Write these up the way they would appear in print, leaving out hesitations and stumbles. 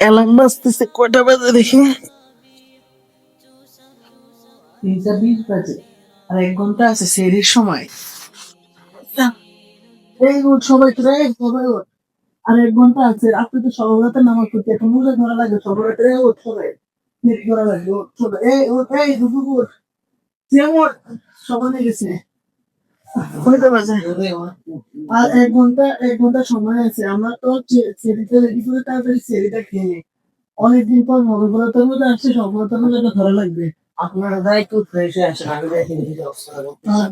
Alarm বাজতেছে, কয়টা বাজে দেখি। 3:20 বাজে, আর 1 ঘন্টা আছে সেরির সময়। এই উঠ সবাই, তোরা সবাই উঠ, আর 1 ঘন্টা আছে। আপনি তো সকালবেলাতে নামাজ পড়তে এখন মোজা ধরা লাগে, সকালবেলাতে উঠ সবাই, দেরি করা লাগে, উঠ সবাই, এই উঠ, এই দুপুর উঠ, উঠ, সকালে গেছে, কয়টা বাজে? আর 1 ঘন্টা সময় আছে। আমরা তো সেরিতে রেডি করে তাড়াতাড়ি সেরিটা খেয়ে নিই। অনেকদিন পর নবগ্রহতার মধ্যে আসছে, সফলতার মধ্যে এটা ধরা লাগবে। আপনারা যাই একটু ফ্রেশ হয়ে আসেন, আমি দেখে দেখি অবস্থা।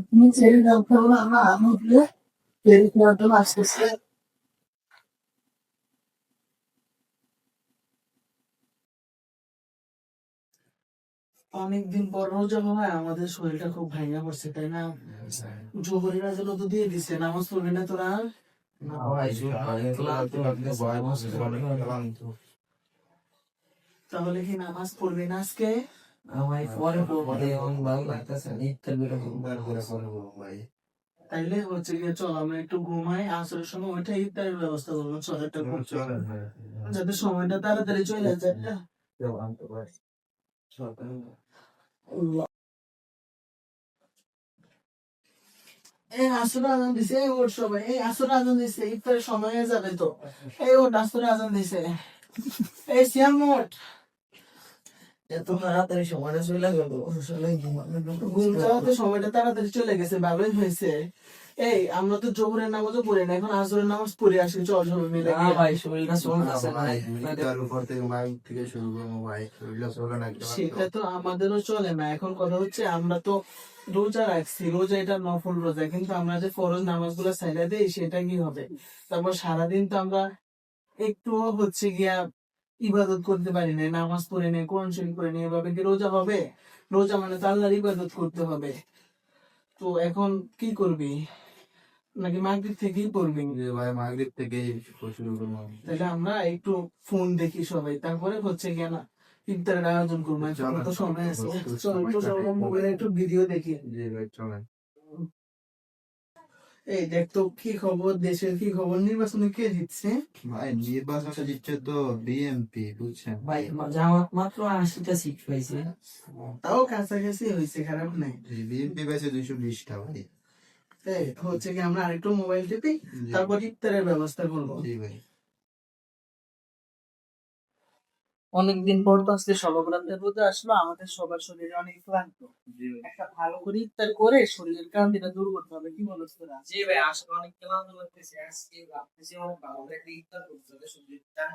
তুমি সেরি দাও, তাহলে আমরা আমি উঠলে সেরি খাওয়ার জন্য আসতেছে। অনেকদিন পর রোজা হয়, আমাদের শরীরটা খুব ভাঙা পড়ছে, তাই না? জোহরের আজান তো দিয়ে দিছে, নামাজ পড়বি না তোরা? তাহলে কি নামাজ পড়বি না আজকে? তাইলে হচ্ছে গিয়ে চল আমরা একটু ঘুমাই, আসরের সময় ওইটা ইফতারের ব্যবস্থা করবো, চল একটা যাতে সময়টা তাড়াতাড়ি চলে যায়। এই আসর আজান দিছে, এই ওর সবাই, এই আসর আজান দিছে, ইফতারের সময় হয়ে যাবে তো, এই ওর আসর আজান দিছে, এই সিয়াম ওঠ। এত তাড়াতাড়ি সময়টা চলে গেল, ঘুম যাওয়াতে সময়টা তাড়াতাড়ি চলে গেছে, ভালোই হয়েছে। এই আমরা তো জোহরের নামাজও পড়ি না, এখন আসরের নামাজ পড়ে আসি, চল সবাই মিলে। ভাই শরীরটা চলতেছে না, থেকে শুরু করবো ভাই, শরীরটা চলে না। সেটা তো আমাদেরও চলে না। এখন কথা হচ্ছে আমরা তো রোজা রাখছি, রোজা এটা নফল রোজা, কিন্তু আমরা যে ফরজ নামাজ গুলো ছাইড়া দেই সেটা কি হবে? তারপর সারাদিন তো আমরা একটু হচ্ছে গিয়া ইবাদত করতে পারি না, নামাজ পড়ে নেই, কোরআন শরীফ পড়ে নেই, এভাবে কি রোজা হবে? রোজা মানে তো আল্লাহর ইবাদত করতে হবে। তো এখন কি করবি? নাকি মাগরিব থেকেই পড়বি? ভাই মাগরিব থেকেই শুরু করবো। তাহলে আমরা একটু ফোন দেখি সবাই, তারপরে হচ্ছে গিয়া না ইফতারের আয়োজন করবো। এখন তো সময় আছে, চল একটু সবাই মোবাইলে একটু ভিডিও দেখি। জি ভাই চলেন। এই দেখ তো কি খবর, দেশের কি খবর, নির্বাচনে কে জিতছে? ভাই নির্বাচনে জিতছে তো বিএনপি, বুঝছেন ভাই, জামাত মাত্র 80টা সিট পাইছে, তাও কাছাকাছি হয়েছে, খারাপ নাই। বিএনপি পাইছে 220টা ভাই। এই হচ্ছে কি আমরা আরেকটু মোবাইল টিপি, তারপর ইফতারের ব্যবস্থা করবো। জি ভাই। অনেকদিন পর তো আজকে সর্বগ্রান্তের রোজা আসলো, আমাদের সবার শরীরে অনেক ক্লান্ত। একটা ভালো করে ইফতার করে শরীরের ক্লান্তিটা দূর করতে হবে, কি বলছ তোরা? জি ভাই, আসলে অনেক ক্লান্ত লাগতেছে, আজকে ভাবতেছি আমার ভালো একটা ইফতার করতে হবে, শরীরটা।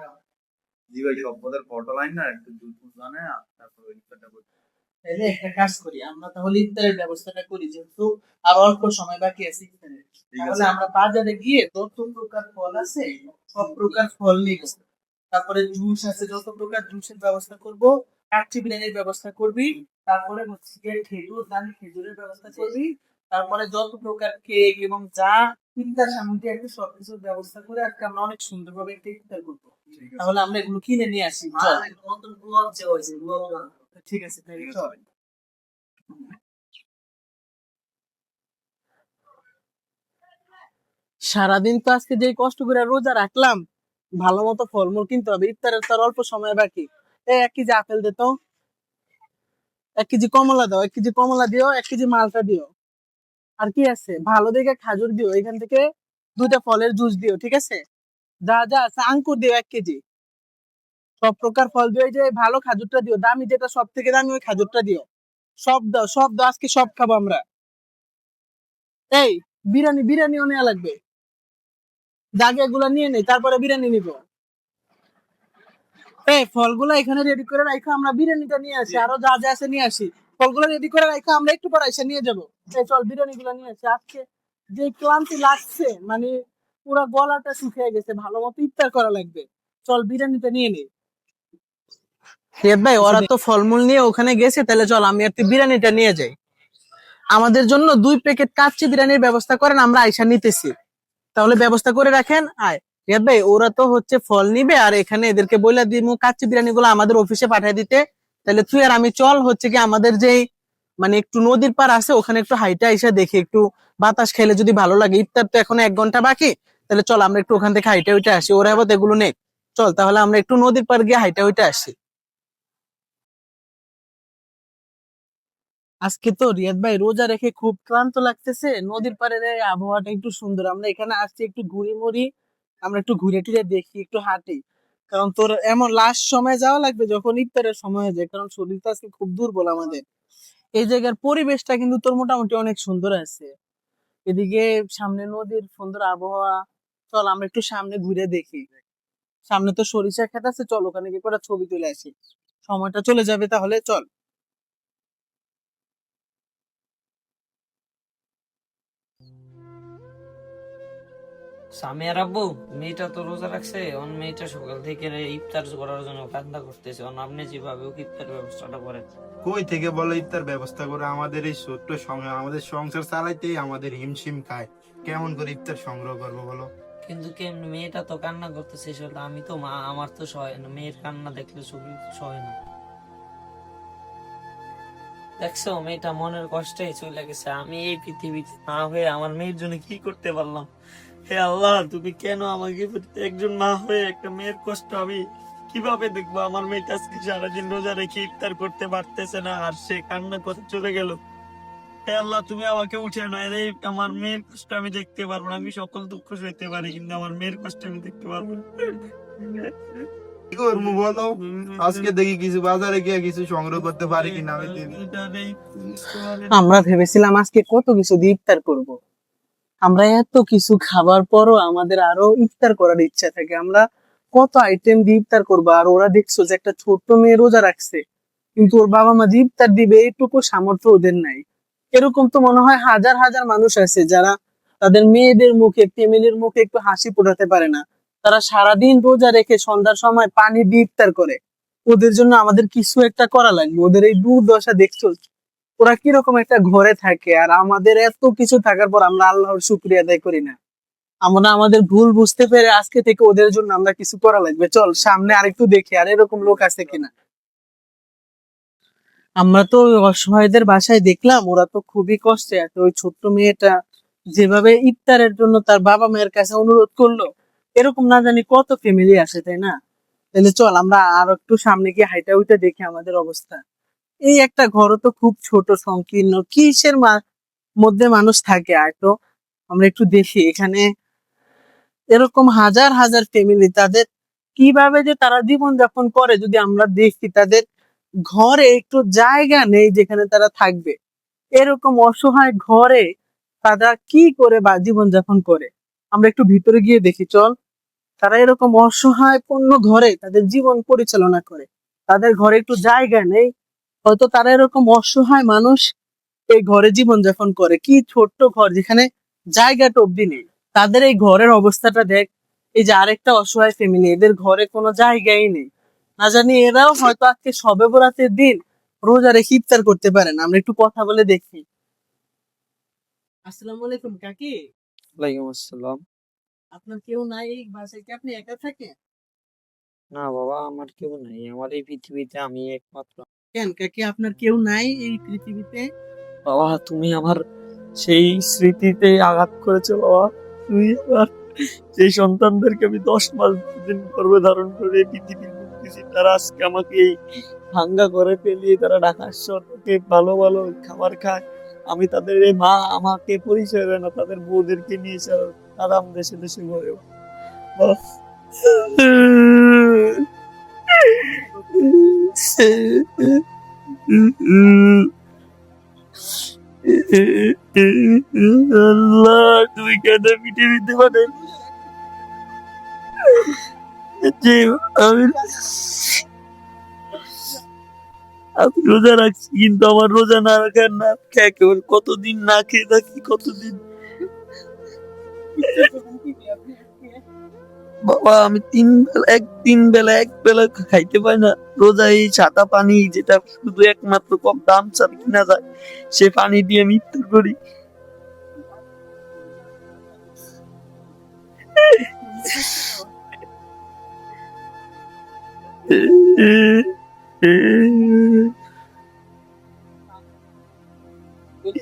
জি ভাই, সম্পদের ফটো লাইন না একটু দুধ জানে, তারপর ইফতারটা করতে। তাহলে একটা কাজ করি, আমরা তাহলে ইফতারের ব্যবস্থাটা করি, যেহেতু আর অল্প সময় বাকি আছে ইফতারের। তাহলে আমরা বাজারে গিয়ে যত প্রকার ফল আছে সব প্রকার ফল নিয়ে আসবো। তারপরে জুস আছে, যত প্রকার জুসের ব্যবস্থা করব, কাচ্চি বিরিয়ানির ব্যবস্থা করবি, তারপরে হচ্ছে গিয়ে খেজুর দানি খেজুরের ব্যবস্থা করবি, তারপরে যত প্রকার কেক এবং যা ইফতার সামগ্রী আছে সবকিছুর ব্যবস্থা করে আজকে আমরা অনেক সুন্দরভাবে একটা ইফতার করবো। তাহলে আমরা এগুলো কিনে নিয়ে আসি, ঠিক আছে তাহলে চল। সারাদিন তো আজকে যে কষ্ট করে রোজা রাখলাম, ভালো মতো ফলমূল কিনতে হবে, ইফতারের তার অল্প সময় বাকি। 1 কেজি আপেল দে তো, 1 কেজি কমলা দাও, 1 কেজি কমলা দিও, 1 কেজি মালটা দিও। আর কি আছে, ভালো দেখে খাজুর দিও, এখান থেকে 2টা ফলের জুস দিও, ঠিক আছে? যা যা আছে আঙ্কুর দিও 1 কেজি, সব প্রকার ফল দিও, এই যে ভালো খাজুরটা দিও, দামি যেটা সব থেকে দামি ওই খাজুরটা দিও। সব দাও, সব দাও, আজকে সব খাবো আমরা। এই বিরিয়ানি, বিরিয়ানিও নেওয়া লাগবে, জাগে এগুলা নিয়ে নেই, তারপরে বিরিয়ানি নিবো। এই ফলগুলো এখানে রেডি করে রাখো, আমরা বিরিয়ানিটা নিয়ে আসি, আরো যা যা আছে নিয়ে আসি। ফলগুলো রেডি করে রাখো, আমরা একটু পরে এসে নিয়ে যাবো। এই চল বিরিয়ানি গুলো নিয়ে আসি, আজকে যে ক্লান্তি লাগছে, মানে পুরো গলাটা শুকিয়ে গেছে, ভালো মতো ইফতার করা লাগবে। চল বিরিয়ানিটা নিয়ে নি। ভাই ওরা তো ফলমূল নিয়ে ওখানে গেছে, তাহলে চল আমি একটু বিরিয়ানিটা নিয়ে যাই। আমাদের জন্য 2 প্যাকেট কাচ্চি বিরিয়ানির ব্যবস্থা করেন, আমরা আইসা নিতেছি। তাহলে ব্যবস্থা করে রাখেন। আয় রিয়াদ ভাই, ওরা তো হচ্ছে ফল নিবে, আর এখানে এদেরকে বইলা দিমু কাচ্চি বিরিয়ানি গুলো আমাদের অফিসে পাঠিয়ে দিতে। তাহলে তুই আর আমি চল হচ্ছে কি আমাদের যেই মানে একটু নদীর পার আছে, ওখানে একটু হাইটা এসে দেখি, একটু বাতাস খেলে যদি ভালো লাগে। ইফতার তো এখন 1 ঘন্টা বাকি, তাহলে চল আমরা একটু ওখান থেকে হাইটা উঠে আসি। ওরা আবার এগুলো নেই, চল তাহলে আমরা একটু নদীর পার গিয়ে হাইটা উঠে আসি। আজকে তো রিয়াদ ভাই রোজা রেখে খুব ক্লান্ত লাগতেছে। নদীর পাড়ের এই আবহাওয়াটা একটু সুন্দর, আমরা এখানে আসছি একটু ঘুরি মুড়ি, আমরা একটু ঘুরে টুরে দেখি, একটু হাঁটি। কারণ তোর এমন লাস্ট সময় যাওয়া লাগবে যখন ইফতারের সময় হয়ে যায়, কারণ শরীরটা আজকে খুব দুর্বল আমাদের। এই জায়গার পরিবেশটা কিন্তু তোর মোটামুটি অনেক সুন্দর আছে। এদিকে সামনে নদীর সুন্দর আবহাওয়া। চল আমরা একটু সামনে ঘুরে দেখি। সামনে তো সরিষা ক্ষেত আছে, চল ওখানে গিয়ে কটা ছবি তুলে আসি, সময়টা চলে যাবে তাহলে চল। সামিয়ার আব্বু, মেয়েটা তো রোজা রাখছে, অন মেয়েটা সকাল থেকে ইফতার করার জন্য কান্না করতেছে, অন আপনি যেভাবে ওকে ইফতার ব্যবস্থাটা করেন। কই থেকে বলো ইফতার ব্যবস্থা করে? আমাদের এই ছোট্ট আমাদের সংসার চালাইতেই আমাদের হিমশিম খায়। কেমন করে ইফতার সংগ্রহ করবো বলো? কিন্তু কেমনি, মেয়েটা তো কান্না করতেছে, সেটা আমি তো মা, আমার তো সয় না, মেয়ের কান্না দেখলে শরীর সয় না। দেখছো মেয়েটা মনের কষ্টেই চলে গেছে, আমি এই পৃথিবীতে না হয়ে আমার মেয়ের জন্য কি করতে পারলাম। হে আল্লাহ, তুমি কেন আমাকে একজন মা হয়ে একটা মেয়ের কষ্ট আমি কিভাবে দেখবো? আমার মেয়েটা আজকে সারাদিন রোজা রেখে ইফতার করতে পারতেছে না, আর সে কান্না করে চলে গেল। হে আল্লাহ, তুমি আমাকে উঠে নয় রে, আমার মেয়ের কষ্ট আমি দেখতে পারবো না। আমি সকল দুঃখ সইতে পারি, কিন্তু আমার মেয়ের কষ্ট আমি দেখতে পারবো না। কি করবো বলো? আজকে দেখি কিছু বাজারে গিয়ে কিছু সংগ্রহ করতে পারি কিনা। আমরা ভেবেছিলাম আজকে কত কিছু দিয়ে ইফতার করব। আমরা এত কিছু খাবার পরও আমাদের আরো ইফতার করার ইচ্ছা থাকে। আমরা কত আইটেম দিয়ে ইফতার করবো, আর ওরা দেখছো যে একটা ছোট্ট মেয়ে রোজা রাখছে, কিন্তু ওর বাবা মা যে ইফতার দিবে এইটুকু সামর্থ্য ওদের নাই। এরকম তো মনে হয় হাজার হাজার মানুষ আছে যারা তাদের মেয়েদের মুখে, ফ্যামিলির মুখে একটু হাসি ফোটাতে পারে না। তারা সারাদিন রোজা রেখে সন্ধ্যার সময় পানি দিয়ে ইফতার করে। ওদের জন্য আমাদের কিছু একটা করা লাগবে। ওদের এই দুর্দশা দেখছো, ওরা কিরকম একটা ঘরে থাকে, আর আমাদের এত কিছু থাকার পর আমরা আল্লাহর শুকরিয়া আদায় করি না। আমরা আমাদের ভুল বুঝতে পেরে আজকে থেকে ওদের জন্য আমরা কিছু করা লাগবে। চল সামনে আরেকটু দেখি আর এরকম লোক আছে কিনা। আমরা তো ওই অসহায়দের বাসায় দেখলাম, ওরা তো খুবই কষ্টে আছে। ওই ছোট্ট মেয়েটা যেভাবে ইফতারের জন্য তার বাবা মায়ের কাছে অনুরোধ করলো, এরকম না জানি কত ফ্যামিলি আছে, তাই না? তাহলে চল আমরা আর একটু সামনে গিয়ে হাইটা উইটা দেখি আমাদের অবস্থা। এই একটা ঘরও তো খুব ছোট সংকীর্ণ, কিসের মধ্যে মানুষ থাকে। আর তো আমরা একটু দেখি এখানে এরকম হাজার হাজার ফ্যামিলি, তাদের কিভাবে যে তারা জীবন যাপন করে যদি আমরা দেখি। তাদের ঘরে একটু জায়গা নেই যেখানে তারা থাকবে। এরকম অসহায় ঘরে তারা কি করে বা জীবন যাপন করে, আমরা একটু ভিতরে গিয়ে দেখি চল। তারা এরকম অসহায় পূর্ণ ঘরে তাদের জীবন পরিচালনা করে। তাদের ঘরে একটু জায়গা নেই, হয়তো তারা এরকম অসহায় মানুষ এই ঘরে জীবন যাপন করে। কি ছোট্ট ঘর, যেখানে জায়গাটা অব্দি নেই। তাদের এই ঘরের অবস্থাটা দেখ। এই যে আরেকটা অসহায় ফ্যামিলি, এদের ঘরে কোনো জায়গাই নেই। না জানি এরাও হয়তো আজকে শবে বরাতের দিন রোজা রেখে ইফতার করতে পারে না। আমরা একটু কথা বলে দেখি। আসসালামু আলাইকুম কাকি। ওয়ালাইকুম আসসালাম। আপনার কেউ নাই এই বাসায়? কি আপনি একা থাকেন? না বাবা, আমার কেউ নাই, আমার এই পৃথিবীতে আমি একমাত্র। কেন কাকি আপনার কেউ নাই এই পৃথিবীতে? বাবা, তুমি আমার সেই স্মৃতিতে আঘাত করেছো বাবা। তুমি আমার সেই সন্তানদেরকে আমি 10 মাস দিন গর্ভে ধারণ করে এই পৃথিবীর বুক দিয়েছি, তারা আজকে আমাকে এই ভাঙ্গা করে ফেলিয়ে তারা ঢাকা শহরকে ভালো ভালো খাবার খায়। আমি তাদের এই মা আমাকে পরিচয় দেয় না, তাদের বউদেরকে নিয়ে সারাম দেশে দেশে ঘরে। আল্লাহ, তুমি কেন পৃথিবীতে পাঠালে যে আমি আমি রোজা রাখছি, কিন্তু আমার রোজা না রাখার না খেয়ে কেবল কতদিন না খেয়ে থাকি, কতদিন। বাবা, আমি 3 বেলা এক বেলা খাইতে পাই না। রোজা এই সাদা পানি, যেটা শুধু একমাত্র কম দাম ছাড়া কিনা যায়, সে পানি দিয়ে আমি ইফতার করি। রিয়াদ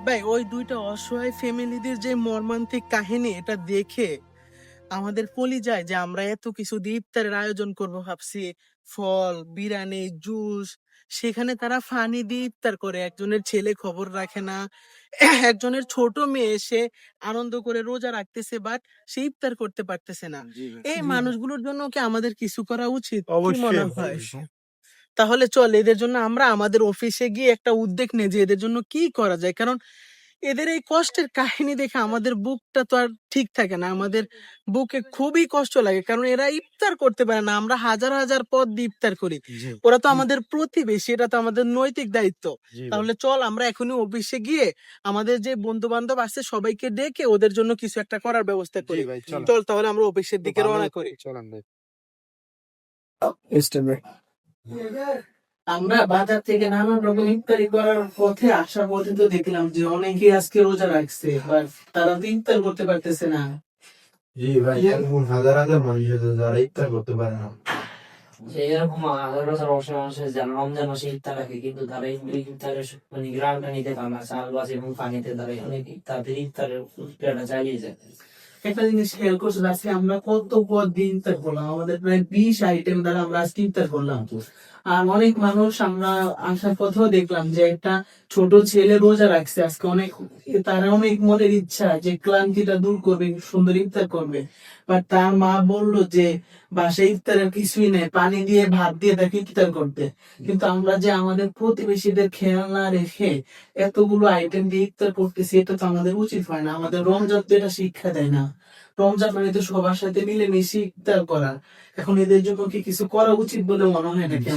ভাই, ওই দুইটা অসহায় ফ্যামিলিদের যে মর্মান্তিক কাহিনী, এটা দেখে আমাদের কলিজায় যে আমরা এত কিছু দিয়ে ইফতারের আয়োজন করব ভাবছি, ফল, বিরিয়ানি, জুস, সেখানে তারা ফানি দিয়ে ইফতার করে। একজনের ছেলে খবর রাখে না, একজনের ছোট মেয়ে সে আনন্দ করে রোজা রাখতেছে, বাট সে ইফতার করতে পারতেছে না। এই মানুষগুলোর জন্য কি আমাদের কিছু করা উচিত? কি মনে হয়? তাহলে চল, এদের জন্য আমরা আমাদের অফিসে গিয়ে একটা উদ্যোগ নেই যে এদের জন্য কি করা যায়। কারণ এদের এই কষ্টের কাহিনী দেখে আমাদের বুকটা তো আর ঠিক থাকে না, আমাদের বুকে খুবই কষ্ট লাগে। কারণ এরা ইফতার করতে পারে না, আমরা হাজার হাজার পদ দিয়ে ইফতার করি। ওরা তো আমাদের প্রতিবেশী, এটা তো আমাদের নৈতিক দায়িত্ব। তাহলে চল, আমরা এখনই অফিসে গিয়ে আমাদের যে বন্ধু বান্ধব আছে সবাইকে ডেকে ওদের জন্য কিছু একটা করার ব্যবস্থা করি। চল তাহলে আমরা অফিসের দিকে রওনা করি। আমরা বাজার থেকে নানান রকম ইফতারি করার পথে আসার পথে তো দেখলাম যে অনেকেই আজকে রোজা রাখছে, বাট তারা তো ইফতার করতে পারতেছে না। জি ভাই, এরকম হাজার হাজার মানুষ আছে যারা ইফতার করতে পারে না। যে এরকম হাজার হাজার অসহায় মানুষ আছে যারা রমজান মাসে ইফতার রাখে, কিন্তু তারা এই ইফতারের মানে গ্রামটা নিতে পারে না, চাল বাস এবং পানিতে তারা অনেক তাদের ইফতারের পেটটা চালিয়ে যায়। একটা জিনিস খেয়াল করছো, আজকে আমরা কত পদ দিয়ে ইফতার করলাম, আমাদের প্রায় 20 আইটেম দ্বারা আমরা আজকে ইফতার করলাম। আর অনেক মানুষ আমরা আসার পথেও দেখলাম যে একটা ছোট ছেলে রোজা রাখছে আজকে, অনেক তার অনেক মনের ইচ্ছা যে ক্লান্তিটা দূর করবে, সুন্দর ইফতার করবে, বাট তার মা বললো যে বাসায় ইফতারের কিছুই নেই, পানি দিয়ে ভাত দিয়ে তাকে ইফতার করতে। কিন্তু আমরা যে আমাদের প্রতিবেশীদের খেয়াল না রেখে এতগুলো আইটেম দিয়ে ইফতার করতেছি, এটা তো আমাদের উচিত হয় না। আমাদের রমজান তো এটা শিক্ষা দেয় না। রমজান মানে তো সবার সাথে মিলেমিশে ইফতার করা। এখন এদের জন্য কি কিছু করা উচিত বলে মনে হয় নাকি?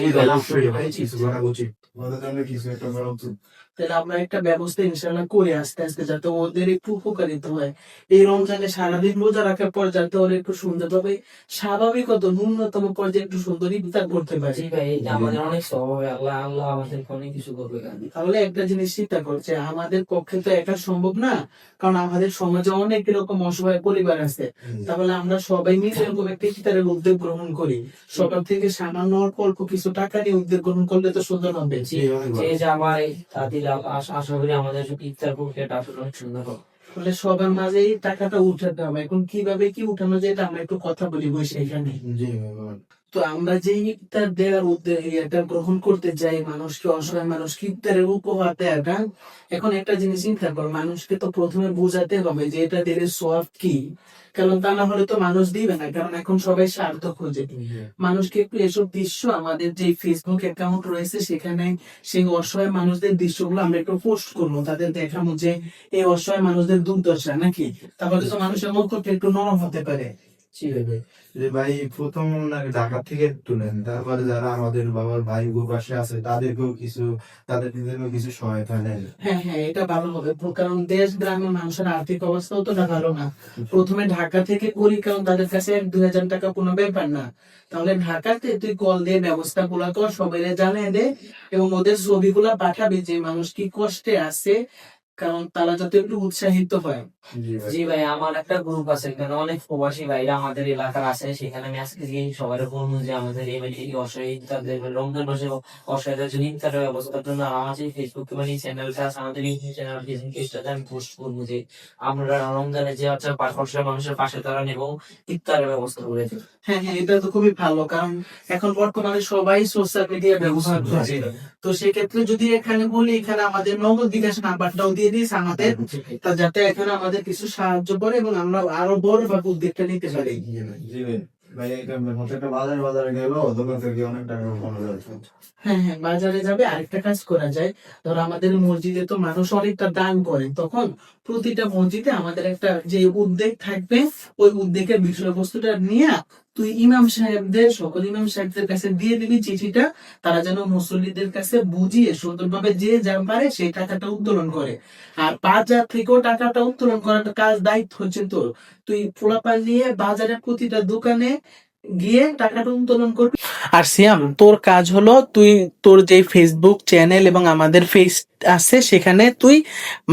কিছু করা উচিত, ওদের জন্য কিছু একটা করা উচিত। তাহলে আমরা একটা ব্যবস্থা ইনশাল্লাহ করে আস্তে আস্তে, যাতে ওদের একটু উপকারিত হয়। এই রমজানে সারাদিন রোজা রাখার পর যাতে ওরা একটু সুন্দরভাবে স্বাভাবিকত ন্যূনতম পর্যায়ে একটু সুন্দর ইফতার করতে পারে। জি ভাই, এই যে আমাদের অনেক স্বভাব, আল্লাহ আল্লাহ আমাদের অনেক কিছু করবে। তাহলে একটা জিনিস চিন্তা করছে, আমাদের পক্ষে তো একা সম্ভব না, কারণ আমাদের সমাজে অনেক এরকম অসহায় পরিবার আছে। তাহলে আমরা সবাই মিলে এরকম একটা ইফতারের উদ্যোগ গ্রহণ করি, সবার থেকে সামান্য অল্প কিছু টাকা নিয়ে উদ্যোগ গ্রহণ করলে তো সুন্দর হবে। যে যাবার তাদের আশা করি আমাদের ইফতার প্রক্রিয়াটা আসলে অনেক সুন্দর হবে। তাহলে সবার মাঝে এই টাকাটা উঠাতে হবে। এখন কিভাবে কি উঠানো যায় এটা আমরা একটু কথা বলি বসে এখানে। তো আমরা যে ইফতার দেওয়ার উদ্যোগ এটা গ্রহণ করতে যাই, মানুষকে, অসহায় মানুষকে ইফতারের উপহার দেওয়াটা, এখন একটা জিনিস চিন্তা কর, মানুষকে তো প্রথমে বোঝাতে হবে যে এটা দিলে সওয়াব কি। কারণ তা না হলে তো মানুষ দিবে না, কারণ এখন সবাই স্বার্থ খোঁজে। মানুষকে একটু এসব দৃশ্য, আমাদের যে ফেসবুক অ্যাকাউন্ট রয়েছে সেখানে সেই অসহায় মানুষদের দৃশ্যগুলো আমরা একটু পোস্ট করবো, তাদের দেখাবো যে এই অসহায় মানুষদের দুর্দশা নাকি, তাহলে তো মানুষের মুখটা একটু নরম হতে পারে। যে ভাই, প্রথম ঢাকা থেকে তুলেন, তারপরে যারা আমাদের বাবার ভাই পাশে আছে তাদেরকেও কিছু, তাদের নিজেদেরও কিছু সহায়তা নেন। হ্যাঁ হ্যাঁ, এটা ভালো হবে, কারণ দেশ গ্রামের মানুষের আর্থিক অবস্থাও তো ভালো না। প্রথমে ঢাকা থেকে করি, কারণ তাদের কাছে 1-2 হাজার টাকা কোনো ব্যাপার না। তাহলে ঢাকাতে তুই কল দিয়ে ব্যবস্থা গুলা কর, সবাই জানিয়ে দে, এবং ওদের ছবিগুলা পাঠাবি যে মানুষ কি কষ্টে আছে, কারণ তারা যাতে একটু উৎসাহিত হয়। জি ভাই, আমার একটা গ্রুপ আছে, এখানে অনেক প্রবাসী ভাইরা আমাদের এলাকার আছে, সেখানে আমি আজকে গিয়ে সবার বলবো যে আমাদের এই অসহায় তাদের রমজান মাসে অসহায়তার জন্য ইফতারের ব্যবস্থার জন্য আমার যে ফেসবুক মানে চ্যানেলটা আছে, আমাদের ইউটিউব চ্যানেল ফেসবুক পেজটাতে আমি পোস্ট করবো যে আমরা রমজানে যে হচ্ছে অসহায় মানুষের পাশে দাঁড়ান এবং ইফতারের ব্যবস্থা করে দিই। হ্যাঁ হ্যাঁ, এটা তো খুবই ভালো, কারণ এখন বর্তমানে সবাই সোশ্যাল মিডিয়া ব্যবহার করছে। তো সেক্ষেত্রে যদি এখানে বলি, এখানে আমাদের নগদ বিকাশ নাম্বারটাও দিয়ে দিস আমাদের, তা যাতে এখানে আমাদের কিছু সাহায্য করে এবং আমরা আরো বড় ভাবে উদ্যোগটা নিতে পারি। ভাই, একটা বাজারে গেল, দোকান থেকে অনেক টাকা কমে যাচ্ছে। হ্যাঁ হ্যাঁ, বাজারে যাবে। আরেকটা কাজ করা যায়, ধর আমাদের মসজিদে তো মানুষ অনেকটা দান করে, তখন প্রতিটা মসজিদে আমাদের একটা যে উদ্যোগ থাকবে, ওই উদ্যোগের বিষয়বস্তুটা নিয়ে তুই ইমাম সাহেবদের, সকল ইমাম সাহেবদের কাছে দিয়ে দিবি চিঠিটা, তারা যেন মুসল্লিদের কাছে বুঝিয়ে সুন্দরভাবে যে যা পারে সেই টাকাটা উত্তোলন করে। আর বাজার থেকেও টাকাটা উত্তোলন করার কাজ, দায়িত্ব হচ্ছে তোর। তুই পোলাপান নিয়ে বাজারের প্রতিটা দোকানে গিয়ে টাকাটা উত্তোলন করবি। আর সিয়াম, তোর কাজ হলো তুই তোর যে ফেসবুক চ্যানেল এবং আমাদের ফেস আছে সেখানে তুই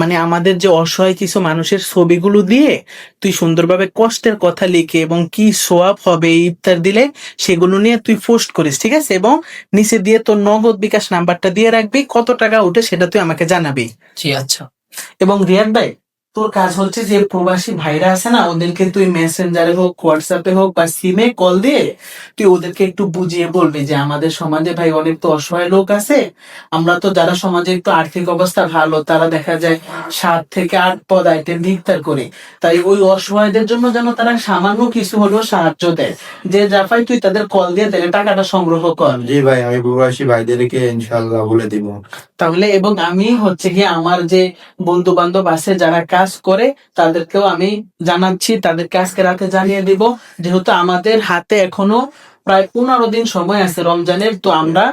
মানে আমাদের যে অসহায় কিছু মানুষের ছবিগুলো দিয়ে তুই সুন্দরভাবে কষ্টের কথা লিখে এবং কি সোয়াব হবে এই ইফতার দিলে সেগুলো নিয়ে তুই পোস্ট করিস, ঠিক আছে? এবং নিচে দিয়ে তোর নগদ বিকাশ নাম্বারটা দিয়ে রাখবি, কত টাকা উঠে সেটা তুই আমাকে জানাবি। জি আচ্ছা। এবং রিয়াদ ভাই, তোর কাজ হচ্ছে যে প্রবাসী ভাইরা আছে না, ওদেরকে তুই মেসেঞ্জারে হোক, হোয়াটসঅ্যাপে হোক বা সিমে কল দিয়ে তুই ওদেরকে একটু বুঝিয়ে বলবি যে আমাদের সমাজে ভাই অনেক তো অসহায় লোক আছে। আমরা তো যারা সমাজে একটু আর্থিক অবস্থা ভালো, তারা দেখা যায় 7 থেকে 8 পদ আইটেম ভিক্ষার করে। তাই ওই অসহায়দের জন্য যেন তারা সামান্য কিছু হলেও সাহায্য দেয়। যে যা পাই তুই তাদের কল দিয়ে তাদের টাকাটা সংগ্রহ কর। জি ভাই, আমি প্রবাসী ভাইদেরকে ইনশাল্লাহ বলে দিব। তাহলে এবং আমি হচ্ছে কি আমার যে বন্ধু বান্ধব আছে যারা কাজ করে তাদেরকেও আমি জানাচ্ছি, তাদেরকে আজকে রাতে জানিয়ে দিব, যেহেতু আমাদের হাতে এখনো প্রায় 15 দিন সময় আছে রমজানের। তো আমরা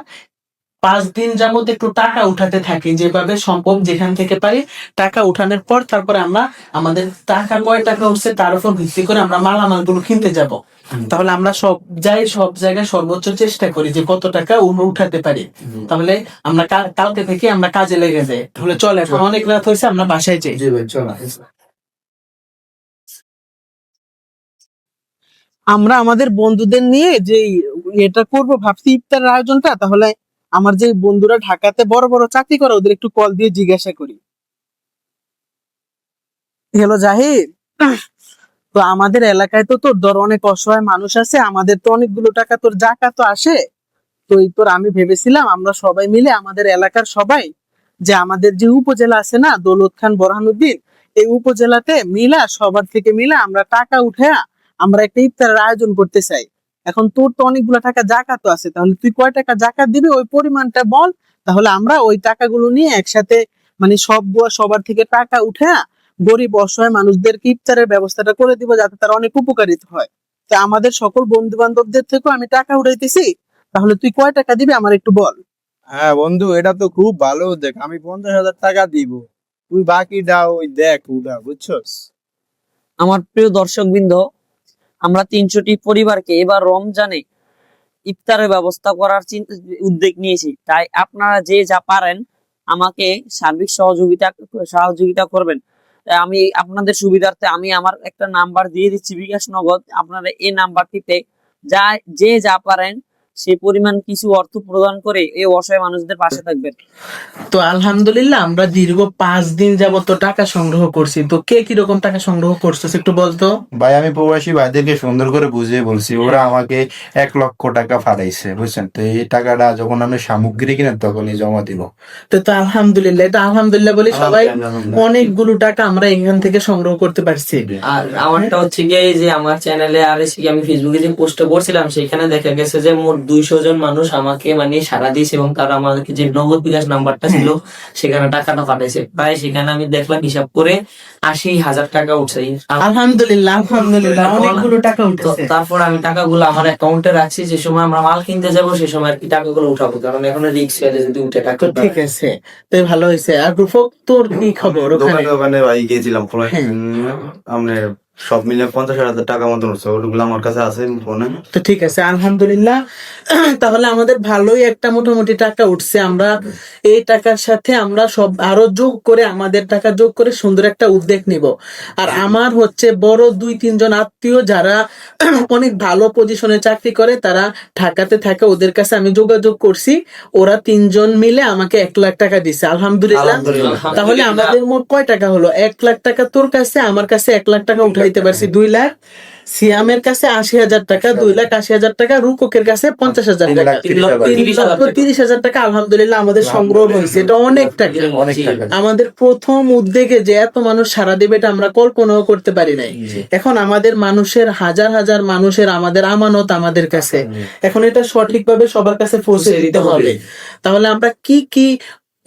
5 দিন যাবত একটু টাকা উঠাতে থাকি যেভাবে সম্ভব, যেখান থেকে পারি টাকা উঠানোর পর তারপরে আমরা আমাদের টাকা কয় টাকা উঠছে তার উপর ভিত্তি করে আমরা মালামাল গুলো কিনতে যাব। তাহলে আমরা সব জায়গায় সর্বোচ্চ চেষ্টা করি যে কত টাকা উঠাতে পারি। তাহলে আমরা কালকে থেকে আমরা কাজে লেগে যাই। তাহলে চল, এখন অনেক রাত হয়েছে, আমরা বাসায় যাই। জি ভাই, চলো। আমরা আমাদের বন্ধুদের নিয়ে যে এটা করব ভাবছি ইফতারের আয়োজনটা, তাহলে আমার যে বন্ধুরা ঢাকাতে বড় বড় চাকরি করে ওদের একটু কল দিয়ে জিজ্ঞাসা করি। হ্যালো জাহিদ, তো আমাদের এলাকায় তো তোর ধর অনেক অসহায় মানুষ আছে, আমাদের তো অনেকগুলো টাকা তোর জাকাত তো আসে। তো তোর আমি ভেবেছিলাম আমরা সবাই মিলে আমাদের এলাকার সবাই, যে আমাদের যে উপজেলা আছে না দৌলত খান বোরহানুদ্দিন, এই উপজেলাতে মিলা সবার থেকে মিলা আমরা টাকা উঠে আমরা একটা ইফতারের আয়োজন করতে চাই। এখন তোর তো অনেকগুলো টাকা জাকাত আছে, তাহলে তুই কয় টাকা জাকাত দিবি ওই পরিমাণটা বল, তাহলে আমরা ওই টাকাগুলো নিয়ে একসাথে মানে সবার থেকে টাকা উঠে গরিব অসহায় মানুষদেরকে ইফতারের ব্যবস্থাটা করে দিব, যাতে তারা অনেক উপকারিত হয়। তা আমাদের সকল বন্ধু বান্ধবদের থেকেও আমি টাকা উঠাইতেছি, তাহলে তুই কয় টাকা দিবি আমার একটু বল। হ্যাঁ বন্ধু, এটা তো খুব ভালো উদ্যোগ। আমি 50,000 টাকা দিব, তুই বাকিটা ওই দেখ উঠা, বুঝছস? আমার প্রিয় দর্শকবৃন্দ, আমরা 300টি পরিবারকে এবার রমজানে ইফতারের ব্যবস্থা করার উদ্যোগ নিয়েছি। তাই আপনারা যে যা পারেন আমাকে সার্বিক সহযোগিতা করবেন। তাই আমি আপনাদের সুবিধার্থে আমি আমার একটা নাম্বার দিয়ে দিচ্ছি, বিকাশ নগদ। আপনারা এই নাম্বারটিতে যে যা পারেন সেই পরিমাণ কিছু অর্থ প্রদান করে এই অসহায় মানুষদের পাশে থাকবেন। তো আলহামদুলিল্লাহ আমরা দীর্ঘ 5 দিন যাবত টাকা সংগ্রহ করছি। তো কে কিরকম টাকা সংগ্রহ করছিস একটু বলতো। ভাই, আমি প্রবাসী ভাইদেরকে সুন্দর করে বুঝিয়ে বলছি, ওরা আমাকে 1 লক্ষ টাকা ফাটাইছে, বুঝছেন? তো এই টাকাটা যখন আমি সামগ্রী কিনে তখনই জমা দিব। তো আলহামদুলিল্লাহ, এটা আলহামদুলিল্লাহ বলি সবাই, অনেকগুলো টাকা আমরা এখান থেকে সংগ্রহ করতে পারছি। আর আমারটা হচ্ছে গিয়ে যে আমার চ্যানেলে আর আমি ফেসবুকে যে পোস্ট করছিলাম সেখানে দেখা গেছে যে মোট 200 জন মানুষ আমাকে মানে সাড়া দিয়েছে এবং তারা আমাকে যে নগদ বিকাশ নাম্বারটা ছিল সেখানে টাকাটা পাঠাইছে। প্রায় সেখানে আমি দেখলাম হিসাব করে 80,000 টাকা উঠছে। আলহামদুলিল্লাহ, আলহামদুলিল্লাহ অনেকগুলো টাকা উঠছে। তারপর আমি টাকাগুলো আমার অ্যাকাউন্টে রাখছি, যে সময় আমরা মাল কিনতে যাবো সে সময় আর কি টাকাগুলো উঠাবো, কারণ এখন রিস্ক হয়ে যায় যদি উঠে টাকা। তো ঠিক আছে, তো ভালো হয়েছে। আর রূপক, তোর কি খবর ওখানে? দোকানে ভাই গিয়েছিলাম আপনি সব মিলে 50,000 টাকা মতন হচ্ছে, ওগুলো আমার কাছে আছে ফোনে। তো ঠিক আছে, আলহামদুলিল্লাহ। তাহলে আমাদের ভালোই একটা মোটামুটি টাকা উঠছে। আমরা এই টাকার সাথে আমরা সব আরো যোগ করে আমাদের টাকা যোগ করে সুন্দর একটা উদ্যোগ নিব। আর আমার হচ্ছে বড় 2-3 জন আত্মীয় যারা অনেক ভালো পজিশনে চাকরি করে, তারা ঢাকাতে থাকে, ওদের কাছে আমি যোগাযোগ করছি। ওরা 3 জন মিলে আমাকে 1 লাখ টাকা দিছে। আলহামদুলিল্লাহ। তাহলে আমাদের মোট কয় টাকা হলো? 1 লাখ টাকা তোর কাছে, আমার কাছে 1 লাখ টাকা উঠাইতে পারছি। 2 লাখ। সিয়ামের কাছে 80,000 টাকা, 2,80,000 টাকা। রুককের কাছে 50,000 টাকা, 3,30,000 টাকা আলহামদুলিল্লাহ আমাদের সংগ্রহ হয়েছে। এটা অনেক টাকা। আমাদের প্রথম উদ্যোগে যে এত মানুষ সারা দেবে এটা আমরা কল্পনাও করতে পারি নাই। এখন আমাদের মানুষের হাজার হাজার মানুষের আমাদের আমানত আমাদের কাছে, এখন এটা সঠিকভাবে সবার কাছে পৌঁছে দিতে হবে। তাহলে আমরা কি কি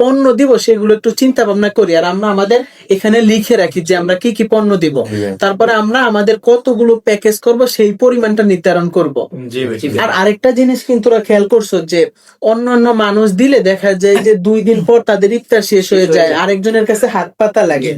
পণ্য দিব সেগুলো একটু চিন্তা ভাবনা করি, আর আমরা আমাদের এখানে লিখে রাখি যে আমরা কি কি পণ্য দিব, তারপরে আমরা আমাদের কতগুলো প্যাকেজ করব সেই পরিমাণটা নির্ধারণ করব। জি ভাই। আর আরেকটা জিনিস কিন্তু ওরা খেয়াল করছো যে অন্যান্য মানুষ দিলে দেখা যায় যে 2 দিন পর তাদের ইফতার শেষ হয়ে যায়, আরেকজনের কাছে হাত পাতা লাগে।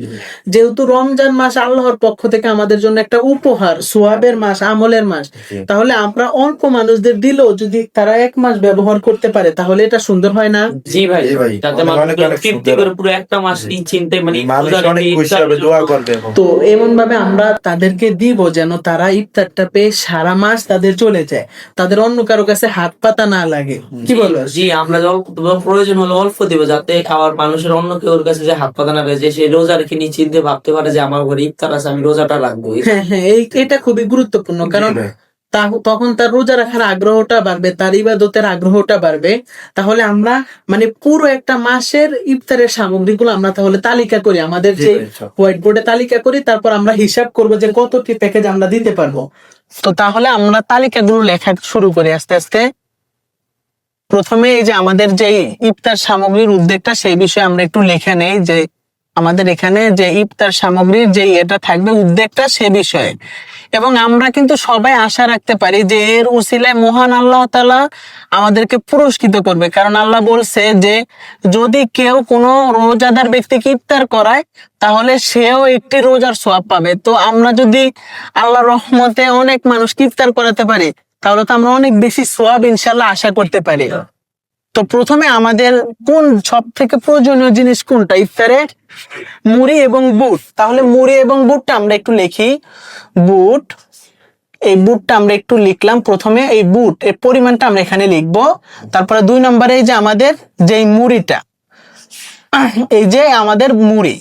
যেহেতু রমজান মাস আল্লাহর পক্ষ থেকে আমাদের জন্য একটা উপহার, সোয়াবের মাস, আমলের মাস, তাহলে আমরা অল্প মানুষদের দিলেও যদি তারা 1 মাস ব্যবহার করতে পারে তাহলে এটা সুন্দর হয় না? জি ভাই, জি ভাই। যাতে অনেক মানুষ অনেক তৃপ্তি করে পুরো একটা মাস এই চিন্তায় মানে মানুষ রোজার অনেক খুশি ইফতার হবে, দোয়া করবে। তো এমন ভাবে আমরা তাদেরকে দিব যেন তারা ইফতারটা পেয়ে সারা মাস তাদের চলে যায়, তাদের অন্য কারো কাছে হাত পাতা না লাগে। কি বলো? জি, আমরা যখন প্রয়োজন হলে অল্প দিব, যাতে খাওয়ার মানুষের অন্য কেউ কাছে যে হাত পাতা না লাগে, যে সেই রোজা রেখে নিয়ে চিন্তে ভাবতে পারে যে আমার ঘরে ইফতার আছে, আমি রোজাটা রাখবো। হ্যাঁ হ্যাঁ, এটা খুবই গুরুত্বপূর্ণ, কারণ তখন তার রোজা রাখার আগ্রহটা বাড়বে, তার ইবাদতের আগ্রহটা বাড়বে। তাহলে আমরা মানে পুরো একটা মাসের ইফতারের সামগ্রীগুলো আমরা তাহলে তালিকা করি, আমাদের যে হোয়াইট বোর্ডে তালিকা করি, তারপর আমরা হিসাব করব যে কতটি প্যাকেজ আমরা দিতে পারবো। তো তাহলে আমরা তালিকাগুলো লেখা শুরু করি আস্তে আস্তে। প্রথমে এই যে আমাদের যে ইফতার সামগ্রীর উদ্যোগটা সেই বিষয়ে আমরা একটু লিখে নেই, যে আমাদের এখানে যে ইফতার সামগ্রীর যে এটা থাকবে উদ্যোগটা সে বিষয়ে। এবং আমরা কিন্তু সবাই আশা রাখতে পারি যে এর উসিলায় মহান আল্লাহ তাআলা আমাদেরকে পুরস্কৃত করবে, কারণ আল্লাহ বলছে যে যদি কেউ কোনো রোজাদার ব্যক্তিকে ইফতার করায় তাহলে সেও একটি রোজার সওয়াব পাবে। তো আমরা যদি আল্লাহর রহমতে অনেক মানুষকে ইফতার করাতে পারি তাহলে তো আমরা অনেক বেশি সওয়াব ইনশাআল্লাহ আশা করতে পারি। তো প্রথমে আমাদের কোন সব থেকে প্রয়োজনীয় জিনিস কোনটা ইফতারে? মুড়ি এবং বুট। তাহলে মুড়ি এবং বুটটা আমরা একটু লিখি। বুট, এই বুটটা আমরা একটু লিখলাম। প্রথমে এই বুট এর পরিমাণটা আমরা এখানে লিখবো। তারপরে 2 নম্বরে এই যে আমাদের যে মুড়িটা, এই যে আমাদের মুড়ি,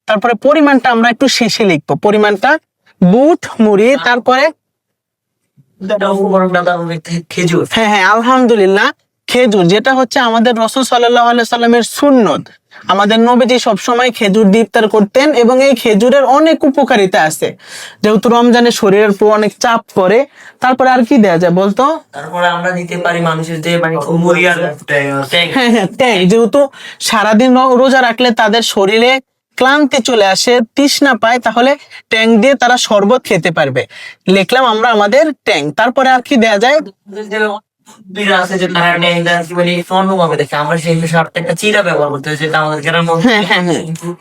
তারপরে পরিমাণটা আমরা একটু শেষে লিখবো, পরিমাণটা বুট মুড়ি। তারপরে খেজুর। হ্যাঁ হ্যাঁ, আলহামদুলিল্লাহ, খেজুর, যেটা হচ্ছে আমাদের রাসূল সাল্লাল্লাহু আলাইহি সাল্লামের সুন্নত। আমাদের নবীজি সবসময় খেজুর দিয়ে ইফতার করতেন এবং এই খেজুরের অনেক উপকারিতা আছে। যেহেতু রমজানে শরীরের উপর অনেক চাপ পড়ে, তারপরে আর কি দেয়া যায় বলতো? তারপরে আমরা দিতে পারি মানুষের যে মানে মুড়ি আর ট্যাং। হ্যাঁ হ্যাঁ, ট্যাং। যেহেতু সারাদিন রোজা রাখলে তাদের শরীরে ক্লান্তি চলে আসে, তৃষ্ণা পায়, তাহলে ট্যাং দিয়ে তারা শরবত খেতে পারবে। লিখলাম আমরা আমাদের ট্যাং। তারপরে আর কি দেয়া যায়? আছে যে তারা মানে অন্যভাবে দেখে আমরা সেই হিসাবে একটা চিরা ব্যবহার করতে হয়, যেটা আমাদের গ্রামের মধ্যে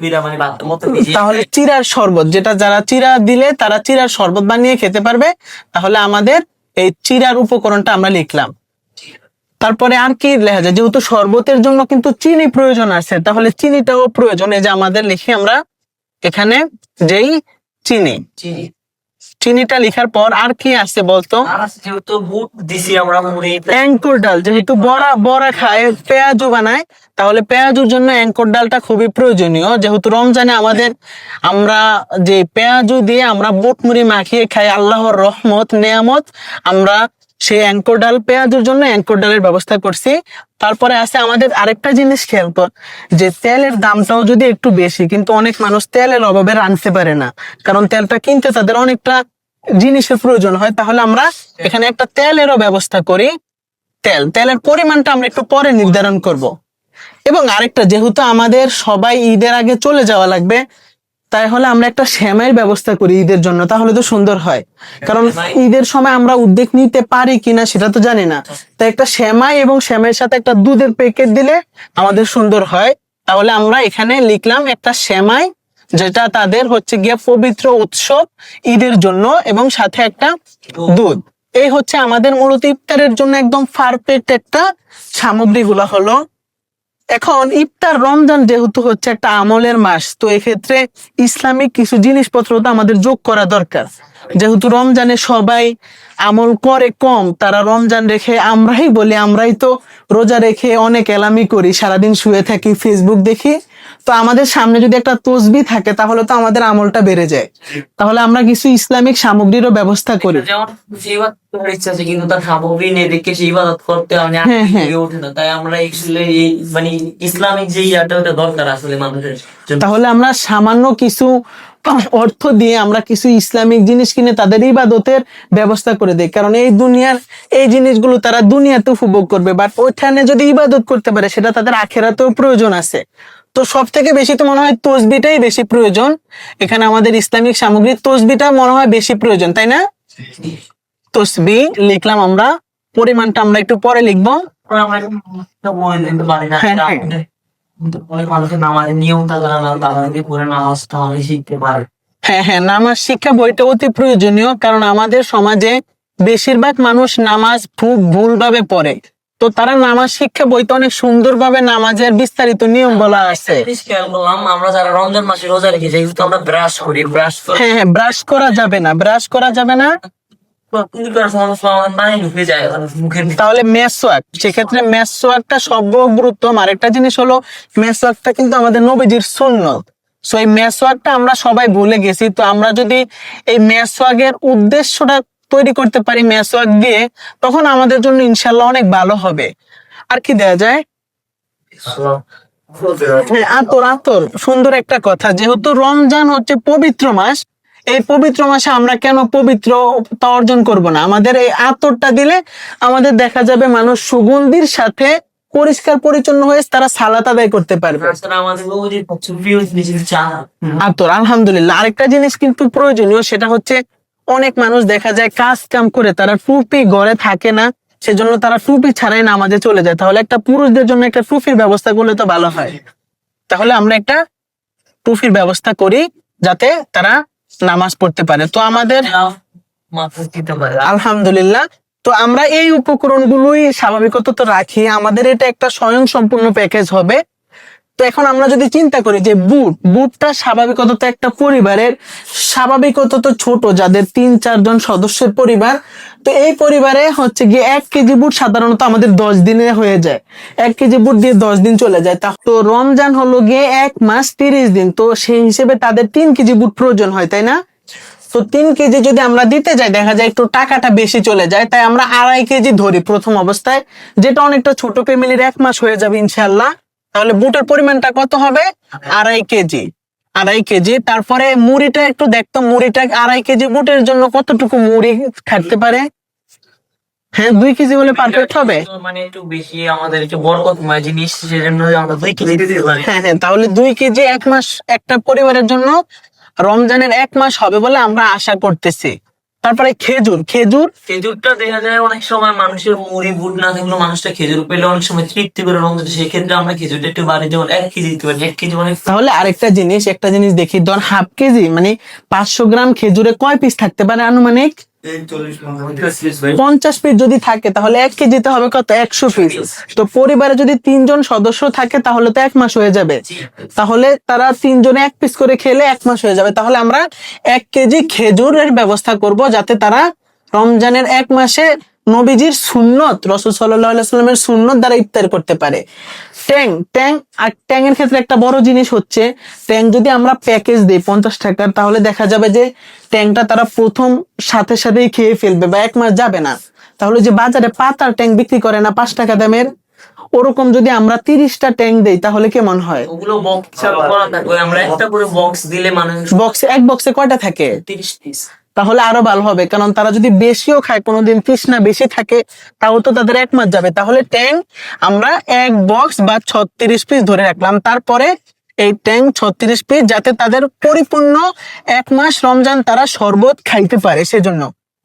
বিরা মানে ভাতের মতো ভিজিয়ে। তাহলে চিরার শরবত, যেটা যারা চিরা দিলে তারা চিরার শরবত বানিয়ে খেতে পারবে। তাহলে আমাদের এই চিরার উপকরণটা আমরা লিখলাম। তারপরে আর কি লেখা যায়? যেহেতু শরবতের জন্য কিন্তু চিনি প্রয়োজন আছে, তাহলে চিনিটাও প্রয়োজন। এই যে আমাদের লিখি আমরা এখানে যেই চিনি, চিনিটা লেখার পর আর কি আছে বলতো? যেহেতু বুট দিছি আমরা মুড়ি, অ্যাঙ্কর ডাল, যেহেতু বড়া খায়, পেঁয়াজু বানায়, তাহলে পেঁয়াজুর জন্য অ্যাঙ্কর ডালটা খুবই প্রয়োজনীয়। যেহেতু রমজানে আমরা যে পেঁয়াজু দিয়ে আমরা বুট মুড়ি মাখিয়ে খাই, আল্লাহর রহমত নেয়ামত, আমরা সেই অ্যাঙ্কর ডাল, পেঁয়াজুর জন্য অ্যাঙ্কর ডালের ব্যবস্থা করছি। তারপরে আছে আমাদের আরেকটা জিনিস খেয়াল কর, যে তেলের দামটাও যদি একটু বেশি, কিন্তু অনেক মানুষ তেলের অভাবে রাঁধতে পারে না, কারণ তেলটা কিনতে তাদের অনেকটা জিনিসের প্রয়োজন হয়। তাহলে আমরা এখানে একটা তেলেরও ব্যবস্থা করি। তেলের পরিমাণটা আমরা একটু পরে নির্ধারণ করব। এবং আরেকটা, যেহেতু আমাদের সবাই ঈদের আগে চলে যাওয়া লাগবে, তাই হলে আমরা একটা সেমাইয়ের ব্যবস্থা করি ঈদের জন্য, তাহলে তো সুন্দর হয়। কারণ ঈদের সময় আমরা উদ্যোগ নিতে পারি কিনা সেটা তো জানি না, তাই একটা সেমাই এবং সেমাইয়ের সাথে একটা দুধের প্যাকেট দিলে আমাদের সুন্দর হয়। তাহলে আমরা এখানে লিখলাম একটা সেমাই, যেটা তাদের হচ্ছে গিয়ে পবিত্র উৎসব ঈদের জন্য, এবং সাথে একটা দুধ। এই হচ্ছে আমাদের মূলত ইফতারের জন্য একদম পারফেক্ট একটা সামগ্রীগুলো হলো। এখন ইফতার, রমজান যেহেতু হচ্ছে একটা আমলের মাস, তো এক্ষেত্রে ইসলামিক কিছু জিনিসপত্র তো আমাদের যোগ করা দরকার। যেহেতু রমজানে সবাই আমল করে কম, তারা রমজান রেখে, আমরাই তো রোজা রেখে অনেক এলামি করি, সারাদিন শুয়ে থাকি, ফেসবুক দেখি। তো আমাদের সামনে যদি একটা তসবি থাকে তাহলে তো আমাদের আমলটা বেড়ে যায়। তাহলে আমরা কিছু ইসলামিক সামগ্রীরও ব্যবস্থা করি। যেমন সে ইবাদত করার ইচ্ছা আছে কিন্তু তার সামগ্রী নেই দেখে সে ইবাদত করতে মানে হ্যাঁ, হ্যাঁ। হয়ে ওঠে না। তাই আমরা আসলে এই মানে ইসলামিক যে ইয়াটা ওটা দরকার আসলে মানুষের জন্য। তাহলে আমরা সামান্য কিছু অর্থ দিয়ে আমরা কিছু ইসলামিক জিনিস কিনে তাদের ইবাদতের ব্যবস্থা করে দেই, কারণ এই দুনিয়ার এই জিনিসগুলো তারা দুনিয়াতে উপভোগ করবে, বাট ওইখানে যদি ইবাদত করতে পারে সেটা তাদের আখেরাতেও প্রয়োজন আছে। তো সব থেকে বেশি তো মনে হয় তসবিটাই বেশি প্রয়োজন। এখানে আমাদের ইসলামিক সামগ্রী তসবিটা মনে হয় বেশি প্রয়োজন, তাই না? তসবি লিখলাম আমরা, পরিমাণটা আমরা একটু পরে লিখবো। আমরা তো বলে দিতে পারি না। হ্যাঁ, হ্যাঁ। কিন্তু অনেক মানুষের নামাজের নিয়ম থাকে না, তাদেরকে পরে নামাজটা অনেক শিখতে পারে। হ্যাঁ, হ্যাঁ, নামাজ শিক্ষা বইটা অতি প্রয়োজনীয়, কারণ আমাদের সমাজে বেশিরভাগ মানুষ নামাজ খুব ভুলভাবে পড়ে। তো তারা নামাজ শিক্ষা বইতে অনেক সুন্দরভাবে নামাজের বিস্তারিত নিয়ম বলা আছে। জিনিস খেয়াল করলাম, আমরা যারা রমজান মাসে রোজা রেখে যাই কিন্তু আমরা ব্রাশ করি, ব্রাশ করে হ্যাঁ, হ্যাঁ, ব্রাশ করা যাবে না, ব্রাশ করা যাবে না। কিন্তু করার সময় আমাদের পানি ঢুকে যায় মুখের ভিতরে। তাহলে মেসওয়াক, সেক্ষেত্রে মেসওয়াকটা সর্বগুরুত্তম। আরেকটা জিনিস হলো মেসওয়াকটা কিন্তু আমাদের নবীজির সুন্নত। সো এই মেসওয়াকটা আমরা সবাই ভুলে গেছি। তো আমরা যদি এই মেসওয়াকের উদ্দেশ্যটা তৈরি করতে পারি মেসওয়াক দিয়ে, তখন আমাদের জন্য ইনশাল্লাহ অনেক ভালো হবে। আর কি দেওয়া যায়? হ্যাঁ, আতর, আতর সুন্দর একটা কথা। যেহেতু রমজান হচ্ছে পবিত্র মাস, এই পবিত্র মাসে আমরা কেন পবিত্রতা অর্জন করব না? আমাদের এই আতরটা দিলে আমাদের দেখা যাবে মানুষ সুগন্ধির সাথে পরিষ্কার পরিচ্ছন্ন হয়ে তারা সালাত আদায় করতে পারবে। তাছাড়া আমাদের নবীজির সবচেয়ে প্রিয় জিনিস হচ্ছে চা। আতর, আলহামদুলিল্লাহ। আরেকটা জিনিস কিন্তু প্রয়োজনীয়, সেটা হচ্ছে অনেক মানুষ দেখা যায় কাজ কাম করে তারা টুপি ঘরে থাকে না, সেজন্য তারা টুপি ছাড়াই নামাজে চলে যায়। তাহলে একটা পুরুষদের জন্য একটা টুপির ব্যবস্থা করলে তো ভালো হয়। তাহলে আমরা একটা টুপির ব্যবস্থা করি যাতে তারা নামাজ পড়তে পারে। তো আমাদের মাথা দিতে পারে। আলহামদুলিল্লাহ, তো আমরা এই উপকরণগুলোই স্বাভাবিকত তো রাখি, আমাদের এটা একটা স্বয়ং সম্পূর্ণ প্যাকেজ হবে। তো এখন আমরা যদি চিন্তা করি যে বুটটা স্বাভাবিকত তো একটা পরিবারের স্বাভাবিকত তো ছোট, যাদের 3-4 জন সদস্যের পরিবার, তো এই পরিবারে হচ্ছে গিয়ে 1 কেজি বুট সাধারণত আমাদের 10 দিনে হয়ে যায়। 1 কেজি বুট দিয়ে 10 দিন চলে যায়। তো রমজান হলো গিয়ে 1 মাস 30 দিন, তো সেই হিসেবে তাদের 3 কেজি বুট প্রয়োজন হয়, তাই না? তো 3 কেজি যদি আমরা দিতে যাই দেখা যায় একটু টাকাটা বেশি চলে যায়, তাই আমরা 2.5 কেজি ধরি প্রথম অবস্থায়, যেটা অনেকটা ছোট ফ্যামিলির 1 মাস হয়ে যাবে ইনশাল্লাহ। তাহলে বুটের পরিমাণটা কত হবে? 2.5 কেজি। 2.5 কেজি। তারপরে মুড়িটা একটু দেখতো, মুড়িটা 2.5 কেজি বুটের জন্য কতটুকু মুড়ি থাকতে পারে? হ্যাঁ, 2 কেজি হলে পারফেক্ট হবে। মানে একটু বেশি আমাদের একটু বরকতময় জিনিস, সেজন্য আমরা 2 কেজি দিতে পারি। হ্যাঁ, হ্যাঁ, তাহলে 2 কেজি 1 মাস একটা পরিবারের জন্য রমজানের 1 মাস হবে বলে আমরা আশা করতেছি। তারপরে খেজুরটা দেখা যায় অনেক সময় মানুষের মুড়ি বুট না থাকলেও মানুষটা খেজুর পেলে অনেক সময় তৃপ্তি করে রমজান, সেক্ষেত্রে আমরা খেজুরটা একটু বাড়ি, যেমন 1 কেজি দিতে পারি। 1 কেজি অনেক। তাহলে আরেকটা জিনিস, একটা জিনিস দেখি, ধর হাফ কেজি মানে 500 গ্রাম খেজুরে কয় পিস থাকতে পারে আনুমানিক? 50 পিস যদি থাকে তাহলে 1 কেজিতে হবে কত? 100 পিস। তো পরিবারে যদি 3 জন সদস্য থাকে তাহলে তো 1 মাস হয়ে যাবে। তাহলে তারা 3 জনে 1 পিস করে খেলে 1 মাস হয়ে যাবে। তাহলে আমরা 1 কেজি খেজুরের ব্যবস্থা করব যাতে তারা রমজানের 1 মাসে নবীজির সুন্নত, রাসূল সাল্লাল্লাহু আলাইহি ওয়াসাল্লামের সুন্নত দ্বারা ইফতার করতে পারে। ট্যাং এর ক্ষেত্রে একটা বড় জিনিস হচ্ছে, ট্যাং যদি আমরা প্যাকেজ দিই 50 টাকার, তাহলে দেখা যাবে যে ট্যাংটা তারা প্রথম সাথে সাথেই খেয়ে ফেলবে বা 1 মাস যাবে না। তাহলে যে বাজারে পাতার ট্যাং বিক্রি করে না 5 টাকা দামের, ওরকম যদি আমরা 30টা ট্যাং দেই তাহলে কেমন হয়? ওগুলো বক্স করা থাকবে, আমরা একটা করে বক্স দিলে মানুষ এক বক্সে কয়টা থাকে? 30 পিস। তাহলে আরো ভালো হবে, কারণ তারা যদি বেশিও খায়, কোনোদিন তৃষ্ণা বেশি থাকে, তাও তো তাদের 1 মাস যাবে। তাহলে ট্যাং আমরা 1 বক্স বা 36 পিস ধরে রাখলাম। তারপরে এই ট্যাং 36 পিস, যাতে তাদের পরিপূর্ণ 1 মাস রমজান তারা শরবত খাইতে পারে। সেজন্য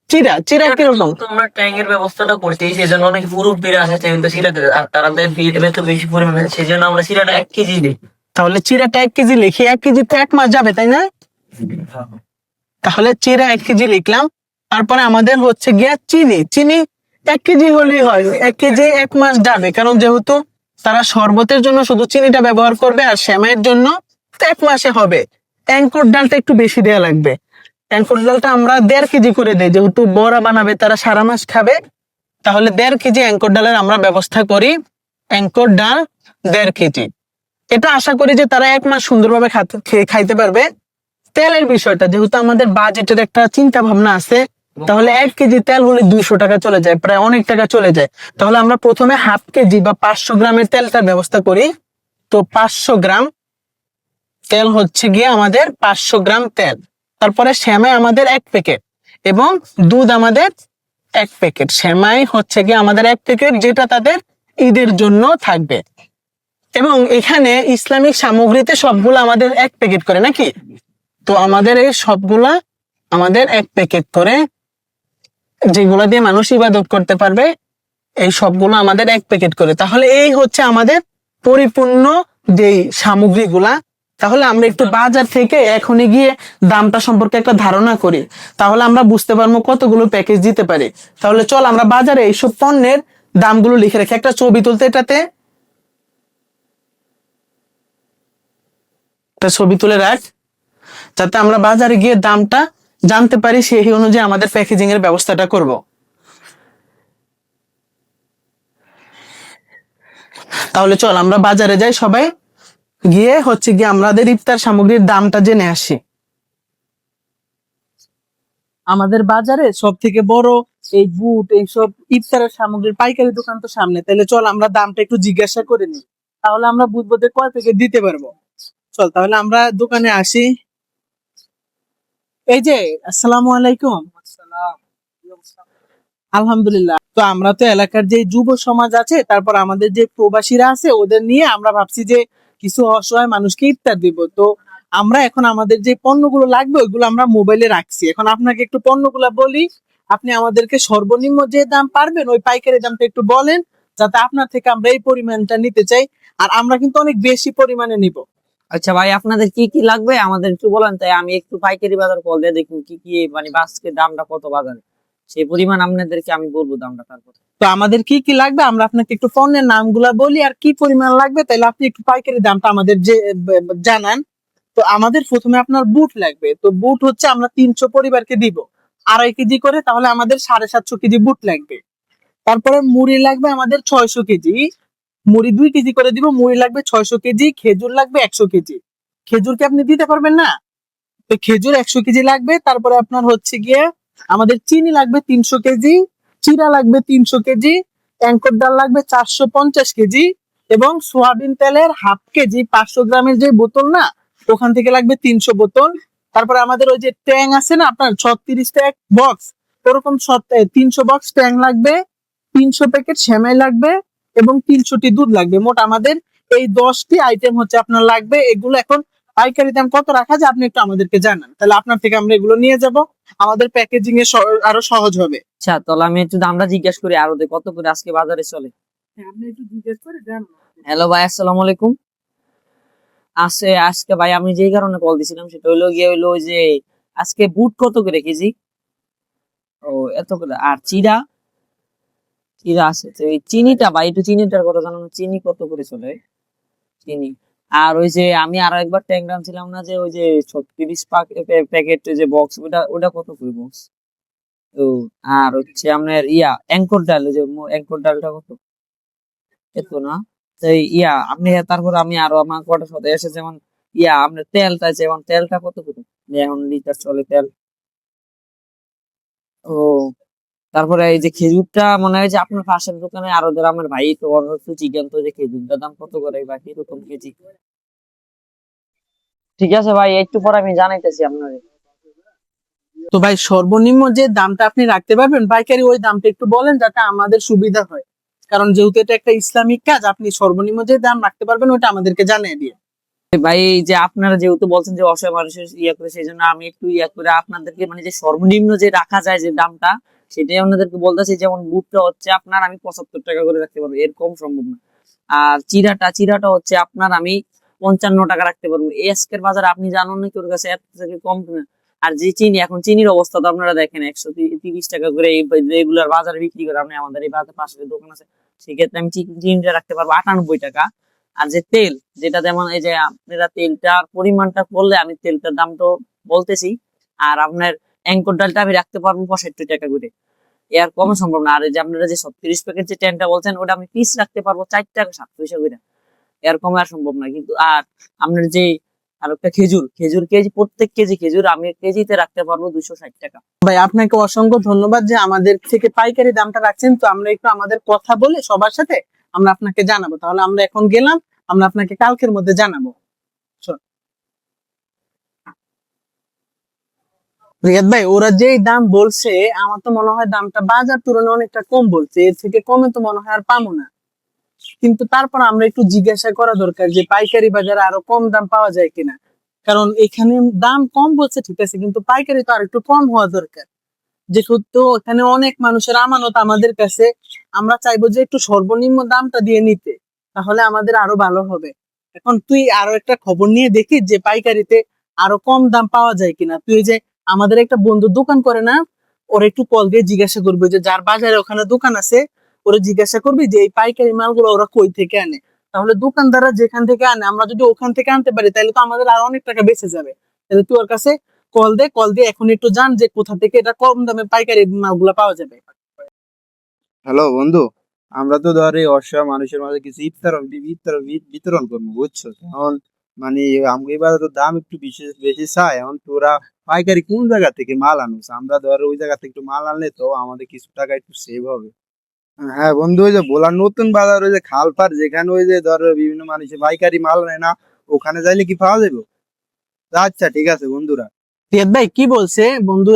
চিরা কিরকম? তো আমরা ট্যাঙ্কের ব্যবস্থাটা করছি, সেজন্য অনেক মুরব্বীরা আসে কিন্তু চিরা খেতে, আর তাদের ভিড় তো বেশি পরিমাণে, সেজন্য আমরা চিরাটা 1 কেজি দিই। তাহলে চিরাটা 1 কেজি লিখি, 1 কেজিতে 1 মাস যাবে, তাই না? তাহলে চিরা 1 কেজি লিখলাম। তারপরে আমাদের হচ্ছে গিয়া চিনি 1 কেজি হলেই হয়, 1 কেজি 1 মাস যাবে, কারণ যেহেতু তারা শরবতের জন্য শুধু চিনিটা ব্যবহার করবে আর সেমাইয়ের জন্য 1 মাসে হবে। অ্যাঙ্কর ডালটা একটু বেশি দেয়া লাগবে। অ্যাঙ্কর ডালটা আমরা 1.5 কেজি করে দেই, যেহেতু বড়া বানাবে তারা সারা মাস খাবে। তাহলে 1.5 কেজি অ্যাঙ্কর ডালের আমরা ব্যবস্থা করি। অ্যাঙ্কর ডাল 1.5 কেজি। এটা আশা করি যে তারা 1 মাস সুন্দরভাবে খাইতে পারবে। তেলের বিষয়টা যেহেতু আমাদের বাজেটের একটা চিন্তা ভাবনা আছে, তাহলে 1 কেজি তেল হলে 200 টাকা চলে যায়, প্রায় অনেক টাকা চলে যায়। তাহলে আমরা প্রথমে 1/2 কেজি বা 500 গ্রামের তেলটার ব্যবস্থা করি। তো 500 গ্রাম তেল হচ্ছে গিয়ে আমাদের 500 গ্রাম তেল। তারপরে সেমাই আমাদের 1 প্যাকেট এবং দুধ আমাদের 1 প্যাকেট। সেমাই হচ্ছে গিয়ে আমাদের 1 প্যাকেট, যেটা তাদের ঈদের জন্য থাকবে। এবং এখানে ইসলামিক সামগ্রীতে সবগুলো আমাদের 1 প্যাকেট করে নাকি? তো আমাদের এই সবগুলা আমাদের 1 প্যাকেট করে, যেগুলা দিয়ে মানুষ ইবাদত করতে পারবে, এই সবগুলো আমাদের 1 প্যাকেট করে। তাহলে এই হচ্ছে আমাদের পরিপূর্ণ যেই সামগ্রীগুলা। তাহলে আমরা একটু বাজার থেকে এখনই গিয়ে দামটা সম্পর্কে একটা ধারণা করি, তাহলে আমরা বুঝতে পারবো কতগুলো প্যাকেজ দিতে পারি। তাহলে চল আমরা বাজারে এইসব পণ্যের দামগুলো লিখে রাখি। একটা ছবি তুলতে, এটাতে একটা ছবি তুলে রাখ, যাতে আমরা বাজারে গিয়ে দামটা জানতে পারি, সেই অনুযায়ী আমাদের প্যাকেজিং এর ব্যবস্থাটা করব। তাহলে চল আমরা বাজারে যাই, সবাই গিয়ে হচ্ছে গিয়ে আমাদের ইফতার সামগ্রীর দামটা জেনে আসি। আমাদের বাজারে সব থেকে বড় এই বুট, এইসব ইফতারের সামগ্রীর পাইকারি দোকান তো সামনে, তাহলে চল আমরা দামটা একটু জিজ্ঞাসা করে নিই, তাহলে আমরা বুঝবো যে কয় প্যাকেট দিতে পারবো। চল তাহলে আমরা দোকানে আসি। এই যে, আসসালামু আলাইকুম। আলহামদুলিল্লাহ। তো আমরা তো এলাকার যে যুব সমাজ আছে, তারপর আমাদের যে প্রবাসীরা আছে, ওদের নিয়ে আমরা ভাবছি যে কিছু অসহায় মানুষকে ইফতার দিব। তো আমরা এখন আমাদের যে পণ্যগুলো লাগবে ওইগুলো আমরা মোবাইলে রাখছি। এখন আপনাকে একটু পণ্যগুলো বলি, আপনি আমাদেরকে সর্বনিম্ন যে দাম পারবেন ওই পাইকারি দামটা একটু বলেন, যাতে আপনার থেকে আমরা এই পরিমাণটা নিতে চাই। আর আমরা কিন্তু অনেক বেশি পরিমাণে নিব। আচ্ছা ভাই, আপনাদের কি কি লাগবে আমাদের একটু বলেন, তাই আমি একটু পাইকারি বাজার কল দিয়ে দেখুন কি কি মানে আজকে দামটা কত বাজারে, সেই পরিমাণ আপনাদেরকে আমি বলবো দামটা। তারপর তো আমাদের কি কি লাগবে আমরা আপনাকে একটু পণ্যের নামগুলা বলি, আর কি পরিমাণ লাগবে, তাহলে আপনি একটু পাইকারি দামটা আমাদের যে জানান। তো আমাদের প্রথমে আপনার বুট লাগবে। তো বুট হচ্ছে আমরা 300 পরিবারকে দিব, 2.5 কেজি করে, তাহলে আমাদের 750 কেজি বুট লাগবে। তারপরে মুড়ি লাগবে আমাদের 600 কেজি, মুড়ি 2 কেজি করে দিব। মুড়ি লাগবে 600 কেজি। খেজুর লাগবে 100 কেজি। খেজুর কি আপনি দিতে পারবেন না? তো খেজুর 100 কেজি লাগবে। তারপরে আপনার হচ্ছে গিয়ে আমাদের চিনি লাগবে 300 কেজি, চিরা লাগবে 300 কেজি, অ্যাঙ্কর ডাল লাগবে 450 কেজি, এবং সোয়াবিন তেলের 1/2 কেজি 500 গ্রামের যে বোতল না, ওখান থেকে লাগবে 300 বোতল। তারপরে আমাদের ওই যে ট্যাং আছে না আপনার 36টা বক্স, ওরকম 300 বক্স ট্যাং লাগবে, 300 প্যাকেট সেমাই লাগবে, এবং 300টি দুধ লাগবে। মোট আমাদের এই 10টি আইটেম হচ্ছে আপনার লাগবে। এগুলো এখন পাইকারি দাম কত রাখা যায় আপনি একটু আমাদেরকে জানান, তাহলে আপনার থেকে আমরা এগুলো নিয়ে যাব, আমাদের প্যাকেজিং এ আরো সহজ হবে। আচ্ছা, তাহলে আমি একটু দামটা জিজ্ঞেস করি আরো কত করে আজকে বাজারে চলে। আপনি একটু জিজ্ঞেস করে জানান। হ্যালো ভাই, আসসালামু আলাইকুম। আজকে ভাই আমি যেই কারণে কল দিছিলাম সেটা হইলো ওই যে আজকে বুট কত করে কেজি? ও এত করে। আর চিরা, চিরা আছে তো। এই চিনিটা ভাই, একটু চিনিটার কথা জানানো, চিনি কত করে চলে চিনি? আর ওই যে আমি আরো একবার ট্যাংরাম ছিলাম না, যে ওই যে 36 প্যাকেট যে বক্স, ওটা ওটা কত করে বক্স? তো আর হচ্ছে আপনার অ্যাঙ্কর ডাল, ওই যে অ্যাঙ্কর ডালটা কত? এত না? তো আপনি তারপর আমি আরো আমার কটার সাথে এসে, যেমন আপনার তেলটা, যেমন তেলটা কত করে এখন লিটার চলে তেল? ও, তারপরে এই যে খেজুরটা মনে হয় যে আপনার পাশের দোকানে আরো ধর আমার ভাই তো অন্য একটু চিকেন, তো যে খেজুরটার দাম কত করে বা কিরকম কেজি? ঠিক আছে ভাই, একটু পরে আমি জানাইতেছি আপনাদের। তো ভাই সর্বনিম্ন যে দামটা আপনি রাখতে পারবেন পাইকারি, ওই দামটা একটু বলেন, যাতে আমাদের সুবিধা হয়। কারণ যেহেতু এটা একটা ইসলামিক কাজ, আপনি সর্বনিম্ন যে দাম রাখতে পারবেন ওটা আমাদেরকে জানিয়ে দিয়ে। ভাই এই যে আপনারা যেহেতু বলছেন যে অসহায় মানুষের করে, সেই জন্য আমি একটু করে আপনাদেরকে মানে যে সর্বনিম্ন যে রাখা যায় যে দামটা, সেটাই আপনাদেরকে বলতেছি। যেমন বুটটা হচ্ছে আপনার আমি 75 টাকা করে রাখতে পারবো, এর কম সম্ভব না। আর চিরাটা হচ্ছে আপনার আমি 55 টাকা রাখতে পারবো। এই আজকের বাজারে আপনি জানেন না তোর কাছে এত থেকে কম না। আর যে চিনি, এখন চিনির অবস্থা তো আপনারা দেখেন, 130 টাকা করে এই রেগুলার বাজারে বিক্রি করে। আপনি আমাদের এই বাজার পাশের দোকান আছে, সেক্ষেত্রে আমি চিনিটা রাখতে পারবো 98 টাকা। আর যে তেল, যেটা যেমন এই যে আপনারা তেলটার পরিমাণটা বললে আমি তেলটার দাম তো বলতেছি। আর আপনার অ্যাঙ্কর ডালটা আমি রাখতে পারবো 65 টাকা করে, এর কম সম্ভব না। আর এই যে আপনারা যে 36 প্যাকেট যে ট্যাংটা বলছেন, ওটা আমি পিস রাখতে পারবো 4 টাকা 7 পয়সা করে। এর কমে আর সম্ভব না। কিন্তু আর আপনার যে আর একটা খেজুর কেজি, প্রত্যেক কেজি খেজুর আমি কেজিতে রাখতে পারবো 260 টাকা। ভাই আপনাকে অসংখ্য ধন্যবাদ যে আমাদের থেকে পাইকারি দামটা রাখছেন। তো আমরা একটু আমাদের কথা বলে সবার সাথে আমরা আপনাকে জানাবো। তাহলে আমরা এখন গেলাম, আমরা আপনাকে কালকের মধ্যে জানাবো। রিয়াদ ভাই, ওরা যেই দাম বলছে আমার তো মনে হয় দামটা বাজার তুলনায় অনেকটা কম বলছে, এর থেকে কমে তো মনে হয় আর পাবো না। কিন্তু তারপর আমরা একটু জিজ্ঞাসা করা দরকার যে পাইকারি বাজারে আরো কম দাম পাওয়া যায় কিনা, কারণ এখানে দাম কম বলছে ঠিক আছে, কিন্তু পাইকারি তো আর একটু কম হওয়া দরকার। যেহেতু এখানে অনেক মানুষের আমানত আমাদের কাছে, আমরা চাইবো যে একটু সর্বনিম্ন দামটা দিয়ে নিতে, তাহলে আমাদের আরো ভালো হবে। এখন তুই আরো একটা খবর নিয়ে দেখিস যে পাইকারিতে আরো কম দাম পাওয়া যায় কিনা। তুই যে আমাদের একটা বন্ধু দোকান করে না, ওর একটু কল দিয়ে জিজ্ঞাসা করবি যে যার বাজারে ওখানে দোকান আছে, ওরা জিজ্ঞাসা করবি যে এই পাইকারি মালগুলো ওরা কই থেকে আনে। তাহলে দোকানদাররা যেখান থেকে আনে আমরা যদি ওখান থেকে আনতে পারি তাহলে তো আমাদের আর অনেক টাকা বেঁচে যাবে। তাহলে তুই ওর কাছে কল দিয়ে এখন একটু জান যে কোথা থেকে এটা কম দামে পাইকারি মালগুলা পাওয়া যাবে। হ্যালো বন্ধু, আমরা তো ধর এই অসহায় মানুষের মাঝে কিছু বিতরণ করবো, বুঝছো? এখন মানে আমাকে এবার তো দাম একটু বেশি বেশি চাই। এখন তোরা পাইকারি কোন জায়গা থেকে মাল আনুস? আমরা ধর ওই জায়গা থেকে একটু মাল আনলে তো আমাদের কিছু টাকা একটু সেভ হবে। হ্যাঁ বন্ধু, ওই যে বলার নতুন বাজার, ওই যে খালপার যেখানে ওই যে ধর বিভিন্ন মানুষের পাইকারি মাল নেয় না, ওখানে যাইলে কি পাওয়া যাবে? আচ্ছা ঠিক আছে বন্ধুরা। রিয়াদ ভাই কি বলছে বন্ধু?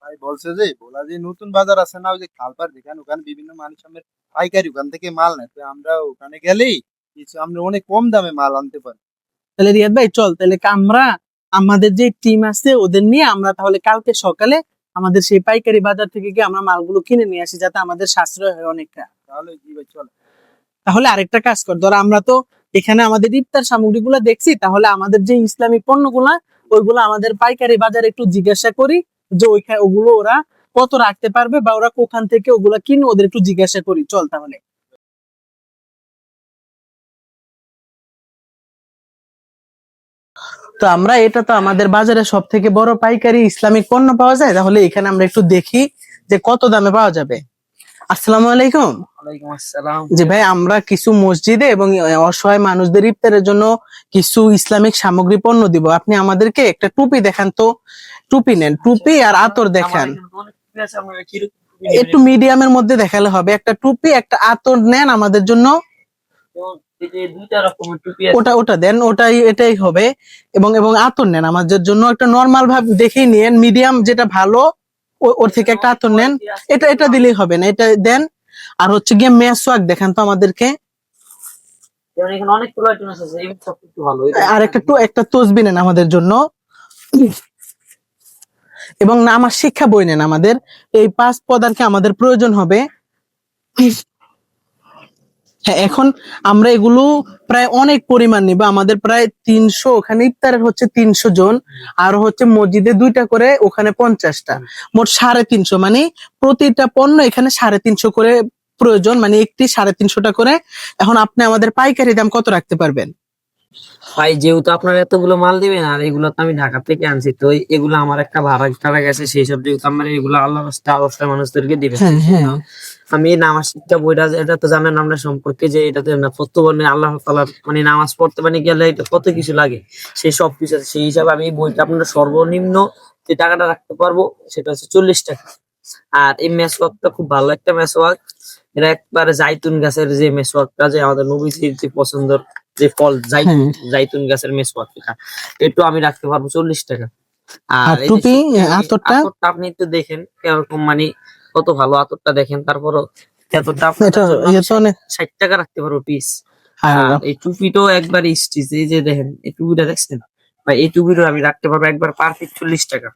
ভাই বলছে যে বলা যে নতুন বাজার আছে না, ওই যে খালপার যেখানে, ওখানে বিভিন্ন মানুষ আমাদের পাইকারি ওখান থেকে মাল নেয়, তো আমরা ওখানে গেলেই কিছু আমরা অনেক কম দামে মাল আনতে পারি। তাহলে রিয়াদ ভাই চল, তাহলে আমরা আমাদের যে টিম আছে ওদের নিয়ে আমরা তাহলে কালকে সকালে আমাদের সেই পাইকারি বাজার থেকে গিয়ে আমরা মালগুলো কিনে নিয়ে আসি, যাতে আমাদের সাশ্রয় হয় অনেকটা। তাহলে কি ভাই, চল। তাহলে আরেকটা কাজ কর, ধর আমরা তো এখানে আমাদের ইফতার সামগ্রীগুলো দেখছি, তাহলে আমাদের যে ইসলামিক পণ্যগুলা ওইগুলো আমাদের পাইকারি বাজারে একটু জিজ্ঞাসা করি যে ওগুলো ওরা কত রাখতে পারবে বা ওরা কোখান থেকে ওগুলা কিনে, ওদের একটু জিজ্ঞাসা করি। চল তাহলে। তো আমরা এটা তো আমাদের বাজারে সব থেকে বড় পাইকারি ইসলামিক পণ্য পাওয়া যায়, তাহলে এখানে আমরা একটু দেখি যে কত দামে পাওয়া যাবে। আসসালামু আলাইকুম। ওয়ালাইকুম আসসালাম। জি ভাই, আমরা কিছু মসজিদে এবং অসহায় মানুষদের ইফতারের জন্য কিছু ইসলামিক সামগ্রী পণ্য দিব। আপনি আমাদেরকে একটা টুপি দেখান তো। টুপি নেন, টুপি আর আতর দেখান। একটু মিডিয়ামের মধ্যে দেখালে হবে। একটা টুপি একটা আতর নেন আমাদের জন্য। ওটা দেন, এটাই হবে। এবং আতর নেন আমাদের জন্য একটা নরমাল ভাবে দেখেই নিন, মিডিয়াম যেটা ভালো ওর থেকে একটা আতর নেন। এটা দিলেই হবে না, এটা দেন। আর হচ্ছে গিয়ে মেসওয়াক দেখান তো আমাদেরকে। আর একটা তসবিহ নেন আমাদের জন্য, এবং নামাজ শিক্ষা বই নেন আমাদের। এই 5 পদার্থে আমাদের প্রয়োজন হবে। হ্যাঁ, এখন আমরা এগুলো প্রায় অনেক পরিমাণ নিব। আমাদের প্রায় 300, ওখানে ইফতারের হচ্ছে 300 জন, আর হচ্ছে মসজিদে 2টা করে, ওখানে 50টা, মোট 350। মানে প্রতিটা পণ্য এখানে 350 করে প্রয়োজন, মানে একটি 350টা করে। এখন আপনি আমাদের পাইকারি দাম কত রাখতে পারবেন? ভাই যেহেতু আপনারা এতগুলো মাল দিবেন, আর এগুলো তো আমি ঢাকা থেকে আনছি, তো এগুলো আমার একটা ভাড়া টাকা গেছে, সেই সব যেহেতু আমার এগুলো আল্লাহ অবস্থায় মানুষদেরকে দিবে। আমি নামাজ শিক্ষা বইটা, এটা তো জানেন আমরা সম্পর্কে, যে এটাতে প্রত্যেক আল্লাহ তাআলা মানে নামাজ পড়তে মানে গেলে এটা কত কিছু লাগে, সেই সব কিছু আছে। সেই হিসাবে আমি এই বইটা আপনার সর্বনিম্ন যে টাকাটা রাখতে পারবো সেটা হচ্ছে 40 টাকা। আর এই মেসওয়াকটা খুব ভালো একটা মেসওয়াক, এটা একবারে জাইতুন গাছের যে মেসওয়াকটা, যে আমাদের নবীজির যে পছন্দের যে ফল জাইতুন গাছের মেসওয়াক, একটু আমি রাখতে পারবো 40 টাকা। আর টুপি আতরটা আপনি একটু দেখেন কিরকম, মানে কত ভালো আতরটা দেখেন। তারপরও এতটা 60 টাকা রাখতে পারবো পিস। আর এই টুপিটাও একবার স্টিচ, এই যে দেখেন এই টুপিটা দেখছেন ভাই, এই টুপিটা আমি রাখতে পারবো একবার পারফেক্ট 40 টাকা।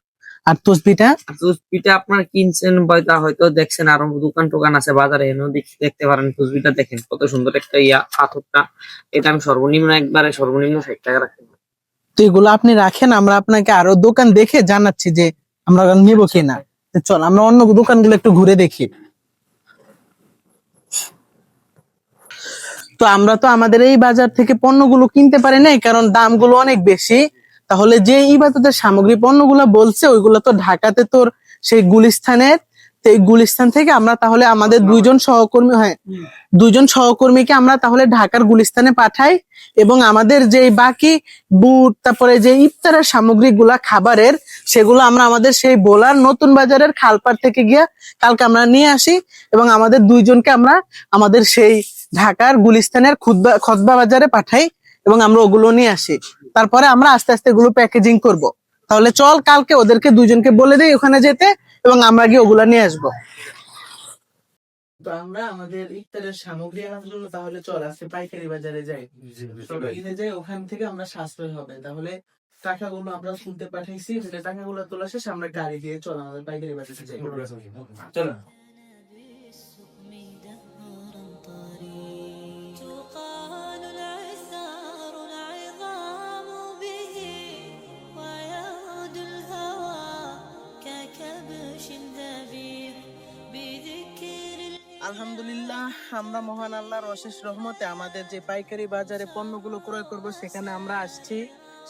আর তসবিটা আপনার কিনছেন বা হয়তো দেখছেন, আরো দোকান আছে বাজারে, এনেও দেখতে পারেন। তসবিটা দেখেন কত সুন্দর একটা পাথরটা, এটা আমি সর্বনিম্ন 60 টাকা রাখতে পারি। তো এগুলো আপনি রাখেন, আমরা আপনাকে আরো দোকান দেখে জানাচ্ছি যে আমরা নিব কিনা। চল আমরা অন্য দোকানগুলো একটু ঘুরে দেখি। তো আমরা তো আমাদের এই বাজার থেকে পণ্যগুলো কিনতে পারি নাই, কারণ দামগুলো অনেক বেশি। তাহলে যে ইবাদতের সামগ্রী পণ্যগুলো বলছে ওইগুলো তো ঢাকাতে তোর সেই গুলিস্তানের তো এই গুলিস্তান থেকে আমরা তাহলে আমাদের দুইজন সহকর্মীকে আমরা তাহলে ঢাকার গুলিস্তানে পাঠাই, এবং আমাদের যে বাকি বুট তারপরে যে ইফতারের সামগ্রীগুলা খাবারের, সেগুলো আমরা আমাদের সেই বোলার নতুন বাজারের খালপাড় থেকে গিয়ে কালকে আমরা নিয়ে আসি, এবং আমাদের দুইজনকে আমরা আমাদের সেই ঢাকার গুলিস্তানের খতবা বাজারে পাঠাই, এবং আমরা ওগুলো নিয়ে আসি। তারপরে আমরা আস্তে আস্তে এগুলো প্যাকেজিং করব। তাহলে চল কালকে ওদেরকে দুইজনকে বলে দেই ওখানে যেতে, এবং আমরা গিয়ে ওগুলা নিয়ে আসবো। তো আমরা আমাদের ইফতারের সামগ্রী আনার জন্য তাহলে চল আজকে পাইকারি বাজারে যাই, কিনে যাই, ওখান থেকে আমরা সাশ্রয় হবে। তাহলে টাকাগুলো আমরা তুলতে পাঠাইছি, টাকাগুলো তোলা শেষ আমরা গাড়ি দিয়ে চল আমাদের পাইকারি বাজারে যাই। চলো। تقال العثار العظام به ويعود الهوى ككبش ذبيح بذكر আলহামদুলিল্লাহ, আমরা মহান আল্লাহর অশেষ রহমতে আমাদের যে পাইকারি বাজারে পণ্যগুলো ক্রয় করব সেখানে আমরা আসছি।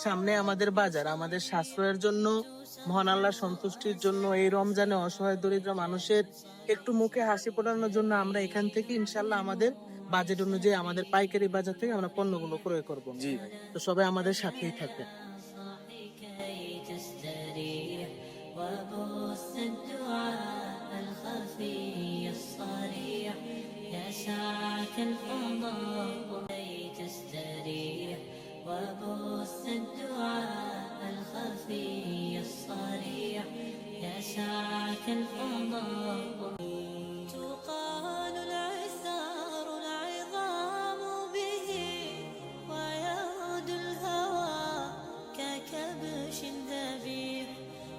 সামনে আমাদের বাজার, আমাদের সাশ্রয়ের জন্য, মহান আল্লাহর সন্তুষ্টির জন্য, এই রমজানে অসহায় দরিদ্র মানুষের একটু মুখে হাসি ফোটানোর জন্য আমরা এখান থেকে ইনশাল্লাহ আমাদের বাজেট অনুযায়ী আমাদের পাইকারি বাজার থেকে আমরা পণ্যগুলো ক্রয় করব। তো সবাই আমাদের সাথেই থাকবেন। كي تستريح وبث الدعاء الخفي الصريح يسعك الفضاء كي تستريح وبث الدعاء الخفي الصريح يسعك الفضاء تقال العثار العظام به ويعود الهوى ككبش ذبيح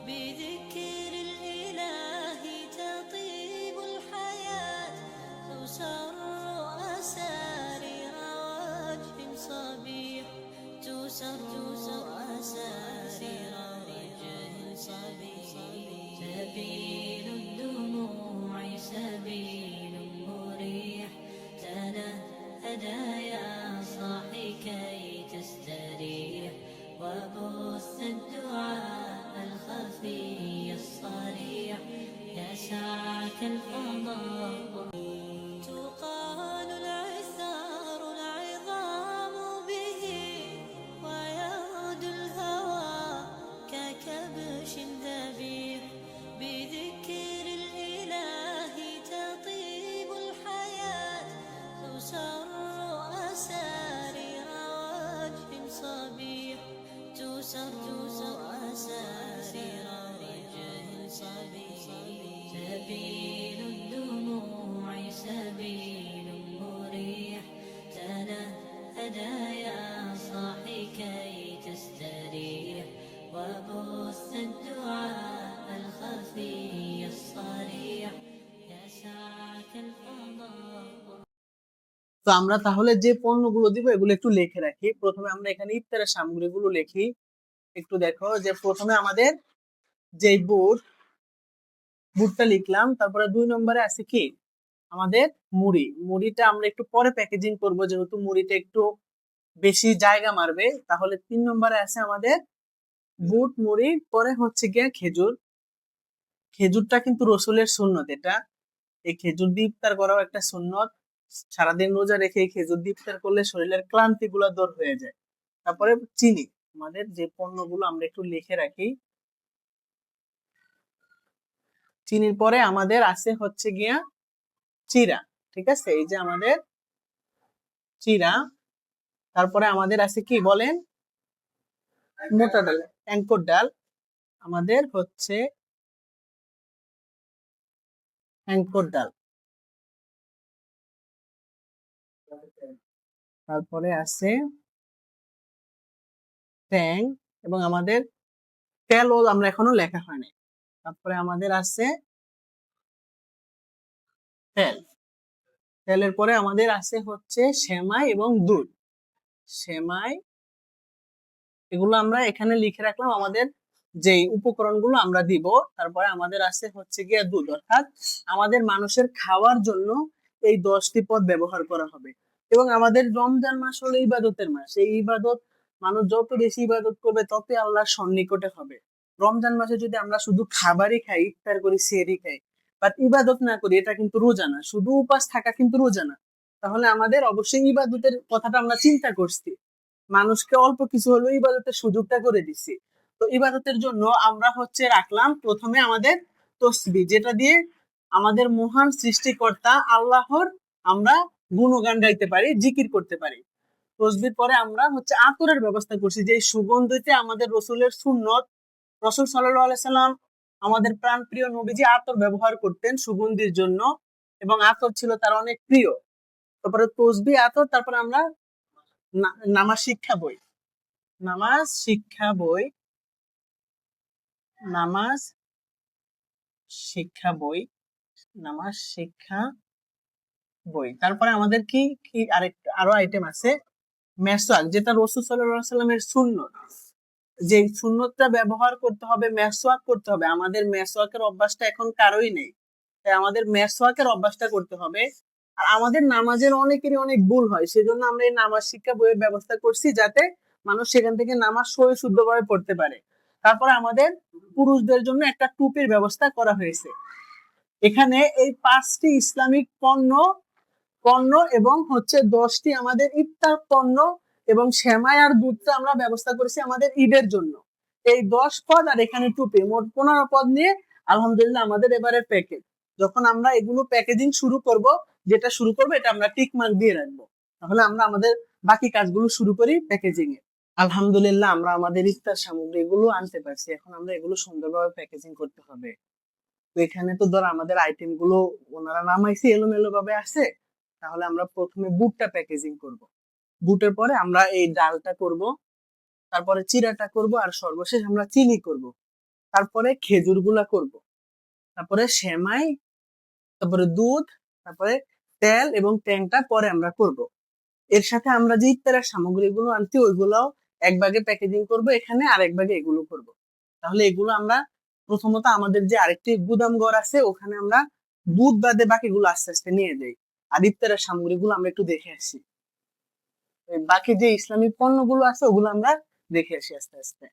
بذكر الإله تطيب الحياة تسر أسارير وجه صبيح تسر أسارير وجه صبيح سبيل الدموع سبيل مريح تنهدى يا صاحي كي تستريح وبث الدعاء الخفي الصريح يسعك الفضاء تقال العثار العظام به ويعود الهوى ككبش ذبيح بذكر الإله تطيب الحياة تسر أسارير وجه صبيح تسر أسارير وجه صبيح سبيل الدموع سبيل مريح تنهدى يا صاحي كي تستريح وبث الدعاء الخفي الصريح يسعك الفضاء তো আমরা তাহলে যে পণ্যগুলো দিব এগুলো একটু লিখে রাখি। প্রথমে আমরা এখানে ইফতারের সামগ্রীগুলো লিখি। একটু দেখো যে প্রথমে আমাদের যে বুটটা লিখলাম, তারপরে 2 নম্বরে আছে কি আমাদের মুড়িটা আমরা একটু পরে প্যাকেজিং করব, যেহেতু মুড়িটা একটু বেশি জায়গা মারবে। তাহলে 3 নম্বরে আছে আমাদের বুট, মুড়ি, পরে হচ্ছে গিয়ে খেজুরটা কিন্তু রসুলের সুন্নত। এটা এই খেজুর দিয়ে ইফতার করাও একটা সুন্নত। সারাদিন রোজা রেখে এই খেজুর দিয়ে ইফতার করলে শরীরের ক্লান্তি গুলা দূর হয়ে যায়। তারপরে চিনি, আমাদের যে পণ্যগুলো আমরা একটু লিখে রাখি। চিনির পরে আমাদের আছে হচ্ছে গিয়া চিরা, ঠিক আছে, এই যে আমাদের চিরা। তারপরে আমাদের আছে কি বলেন, মোটা ডাল, অ্যাঙ্কর ডাল। আমাদের হচ্ছে অ্যাঙ্কর ডাল। তারপরে আছে ট্যাং, এবং আমাদের তেলও আমরা এখনো লেখা হয়নি। তারপরে আমাদের আছে তেলের পরে আমাদের আছে হচ্ছে সেমাই এবং দুধ। সেমাই, এগুলো আমরা এখানে লিখে রাখলাম আমাদের যে উপকরণগুলো আমরা দিব। তারপরে আমাদের আছে হচ্ছে গিয়ে দুধ, অর্থাৎ আমাদের মানুষের খাওয়ার জন্য এই 10টি পদ ব্যবহার করা হবে। এবং আমাদের রমজান মাস হলো ইবাদতের মাস। এই ইবাদত, মানুষ যত বেশি ইবাদত করবে ততই আল্লাহর সন্নিকটে হবে। রমজান মাসে যদি আমরা শুধু খাবারই খাই, ইফতার করি, সেহরি খাই, বাট ইবাদত না করি, এটা কিন্তু রোজা না। শুধু উপাস থাকা কিন্তু রোজা না। তাহলে আমাদের অবশ্যই ইবাদতের কথাটা আমরা চিন্তা করছি, মানুষকে অল্প কিছু হলেও ইবাদতের সুযোগটা করে দিছি। তো ইবাদতের জন্য আমরা হচ্ছে রাখলাম প্রথমে আমাদের তসবিহ, যেটা দিয়ে আমাদের মহান সৃষ্টিকর্তা আল্লাহর আমরা গুণগান গাইতে পারি, জিকির করতে পারি। তসবির পরে আমরা হচ্ছে আতরের ব্যবস্থা করছি, যে সুগন্ধিতে আমাদের রসুলের সুন্নত, রসুল সাল্লাল্লাহু আলাইহি সাল্লাম আমাদের প্রাণ প্রিয় নবীজি আতর ব্যবহার করতেন সুগন্ধির জন্য, এবং আতর ছিল তার অনেক প্রিয়। তারপরে তসবি, আতর, তারপরে আমরা নামাজ শিক্ষা বই, নামাজ শিক্ষা বই, নামাজ শিক্ষা বই, নামাজ শিক্ষা বই। তারপরে আমাদের কি কি আরো আইটেম আছে, মেসওয়াক, যেটা রাসূল সাল্লাল্লাহু আলাইহি সাল্লামের সুন্নত, যে সুন্নতটা ব্যবহার করতে হবে, মেসওয়াক করতে হবে। আমাদের মেসওয়াকের অভ্যাসটা এখন কারোই নেই, তাই আমাদের মেসওয়াকের অভ্যাসটা করতে হবে। আর আমাদের নামাজের অনেকেরই অনেক ভুল হয়, সেজন্য আমরা এই নামাজ শিক্ষা বইয়ের ব্যবস্থা করছি, যাতে মানুষ সেখান থেকে নামাজ সহি শুদ্ধভাবে পড়তে পারে। তারপরে আমাদের পুরুষদের জন্য একটা টুপির ব্যবস্থা করা হয়েছে। এখানে এই 5টি ইসলামিক পণ্য পণ্য এবং হচ্ছে 10টি আমাদের ইফতার পণ্য এবং সেমাই আর দুধটা আমরা ব্যবস্থা করেছি আমাদের ঈদের জন্য। এই 10 পদ আর এখানে টুপি, মোট 15 পদ নিয়ে আলহামদুলিল্লাহ আমাদের এবারের প্যাকেজ। যখন আমরা এগুলো প্যাকেজিং শুরু করব, যেটা শুরু করবো এটা আমরা টিক মার্ক দিয়ে রাখবো, তাহলে আমরা আমাদের বাকি কাজগুলো শুরু করি প্যাকেজিং এ। আলহামদুলিল্লাহ আমরা আমাদের ইফতার সামগ্রী এগুলো আনতে পারছি, এখন আমরা এগুলো সুন্দরভাবে প্যাকেজিং করতে হবে। তো এখানে তো ধর আমাদের আইটেম গুলো ওনারা নামাইছে এলোমেলো ভাবে আছে, তাহলে আমরা প্রথমে বুটটা প্যাকেজিং করব। বুটের পরে আমরা এই ডালটা করব, তারপরে চিড়াটা করব, আর সর্বশেষ আমরা চিনি করব। তারপরে খেজুর গুলা করব, তারপরে সেমাই, তারপরে দুধ, তারপরে তেল এবং ট্যাংটা পরে আমরা করব। এর সাথে আমরা যে ইফতারের সামগ্রীগুলো আনছি ওইগুলাও এক ভাগে প্যাকেজিং করব এখানে, আর এক ভাগে এগুলো করব। তাহলে এগুলো আমরা প্রথমত আমাদের যে আরেকটি গুদাম ঘর আছে ওখানে আমরা দুধ বাদে বাকিগুলো আস্তে আস্তে নিয়ে যাই, আর ইফতারের সামগ্রীগুলো আমরা একটু দেখে আসি। বাকি যে ইসলামিক পণ্যগুলো আছে ওগুলো আমরা দেখে আসি আস্তে আস্তে।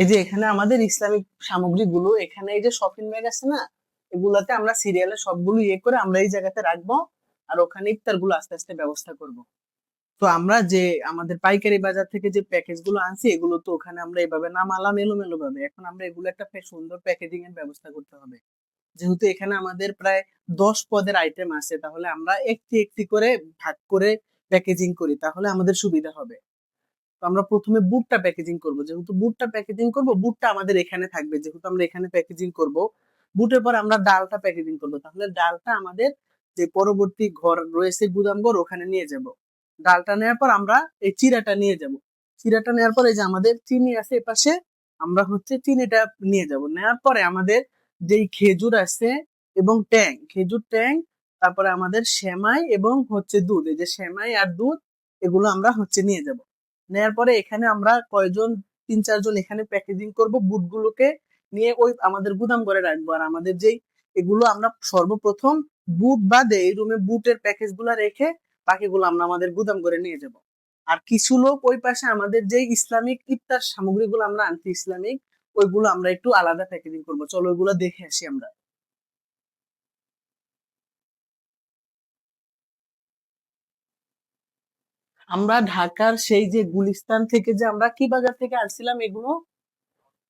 এই যে এখানে আমাদের ইসলামিক সামগ্রীগুলো, এখানে এই যে শপিং ব্যাগ আছে না, এগুলাতে আমরা সিরিয়ালে সবগুলো ইয়ে করে আমরা এই জায়গাতে রাখবো, আর ওখানে ইফতার গুলো আস্তে আস্তে ব্যবস্থা করব। তো আমরা যে আমাদের পাইকারি বাজার থেকে যে প্যাকেজ গুলো আনছি এগুলো তো ওখানে আমরা এভাবে নামালাম এলোমেলো ভাবে, এখন আমরা এগুলো একটা সুন্দর প্যাকেজিং এর ব্যবস্থা করতে হবে। যেহেতু এখানে আমাদের প্রায় 10 পদের আইটেম আছে, তাহলে আমরা একটি একটি করে ভাগ করে প্যাকেজিং করি, তাহলে আমাদের সুবিধা হবে। তো আমরা প্রথমে বুটটা প্যাকেজিং করব, যেহেতু বুটটা প্যাকেজিং করব, বুটটা আমাদের এখানে থাকবে, যেহেতু আমরা এখানে প্যাকেজিং করব। বুটের পর আমরা ডালটা প্যাকেজিং করব, তাহলে ডালটা আমাদের যে পরবর্তী ঘর রয়েছে গুদাম ঘর ওখানে নিয়ে যাব। ডালটা নেওয়ার পর আমরা এই চিড়াটা নিয়ে যাব। চিড়াটা নেওয়ার পরে যে আমাদের চিনি আছে এপাশে, আমরা হচ্ছে চিনিটা নিয়ে যাব। নেওয়ার পরে আমাদের যেই খেজুর আছে এবং ট্যাং, খেজুর ট্যাং, তারপরে আমাদের সেমাই এবং হচ্ছে দুধ, এই যে সেমাই আর দুধ এগুলো আমরা হচ্ছে নিয়ে যাব। নেয়ার পরে এখানে আমরা কয়জন 3-4 জন এখানে প্যাকেজিং করব, বুটগুলোকে নিয়ে ওই আমাদের গুদাম ঘরে রাখবো। আর আমাদের যেই এগুলো আমরা সর্বপ্রথম বুট বাদে এই রুমে বুটের প্যাকেজ গুলা রেখে বাকিগুলো আমরা আমাদের গুদাম ঘরে নিয়ে যাব। আর কিছু লোক ওই পাশে আমাদের যে ইসলামিক ইফতার সামগ্রীগুলো আমরা আনছি ইসলামিক, ওইগুলো আমরা একটু আলাদা প্যাকেজিং করব। চলো ওইগুলো দেখে আসি আমরা। আমরা ঢাকার সেই যে গুলিস্তান থেকে যে আমরা কি বাজার থেকে আনছিলাম এগুলো,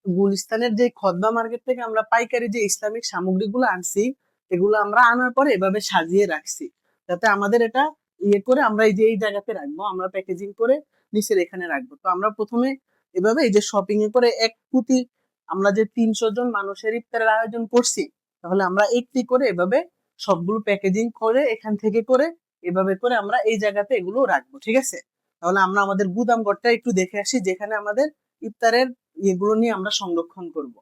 গুলিস্তানের যে খদ্দা মার্কেট থেকে আমরা পাইকারি যে ইসলামিক সামগ্রীগুলো আনছি, এগুলো আমরা আনার পরে এভাবে সাজিয়ে রাখছি, যাতে আমাদের এটা ইয়ে করে আমরা এই যে এই জায়গাতে রাখবো, আমরা প্যাকেজিং করে নিচের এখানে রাখবো। তো আমরা প্রথমে এভাবে এই যে শপিং এ করে এক প্রতি আমরা যে 300 জন মানুষের ইফতারের আয়োজন করছি, তাহলে আমরা একটি করে এভাবে সবগুলো প্যাকেজিং করে এখান থেকে করে এভাবে করে আমরা এই জায়গাতে এগুলো রাখবো, ঠিক আছে? তাহলে আমরা আমাদের গুদাম ঘরটা একটু দেখে আসি, যেখানে আমাদের ইফতারের এগুলো নিয়ে আমরা সংরক্ষণ করব।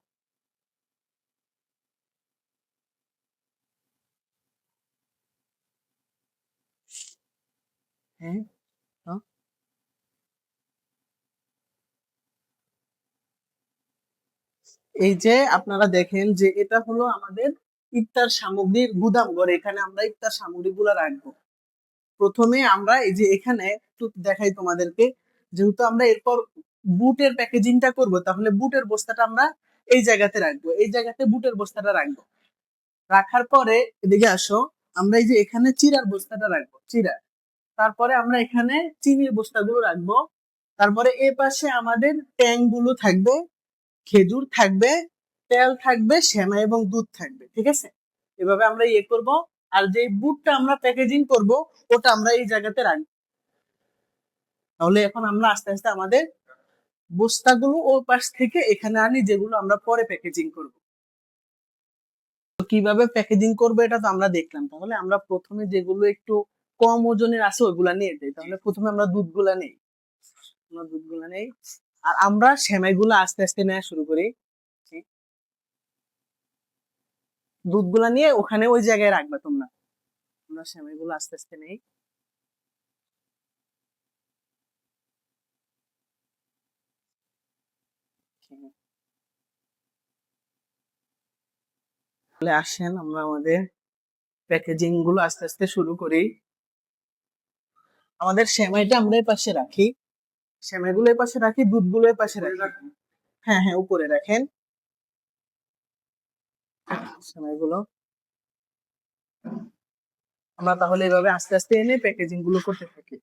হ্যাঁ, হ্যাঁ। এই যে আপনারা দেখেন যে এটা হলো আমাদের ইফতার সামগ্রীর গুদাম ঘর, এখানে আমরা ইফতার সামগ্রীগুলো রাখবো। প্রথমে আমরা এই যে এখানে একটু দেখাই তোমাদেরকে, যেহেতু আমরা এরপর বুটের প্যাকেজিংটা করব, তাহলে বুটের বস্তাটা আমরা এই জায়গাতে রাখবো, এই জায়গাতে বুটের বস্তাটা রাখবো। রাখার পরে এদিকে আসো, আমরা এই যে এখানে চিড়ার বস্তাটা রাখবো, চিড়া। তারপরে আমরা এখানে চিনির বস্তাগুলো রাখবো। তারপরে এ পাশে আমাদের ট্যাঙ্ক গুলো থাকবে, খেজুর থাকবে, তেল থাকবে, সেমাই এবং দুধ থাকবে, ঠিক আছে? এভাবে আমরা ইয়ে করব। আর যে বুটটা আমরা প্যাকেজিং করব ওটা আমরা এই জায়গাতে রাখবো। তাহলে এখন আমরা আস্তে আস্তে আমাদের বস্তাগুলো ও পাশ থেকে এখানে আনি, যেগুলো আমরা পরে প্যাকেজিং করব। তো কিভাবে প্যাকেজিং করবো এটা তো আমরা দেখলাম। তাহলে আমরা প্রথমে যেগুলো একটু কম ওজনের আছে ওইগুলা নিয়ে যাই। তাহলে প্রথমে আমরা দুধগুলা নেই, আমরা দুধগুলা নেই। আর আমরা সেমাইগুলো আস্তে আস্তে নেওয়া শুরু করি। দুধগুলা নিয়ে ওখানে ওই জায়গায় রাখবা তোমরা। আমরা সেমাইগুলো আস্তে আস্তে নেই। তাহলে আসেন আমরা আমাদের প্যাকেজিং গুলো আস্তে আস্তে শুরু করি। আমাদের সেমাইটা আমরা এই পাশে রাখি, সেমাইগুলো এই পাশে রাখি, দুধগুলো এই পাশে রাখি। হ্যাঁ হ্যাঁ, উপরে রাখেন সেমাইগুলো। আমরা তাহলে এভাবে আস্তে আস্তে এনে প্যাকেজিং গুলো করতে থাকি।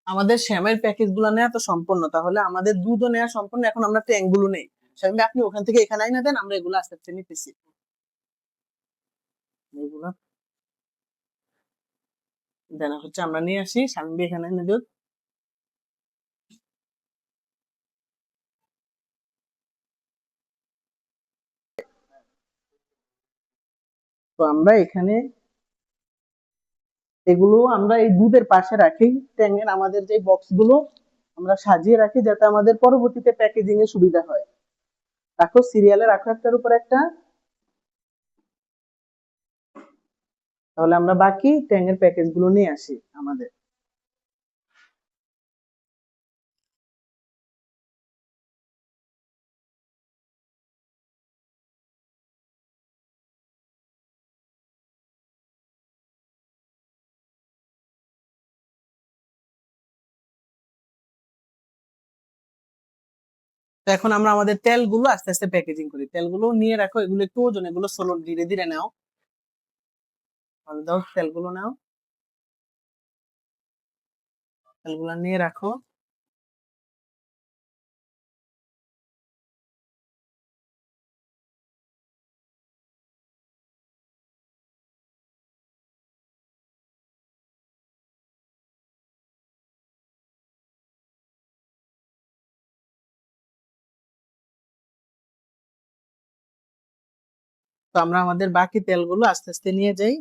আমাদের শ্যামের প্যাকেজ গুলো নেওয়া তো সম্পূর্ণ, তাহলে আমাদের দুধও নেওয়া সম্পূর্ণ। এখন আমরা ট্যাঙ্ক গুলো নেই। শ্যামি আপনি ওখান থেকে এখানে আইনা দেন, আমরা এগুলো আস্তে আস্তে নিতেছি। এগুলো দেন হচ্ছে আমরা নিয়ে আসি, স্বামী এখানে এনে দুধ। তো আমরা এখানে এগুলো আমরা এই দুধের পাশে রাখি, ট্যাঙ্কের আমাদের যে বক্স গুলো আমরা সাজিয়ে রাখি, যাতে আমাদের পরবর্তীতে প্যাকেজিং এর সুবিধা হয়। রাখো সিরিয়ালে রাখো একটার উপর একটা। তাহলে আমরা বাকি ট্যাঙ্কের প্যাকেজ গুলো নিয়ে আসি আমাদের। তো এখন আমরা আমাদের তেলগুলো আস্তে আস্তে প্যাকেজিং করি। তেলগুলো নিয়ে রাখো, এগুলো একটু ওজন, এগুলো স্লো ধীরে ধীরে নাও। দাও তেলগুলো নাও, তেলগুলো নিয়ে রাখো। তো আমরা আমাদের বাকি তেলগুলো আস্তে আস্তে নিয়ে যাই।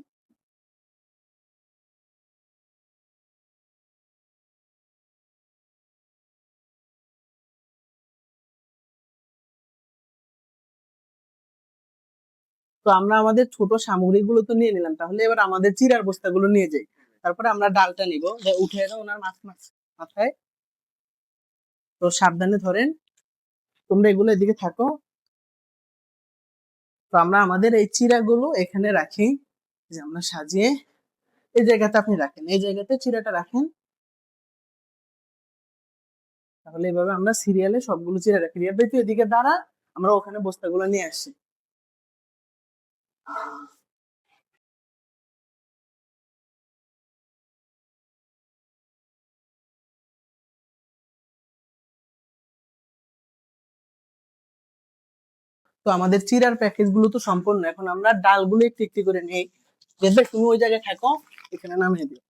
তো আমরা আমাদের ছোট সামগ্রীগুলো তো নিয়ে নিলাম, তাহলে এবার আমাদের চিড়ার বস্তাগুলো নিয়ে যাই। তারপরে আমরা ডালটা নিব, উঠে যাও ওনার মাথায়। তো সাবধানে ধরেন, তোমরা এগুলো এদিকে থাকো। তো আমরা আমাদের এই চিড়াগুলো এখানে রাখি, যে আমরা সাজিয়ে এই জায়গাতে আপনি রাখেন, এই জায়গাতে চিড়াটা রাখেন। তাহলে এভাবে আমরা সিরিয়ালে সবগুলো চিড়া রাখি। রিয়া ভাই তুই এদিকে দাঁড়া, আমরা ওখানে বস্তাগুলো নিয়ে আসি। তো আমাদের চিড়ার প্যাকেজ গুলো তো সম্পূর্ণ। এখন আমরা ডালগুলো একটু একটু করে নেই। দেখবে তুমি ওই জায়গায় থাকো, এখানে নামিয়ে দিও।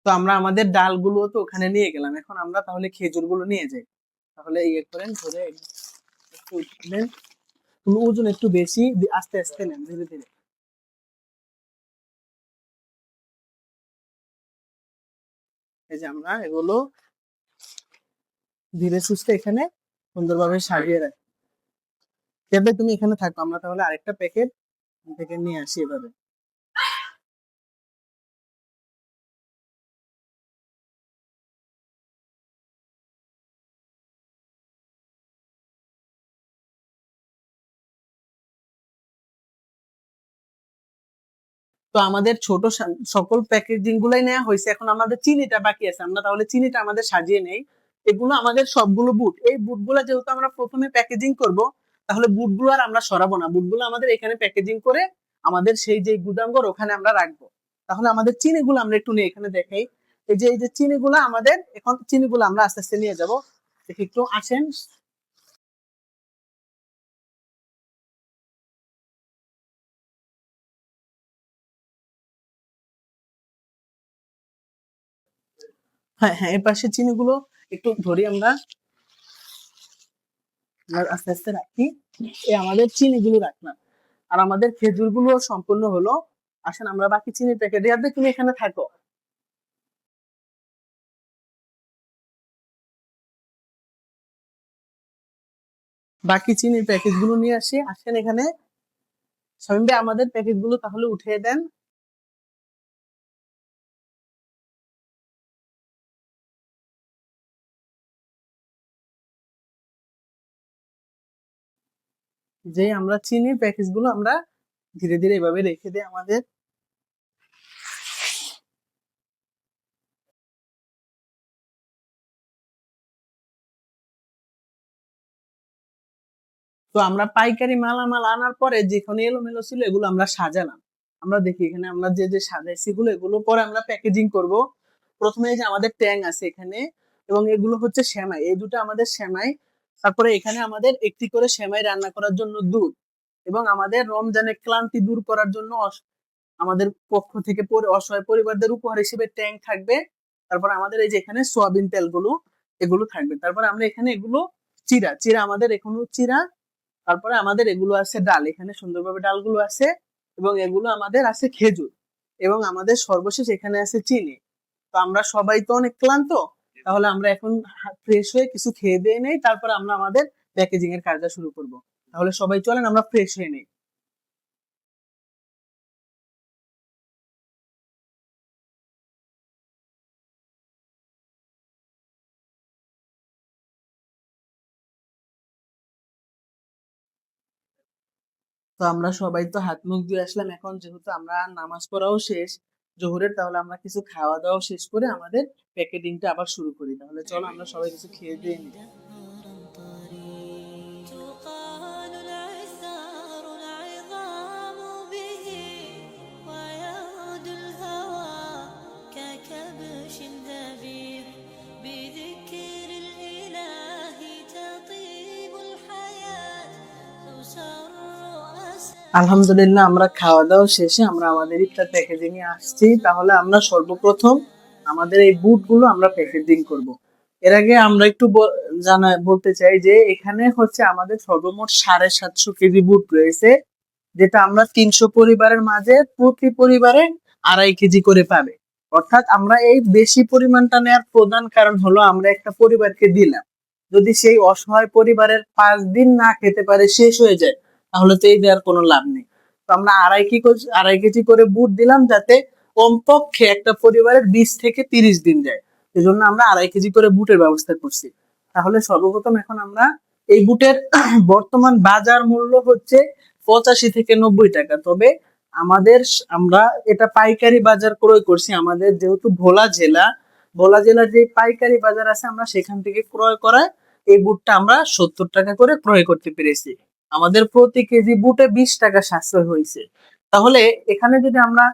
তো আমরা আমাদের ডালগুলো তো ওখানে নিয়ে গেলাম, এখন আমরা তাহলে খেজুর গুলো নিয়ে যাই। তাহলে ইয়ে করেন, ধরে একটু নেন, তুমি ওজন একটু বেশি, আস্তে আস্তে নেন, ধীরে ধীরে। এই যে আমরা এগুলো ধীরে সুস্থে এখানে সুন্দরভাবে সাজিয়ে রাখি। যাতে তুমি এখানে থাকো, আমরা তাহলে আরেকটা প্যাকেট থেকে নিয়ে আসি এভাবে। তো আমাদের ছোট সকল প্যাকেজিং গুলাই নেওয়া হয়েছে, এখন আমাদের চিনিটা বাকি আছে, আমরা তাহলে চিনিটা আমাদের সাজিয়ে নেই। এগুলো আমাদের সবগুলো বুট, এই বুটগুলো যেহেতু আমরা প্রথমে প্যাকেজিং করব, তাহলে বুটগুলো আর আমরা সরাবো না, বুটগুলো আমাদের এখানে প্যাকেজিং করে আমাদের সেই যে গুদামঘর ওখানে আমরা রাখবো। তাহলে আমাদের চিনিগুলো আমরা একটু নিয়ে এখানে দেখাই। এই যে চিনিগুলো আমাদের, এখন চিনিগুলো আমরা আস্তে আস্তে নিয়ে যাব। দেখি একটু আসেন। হ্যাঁ হ্যাঁ, এর পাশে চিনিগুলো একটু ধরি আমরা, আস্তে আস্তে রাখি। এই আমাদের চিনিগুলো রাখলাম, আর আমাদের খেজুর গুলো সম্পূর্ণ হলো। আসেন আমরা বাকি চিনির প্যাকেট দিয়ে, তুমি এখানে থাকো। বাকি চিনির প্যাকেট গুলো নিয়ে আসি, আসেন এখানে। শামীম ভাই, আমাদের প্যাকেট গুলো তাহলে উঠিয়ে দেন। যে আমরা চিনির প্যাকেট গুলো আমরা ধীরে ধীরে এভাবে রেখে দিই আমাদের। তো আমরা পাইকারি মালামাল আনার পরে যেখানে এলোমেলো ছিল এগুলো আমরা সাজালাম। আমরা দেখি এখানে আমরা যে যে সাজাইছি এগুলো, এগুলো পরে আমরা প্যাকেজিং করব। প্রথমে এই যে আমাদের ট্যাং আছে এখানে, এবং এগুলো হচ্ছে সেমাই, এই দুটো আমাদের সেমাই। তারপরে এখানে আমাদের একটি করে সেমাই রান্না করার জন্য দুধ, এবং আমাদের রমজানের ক্লান্তি দূর করার জন্য আমাদের পক্ষ থেকে অসহায় পরিবারদের উপহার হিসেবে ট্যাং থাকবে। তারপর আমাদের এই যে এখানে সোয়াবিন তেলগুলো এগুলো থাকবে। তারপর আমরা এখানে এগুলো চিরা চিরা আমাদের এখনো চিরা। তারপরে আমাদের এগুলো আছে ডাল, এখানে সুন্দরভাবে ডালগুলো আছে, এবং এগুলো আমাদের আছে খেজুর, এবং আমাদের সর্বশেষ এখানে আছে চিনি। তো আমরা সবাই তো অনেক ক্লান্ত, তাহলে আমরা এখন ফ্রেশ হয়ে কিছু খেয়ে দিয়ে নেই, তারপর আমরা আমাদের প্যাকেজিং এর কাজটা শুরু করব। তাহলে সবাই চলেন আমরা ফ্রেশ হয়ে নেই। তো আমরা সবাই তো হাত মুখ ধুয়ে আসলাম, এখন যেহেতু আমরা নামাজ পড়াও শেষ জোহরের, তাহলে আমরা কিছু খাওয়া দাওয়া শেষ করে আমাদের প্যাকেটিংটা আবার শুরু করি। তাহলে চলো আমরা সবাই কিছু খেয়ে দিয়ে নিই। تقال العثار العظام به ويعود الهوى ككبش ذبيح بذكر الإله تطيب الحياة تسر আলহামদুলিল্লাহ, আমরা খাওয়া দাওয়া শেষে আমরা আমাদের ইফতার প্যাকেজিং এ আসছি। তাহলে আমরা সর্বপ্রথম আমাদের এই বুট গুলো আমরা প্যাকেজিং করব। এর আগে আমরা একটু বলতে চাই যে এখানে হচ্ছে আমাদের সর্বমোট 750 কেজি বুট রয়েছে, যেটা আমরা 300 পরিবারের মাঝে প্রতি পরিবারে 2.5 কেজি করে পাবে। অর্থাৎ আমরা এই বেশি পরিমাণটা নেওয়ার প্রধান কারণ হলো আমরা একটা পরিবারকে দিলাম, যদি সেই অসহায় পরিবারের 5 দিন না খেতে পারে, শেষ হয়ে যায়, তাহলে তো এই দেওয়ার কোনো লাভ নেই। তো আমরা 2.5 কেজি করে বুট দিলাম, যাতে কমপক্ষে একটা পরিবারের 20 থেকে 30 দিন যায়। সেজন্য আমরা 2.5 কেজি করে বুটের ব্যবস্থা করছি। তাহলে সর্বপ্রথম এখন আমরা এই বুটের বর্তমান বাজার মূল্য হচ্ছে 85 থেকে 90 টাকা। তবে আমাদের আমরা এটা পাইকারি বাজার ক্রয় করছি, আমাদের যেহেতু ভোলা জেলার যে পাইকারি বাজার আছে আমরা সেখান থেকে ক্রয় করায় এই বুটটা আমরা 70 টাকা করে ক্রয় করতে পেরেছি। আমাদের প্রতি কেজি বুটে 20 টাকা সাশ্রয় হয়েছে। তাহলে এখানে যদি আমরা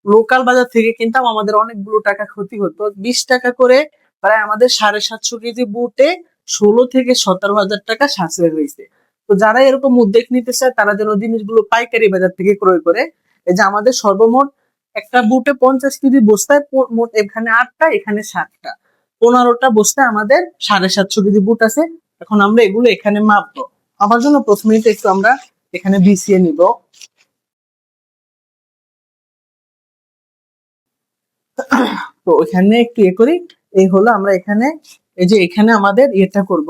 লোকাল বাজার থেকে কিনতাম আমাদের অনেকগুলো টাকা ক্ষতি হতো। 20 টাকা করে প্রায় আমাদের 750 কেজি বুটে 16 থেকে 17,000 টাকা সাশ্রয় হয়েছে। তো যারা এরকম উদ্যোগ নিতে চায় তারা যেন জিনিসগুলো পাইকারি বাজার থেকে ক্রয় করে। এই যে আমাদের সর্বমোট একটা বুটে 50 কেজি বস্তায় মোট এখানে 8টা, এখানে 7টা, 15টা বস্তায় আমাদের 750 কেজি বুট আছে। এখন আমরা এগুলো এখানে মাপবো। আমার জন্য প্রথমে একটু আমরা এখানে বিছিয়ে নিব। তো এখানে একটু করি, এই হলো আমরা এখানে, এই যে এখানে আমাদের এটা করব,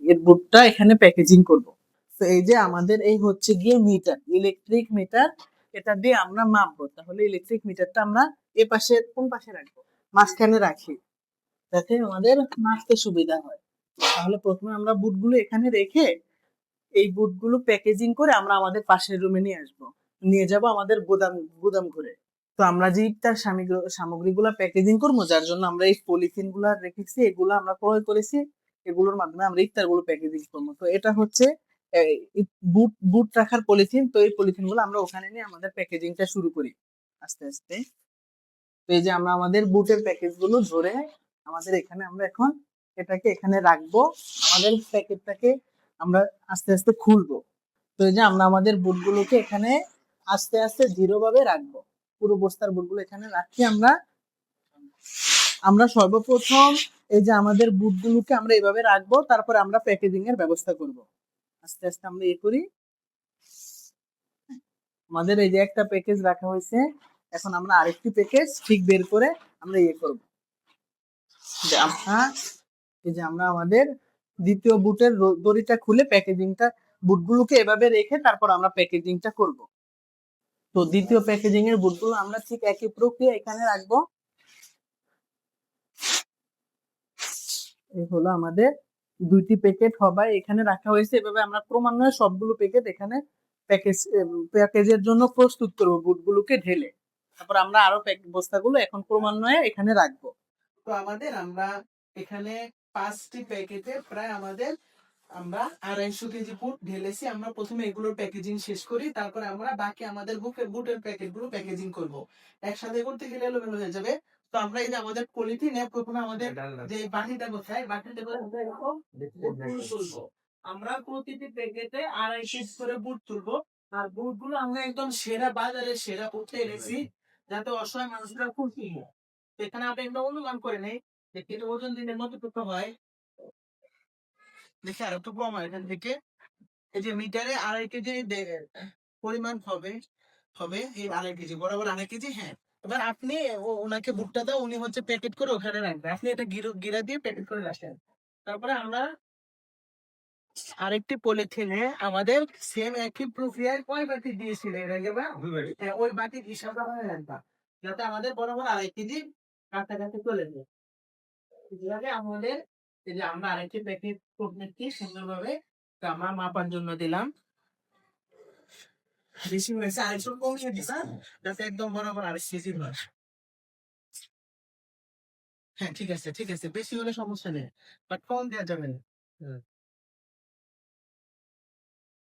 এর বুটটা এখানে প্যাকেজিং করব। তো এই যে আমাদের এই হচ্ছে গিয়ে মিটার, ইলেকট্রিক মিটার, এটা দিয়ে আমরা মাপবো। তাহলে ইলেকট্রিক মিটারটা আমরা এ পাশে, কোন পাশে রাখবো, মাঝখানে রাখি, যাতে আমাদের মাপতে সুবিধা হয়। তাহলে প্রথমে আমরা বুটগুলো এখানে রেখে এই বুটগুলো প্যাকেজিং করে আমরা আমাদের পাশের রুমে নিয়ে যাব আমাদের গুদাম ঘরে। তো আমরা যে ইফতার সামগ্রীগুলো প্যাকেজিং করবো, যার জন্য আমরা এই পলিথিন গুলা রেখেছি, এগুলো আমরা ক্রয় করেছি, এগুলোর মাধ্যমে আমরা ইফতার গুলো প্যাকেজিং করবো। তো এটা হচ্ছে বুট বুট রাখার পলিথিন। তো এই পলিথিন গুলো আমরা ওখানে নিয়ে আমাদের প্যাকেজিংটা শুরু করি আস্তে আস্তে। তো এই যে আমরা আমাদের বুটের প্যাকেজ গুলো ধরে আমাদের এখানে আমরা এখন এটাকে এখানে রাখবো, আমাদের প্যাকেটটাকে আমরা আস্তে আস্তে খুলবো। তো এই যে আমরা আমাদের বুটগুলোকে এখানে আস্তে আস্তে দৃঢ়ভাবে রাখবো, পুরো বস্তার বুটগুলো এখানে রাখি আমরা সর্বপ্রথম এই যে আমাদের বুটগুলোকে আমরা এভাবে রাখবো, তারপরে আমরা প্যাকেজিং এর ব্যবস্থা করব। আস্তে আস্তে আমরা করি। আমাদের এই যে একটা প্যাকেজ রাখা হয়েছে, এখন আমরা আরেকটি প্যাকেজ ঠিক বের করে আমরা করব। এই যে আমরা আমাদের দ্বিতীয় বুটের দড়িটা খুলে প্যাকেজিংটা, বুটগুলোকে এভাবে রেখে তারপর আমরা প্যাকেজিংটা করব। তো দ্বিতীয় প্যাকেজিং এর বুটগুলো আমরা ঠিক একই প্রক্রিয়া এখানে রাখবো। এই হলো আমাদের দুইটি প্যাকেট হবে এখানে রাখা হয়েছে। এভাবে আমরা ক্রমান্বয়ে সবগুলো প্যাকেট এখানে প্যাকেজের জন্য প্রস্তুত করবো, বুটগুলোকে ঢেলে। তারপর আমরা আরো বস্তাগুলো এখন ক্রমান্বয়ে এখানে রাখবো। তো আমাদের আমরা এখানে 5টি প্যাকেটে প্রায় আমাদের আমরা 250 কেজি বুট ঢেলেছি। আমরা প্রথমে এগুলোর প্যাকেজিং শেষ করি, তারপরে আমরা বাকি আমাদের বুটের প্যাকেটগুলো প্যাকেজিং করব। একসাথে করতে গেলে এলোমেলো হয়ে যাবে। তো আমরা এই যে আমাদের পলিথিনে প্রথমে আমাদের যে বাটিটা কোথায়, বাটিটা কোথায় এরকম বুটগুলো তুলবো। আমরা প্রতিটি প্যাকেটে 2.5 কেজি করে বুট তুলবো। আর বুটগুলো আমরা একদম সেরা বাজারে সেরা বুটে এনেছি, যাতে অসহায় মানুষরা খুব কিনে। তো এখানে আপনি একটা অনুমান করে নেই যে এটা ওজন দিনের মতো কত হয়। দেখে আর একটু কম হয় এখান থেকে। এই যে মিটারে 2.5 কেজি পরিমাণ হবে হবে এই 2.5 কেজি, বরাবর 2.5 কেজি। হ্যাঁ, এবার আপনি ওনাকে বুটটা দাও, উনি হচ্ছে প্যাকেট করে ওখানে রাখবে, আপনি এটা গিরা দিয়ে প্যাকেট করে রাখেন। তারপরে আমরা আরেকটি পলিথিনে আমাদের সেম একই প্রক্রিয়ায় কয় বাটি দিয়েছিল এর আগে, বা হ্যাঁ, ওই বাটির হিসাব আমরা রাখবা, যাতে আমাদের বরাবর 2.5 কেজি কাছাকাছি চলে যায়। এভাবে আমাদের এই যে আমরা আরেকটি প্যাকেট নিচ্ছি সুন্দরভাবে। তো আমরা মাপার জন্য দিলাম, বেশি হয়েছে আরেকটু কমিয়ে দিলাম, যাতে একদম বরাবর 2.5 কেজি হয়। হ্যাঁ, ঠিক আছে ঠিক আছে, বেশি হলে সমস্যা নেই, বাট কম দেওয়া যাবে না।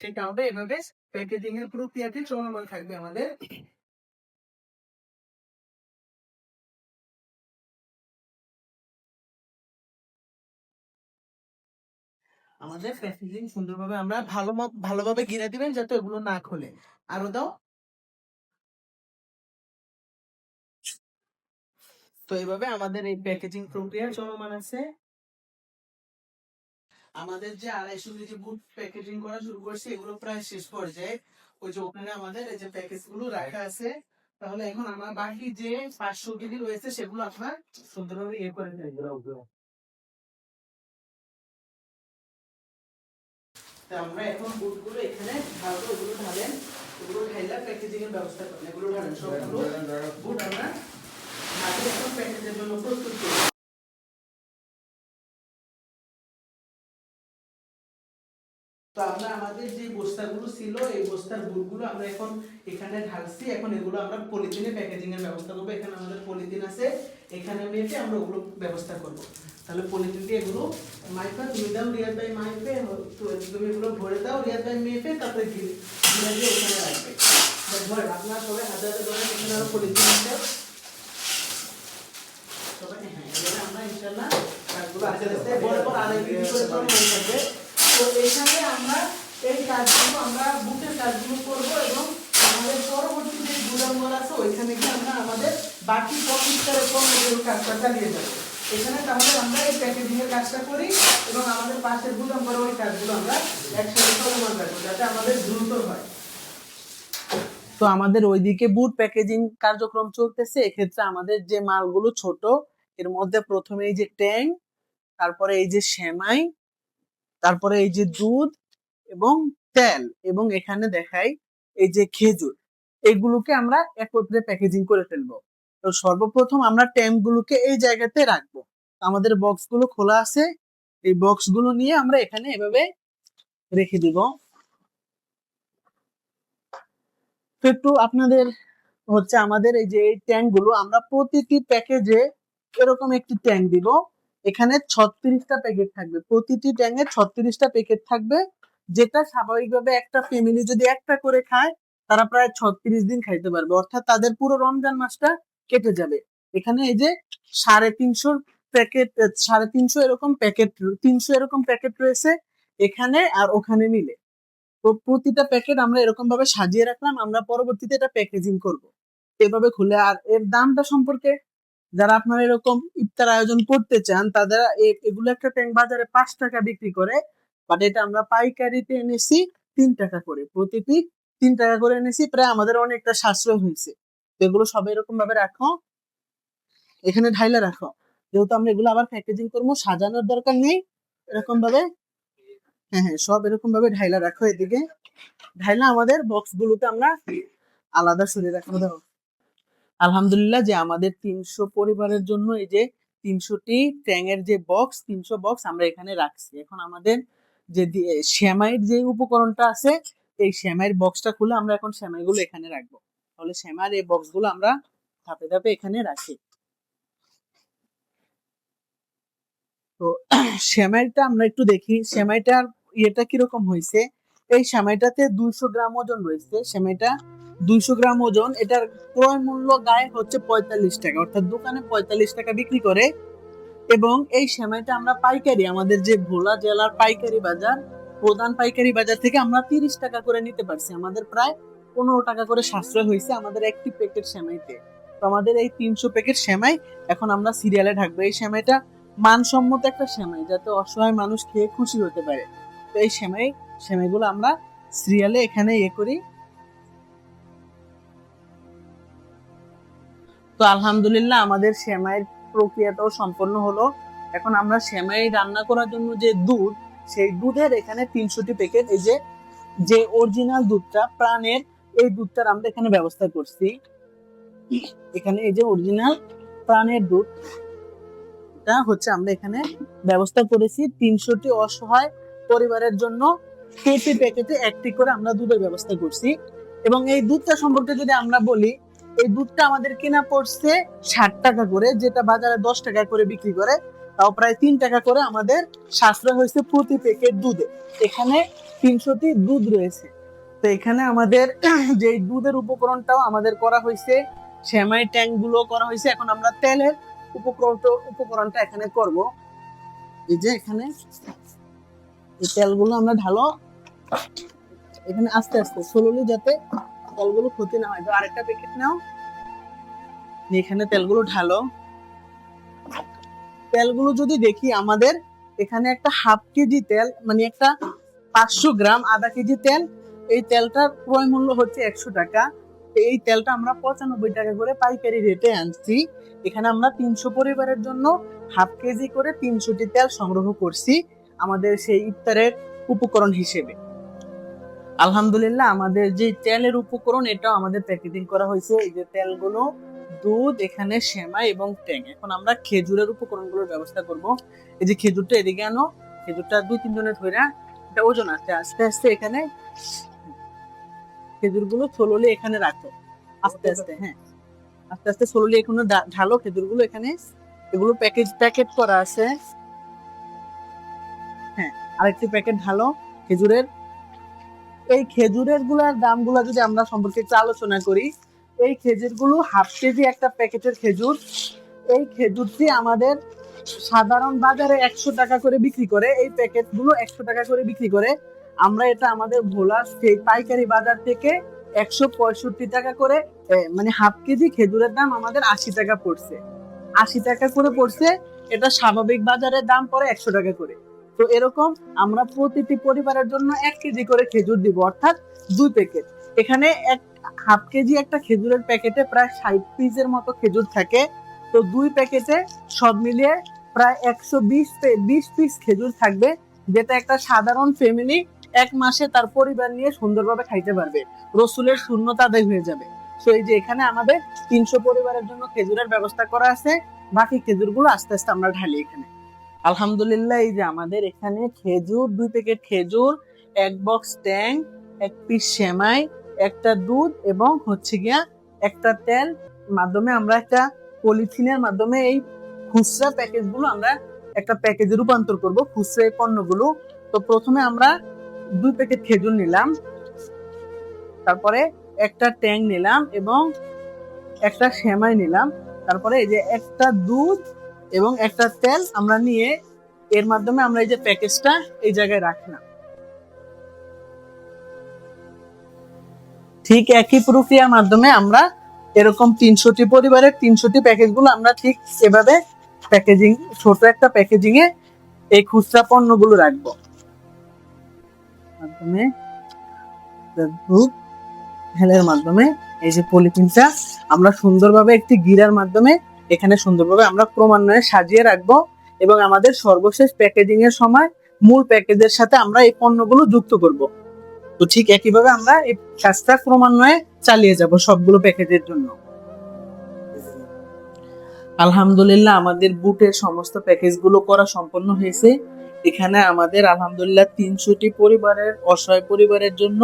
ঠিক আছে, এভাবে প্যাকেজিং এর প্রক্রিয়াটি চলমান থাকবে আমাদের। আমাদের প্যাকেজিং সুন্দরভাবে আমরা ভালোভাবে ঘিরে দিবেন, যাতে ওগুলো না খোলে। আরো দাও। তো এইভাবে আমাদের এই প্যাকেজিং প্রক্রিয়া চলমান আছে। আমাদের যে 250 কেজি বুট প্যাকেজিং করা শুরু করছে, এগুলো প্রায় শেষ পর্যায়ে। ওই যে ওখানে আমাদের এই যে প্যাকেজ গুলো রাখা আছে। তাহলে এখন আমার বাকি যে 500 কেজি রয়েছে সেগুলো আপনার সুন্দরভাবে করে দেবেন। আমরা এখন বুটগুলো এখানে ঢালবো, এগুলো ঢালেন, এগুলো ঢাইলা প্যাকেজিং এর ব্যবস্থা করেন, এগুলো ঢালেন সবগুলো বুট আমরা এখন প্যাকেজের জন্য প্রস্তুত করি। তো আমরা আমাদের যে বস্তাগুলো ছিল, এই বস্তার বুটগুলো আমরা এখন এখানে ঢালছি। এখন এগুলো আমরা পলিথিনে প্যাকেজিং এর ব্যবস্থা করবো। এখানে আমাদের পলিথিন আছে, এখানে মেপে আমরা ওগুলো ব্যবস্থা করবো। তাহলে পলিথিন দিয়ে এগুলো মাইপা তুমি দাও, রিয়াদ ভাই মাইপে তুমি এগুলো ভরে দাও, রিয়াদ ভাই মেপে তারপরে ঘিরে দিয়ে ওখানে রাখবে। আপনার সবাই হাতে হাতে ধরে, এখানে আরো পলিথিন আছে সবাই। হ্যাঁ, এবারে আমরা ইনশাল্লাহ কাজগুলো আস্তে আস্তে বরাবর 2.5 কেজি করে চলমান থাকবে। তো এখানে আমরা এই কাজগুলো, আমরা বুটের কাজগুলো করবো, এবং আমাদের পরবর্তী যে নম্বর আছে, ওইখানে গিয়ে আমরা আমাদের বাকি ইফতারের পণ্যগুলোর কাজটা চালিয়ে যাবো। এখানে তাহলে আমরা এই প্যাকেজিং এর কাজটা করি এবং আমাদের পাশের 2 নম্বরে ওই কাজগুলো আমরা একসাথে চলমান রাখবো যাতে আমাদের দ্রুত হয়। তো আমাদের ওইদিকে বুট প্যাকেজিং কার্যক্রম চলতেছে। এক্ষেত্রে আমাদের যে মালগুলো ছোট, এর মধ্যে প্রথমে এই যে ট্যাং, তারপরে এই যে সেমাই, তারপরে এই যে দুধ এবং তেল, এবং এখানে দেখাই এই যে খেজুর, এগুলোকে আমরা একত্রে প্যাকেজিং করে ফেলবো। তো সর্বপ্রথম আমরা ট্যাঙ্ক গুলোকে এই জায়গাতে রাখবো। আমাদের বক্স গুলো খোলা আছে, এই বক্স গুলো নিয়ে আমরা এখানে এভাবে রেখে দিব। তো একটু আপনাদের হচ্ছে আমাদের এই যে এই ট্যাঙ্ক গুলো আমরা প্রতিটি প্যাকেজে এরকম একটি ট্যাঙ্ক দিব। এখানে 36টা প্যাকেট থাকবে, প্রতিটি ট্যাঙ্কে 36টা প্যাকেট থাকবে, যেটা স্বাভাবিকভাবে একটা ফ্যামিলি যদি একটা করে খায় তারা প্রায় 36 দিন খাইতে পারবে, অর্থাৎ তাদের পুরো রমজান মাসটা কেটে যাবে। এখানে এই যে 350 প্যাকেট, 350 এরকম প্যাকেট, 300 এরকম প্যাকেট রয়েছে এখানে আর ওখানে মিলে। তো প্রতিটা প্যাকেট আমরা এরকম ভাবে সাজিয়ে রাখলাম, আমরা পরবর্তীতে এটা প্যাকেজিং করব এভাবে খুলে। আর এর দামটা সম্পর্কে যারা আপনারা এরকম ইফতার আয়োজন করতে চান তারা এগুলো একটা ট্যাঙ্ক বাজারে 5 টাকা বিক্রি করে, বাট এটা আমরা পাইকারিতে এনেছি 3 টাকা করে, প্রতিটি 3 টাকা করে এনেছি, প্রায় আমাদের অনেকটা সাশ্রয় হয়েছে। তো এগুলো সব এরকম ভাবে রাখো, এখানে ঢাইলা রাখো, যেহেতু আমরা এগুলো আবার প্যাকেজিং করবো, সাজানোর দরকার নেই, এরকম ভাবে হ্যাঁ হ্যাঁ সব এরকম ভাবে ঢাইলা রাখো। এদিকে ঢাইলা আমাদের বক্স গুলোতে আমরা আলাদা সরিয়ে রাখবো। দেখো আলহামদুলিল্লাহ যে আমাদের 300 পরিবারের জন্য এই যে 300টি ট্যাঙের যে বক্স, 300 বক্স আমরা এখানে রাখছি। এখন আমাদের যে সেমাইয়ের যে উপকরণটা আছে, এই সেমাইয়ের বক্সটা খুলে আমরা এখন সেমাইগুলো এখানে রাখবো। তাহলে সেমাইয়ের এই বক্সগুলো আমরা ধাপে ধাপে এখানে রাখি। তো সেমাইটা আমরা একটু দেখি সেমাইটার ইয়েটা কিরকম হয়েছে। এই সেমাইটাতে 200 গ্রাম ওজন রয়েছে, সেমাইটা 200 গ্রাম ওজন। এটার ক্রয় মূল্য গায়ে হচ্ছে 45 টাকা, অর্থাৎ দোকানে 45 টাকা বিক্রি করে। এবং এই সেমাইটা আমরা পাইকারি, আমাদের যে ভোলা জেলার পাইকারি বাজার, প্রধান পাইকারি বাজার থেকে আমরা 30 টাকা করে নিতে পারছি। আমাদের প্রায় 15 টাকা করে সাশ্রয় হয়েছে আমাদের একটি প্যাকেট সেমাইতে। তো আমাদের এই 300 প্যাকেট সেমাই এখন আমরা সিরিয়ালে ঢাকবো। এই সেমাইটা মানসম্মত একটা সেমাই, যাতে অসহায় মানুষ খেয়ে খুশি হতে পারে। তো এই সেমাইগুলো আমরা সিরিয়ালে এখানে করি। তো আলহামদুলিল্লাহ আমাদের সেমাইয়ের প্রক্রিয়াটাও সম্পন্ন হলো। এখন আমরা সেমাই রান্না করার জন্য যে দুধ, সেই দুধের এখানে 300টি প্যাকেট, এই যে অরিজিনাল দুধটা প্রাণের, এই দুধটার আমরা এখানে ব্যবস্থা করছি। এখানে এই যে অরিজিনাল প্রাণের দুধ, এটা হচ্ছে আমরা এখানে ব্যবস্থা করেছি 300টি অসহায় পরিবারের জন্য। প্রতি প্যাকেটে একটি করে আমরা দুধের ব্যবস্থা করছি। এবং এই দুধটা সম্পর্কে যদি আমরা বলি, এই দুধটা আমাদের কেনা পড়ছে 60 টাকা করে, যেটা বাজারে 10 টাকা করে বিক্রি করে, তাও প্রায় 3 টাকা করে আমাদের সাশ্রয় হয়েছে প্রতি প্যাকেট দুধে। এখানে 300টি দুধ রয়েছে। তো এখানে আমাদের যে দুধের উপকরণটাও আমাদের করা হয়েছে, সেমাই ট্যাঙ্ক গুলো করা হয়েছে। এখন আমরা তেলের উপকরণটা এখানে করব। এই যে এখানে এই তেলগুলো আমরা ঢালো এখানে আস্তে আস্তে স্লোলি, যাতে তেলগুলো ক্ষতি না হয়। তো আরেকটা প্যাকেট নাও, এখানে তেলগুলো ঢালো। তেলগুলো যদি দেখি আমাদের এখানে একটা হাফ কেজি তেল, মানে একটা 500 গ্রাম, আধা কেজি তেল, এই তেলটার ক্রয় মূল্য হচ্ছে 100 টাকা। এই তেলটা আমরা 95 টাকা করে পাইকারি রেটে আনছি। এখানে আমরা 300 পরিবারের জন্য হাফ কেজি করে 300টি তেল সংগ্রহ করছি আমাদের সেই ইফতারের উপকরণ হিসেবে। আলহামদুলিল্লাহ আমাদের যে তেলের উপকরণ, এটাও আমাদের প্যাকেজিং করা হয়েছে। এই যে তেলগুলো, দুধ, এখানে সেমাই এবং ট্যাং। এখন আমরা খেজুরের উপকরণগুলোর ব্যবস্থা করব। এই যে খেজুরটা এদিকে আনো, খেজুরটা 2-3 জনের ধরে, এটা ওজন আছে, আস্তে আস্তে এখানে খেজুরগুলো স্লোলি এখানে রাখো, আস্তে আস্তে, হ্যাঁ আস্তে আস্তে স্লোলি এখানে ঢালো খেজুরগুলো। এখানে এগুলো প্যাকেট করা আছে, হ্যাঁ আরেকটি প্যাকেট ঢালো খেজুরের। এই খেজুরের গুলার দামগুলো যদি আমরা সম্পর্কে একটু আলোচনা করি, এই খেজুরগুলো হাফ কেজি একটা প্যাকেটের খেজুর। এই খেজুরটি আমাদের সাধারণ বাজারে 100 টাকা করে বিক্রি করে, এই প্যাকেটগুলো 100 টাকা করে বিক্রি করে। আমরা এটা আমাদের ভোলা সেই পাইকারি বাজার থেকে 165 টাকা করে, মানে হাফ কেজি খেজুরের দাম আমাদের 80 টাকা পড়ছে। 80 টাকা করে পড়ছে। এটা স্বাভাবিক বাজারের দাম পড়ে 100 টাকা করে। তো এরকম আমরা প্রতিটি পরিবারের জন্য 1 কেজি করে খেজুর দিব, অর্থাৎ 2 প্যাকেট। এখানে হাফ কেজি একটা খেজুরের প্যাকেটে প্রায় 60 পিসের মতো খেজুর থাকে। তো 2 প্যাকেটে সব মিলিয়ে প্রায় 120 পিস খেজুর থাকবে, যেটা একটা সাধারণ ফ্যামিলি 1 মাসে তার পরিবার নিয়ে সুন্দরভাবে খাইতে পারবে। রসুলের শূন্যতা আদায় হয়ে যাবে। তো এই যে এখানে আমাদের 300 পরিবারের জন্য খেজুরের ব্যবস্থা করা আছে। বাকি খেজুরগুলো আস্তে আস্তে আমরা ঢালি এখানে। আলহামদুলিল্লাহ, এই যে আমাদের এখানে খেজুর, 2 প্যাকেট খেজুর, 1 বক্স ট্যাং, 1 পিস সেমাই, একটা দুধ এবং হচ্ছে গিয়া একটা তেল মাধ্যমে আমরা একটা পলিথিনের মাধ্যমে এই খুচরা প্যাকেজগুলো আমরা একটা প্যাকেজে রূপান্তর করব, খুচরা এই পণ্যগুলো। তো প্রথমে আমরা 2 প্যাকেট খেজুর নিলাম, তারপরে একটা ট্যাং নিলাম এবং একটা সেমাই নিলাম, তারপরে এই যে একটা দুধ এবং একটা তেল আমরা নিয়ে এর মাধ্যমে আমরা এই যে প্যাকেজটা এই জায়গায় রাখলাম। ঠিক একই প্রক্রিয়ার মাধ্যমে আমরা এরকম 300টি পরিবারের 300টি প্যাকেজগুলো আমরা ঠিক এভাবে প্যাকেজিং, ছোট একটা প্যাকেজিং এ এই খুচরা পণ্যগুলো রাখবো। মাধ্যমে দুধ হেলের মাধ্যমে এই যে পলিথিনটা আমরা সুন্দরভাবে একটি গিরার মাধ্যমে এখানে সুন্দরভাবে আমরা ক্রমান্বয়ে সাজিয়ে রাখবো এবং আমাদের সর্বশেষ প্যাকেজিং এর সময় মূল প্যাকেজের সাথে আমরা এই পণ্যগুলো যুক্ত করব। তো ঠিক একইভাবে আমরা এই কাজটা ক্রমান্বয়ে চালিয়ে যাব সবগুলো প্যাকেজের জন্য। আলহামদুলিল্লাহ, আমাদের বুটের সমস্ত প্যাকেজগুলো করা সম্পন্ন হয়েছে। এখানে আমাদের আলহামদুলিল্লাহ 300টি পরিবারের, অসহায় পরিবারের জন্য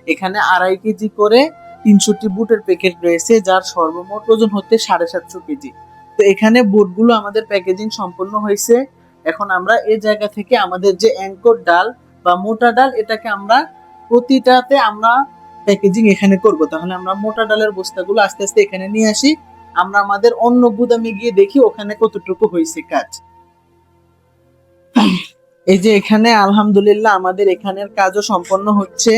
এখানে 2.5 কেজি করে 300টি বুটের প্যাকেট রয়েছে, যার সর্বমোট ওজন হচ্ছে 750 কেজি। তো এখানে বুটগুলো আমাদের প্যাকেজিং সম্পন্ন হয়েছে। এখন আমরা এই জায়গা থেকে আমাদের যে অ্যাঙ্কর ডাল বা মোটা ডাল, এটাকে আমরা প্রতিটাতে আমরা প্যাকেজিং এখানে করব। তাহলে আমরা মোটা ডালের বস্তাগুলো আস্তে আস্তে এখানে নিয়ে আসি, আমরা আমাদের অন্য গুদামে গিয়ে দেখি ওখানে কতটুকু হয়েছে কাজ। এই যে এখানে আলহামদুলিল্লাহ আমাদের এখানের কাজও সম্পন্ন হচ্ছে।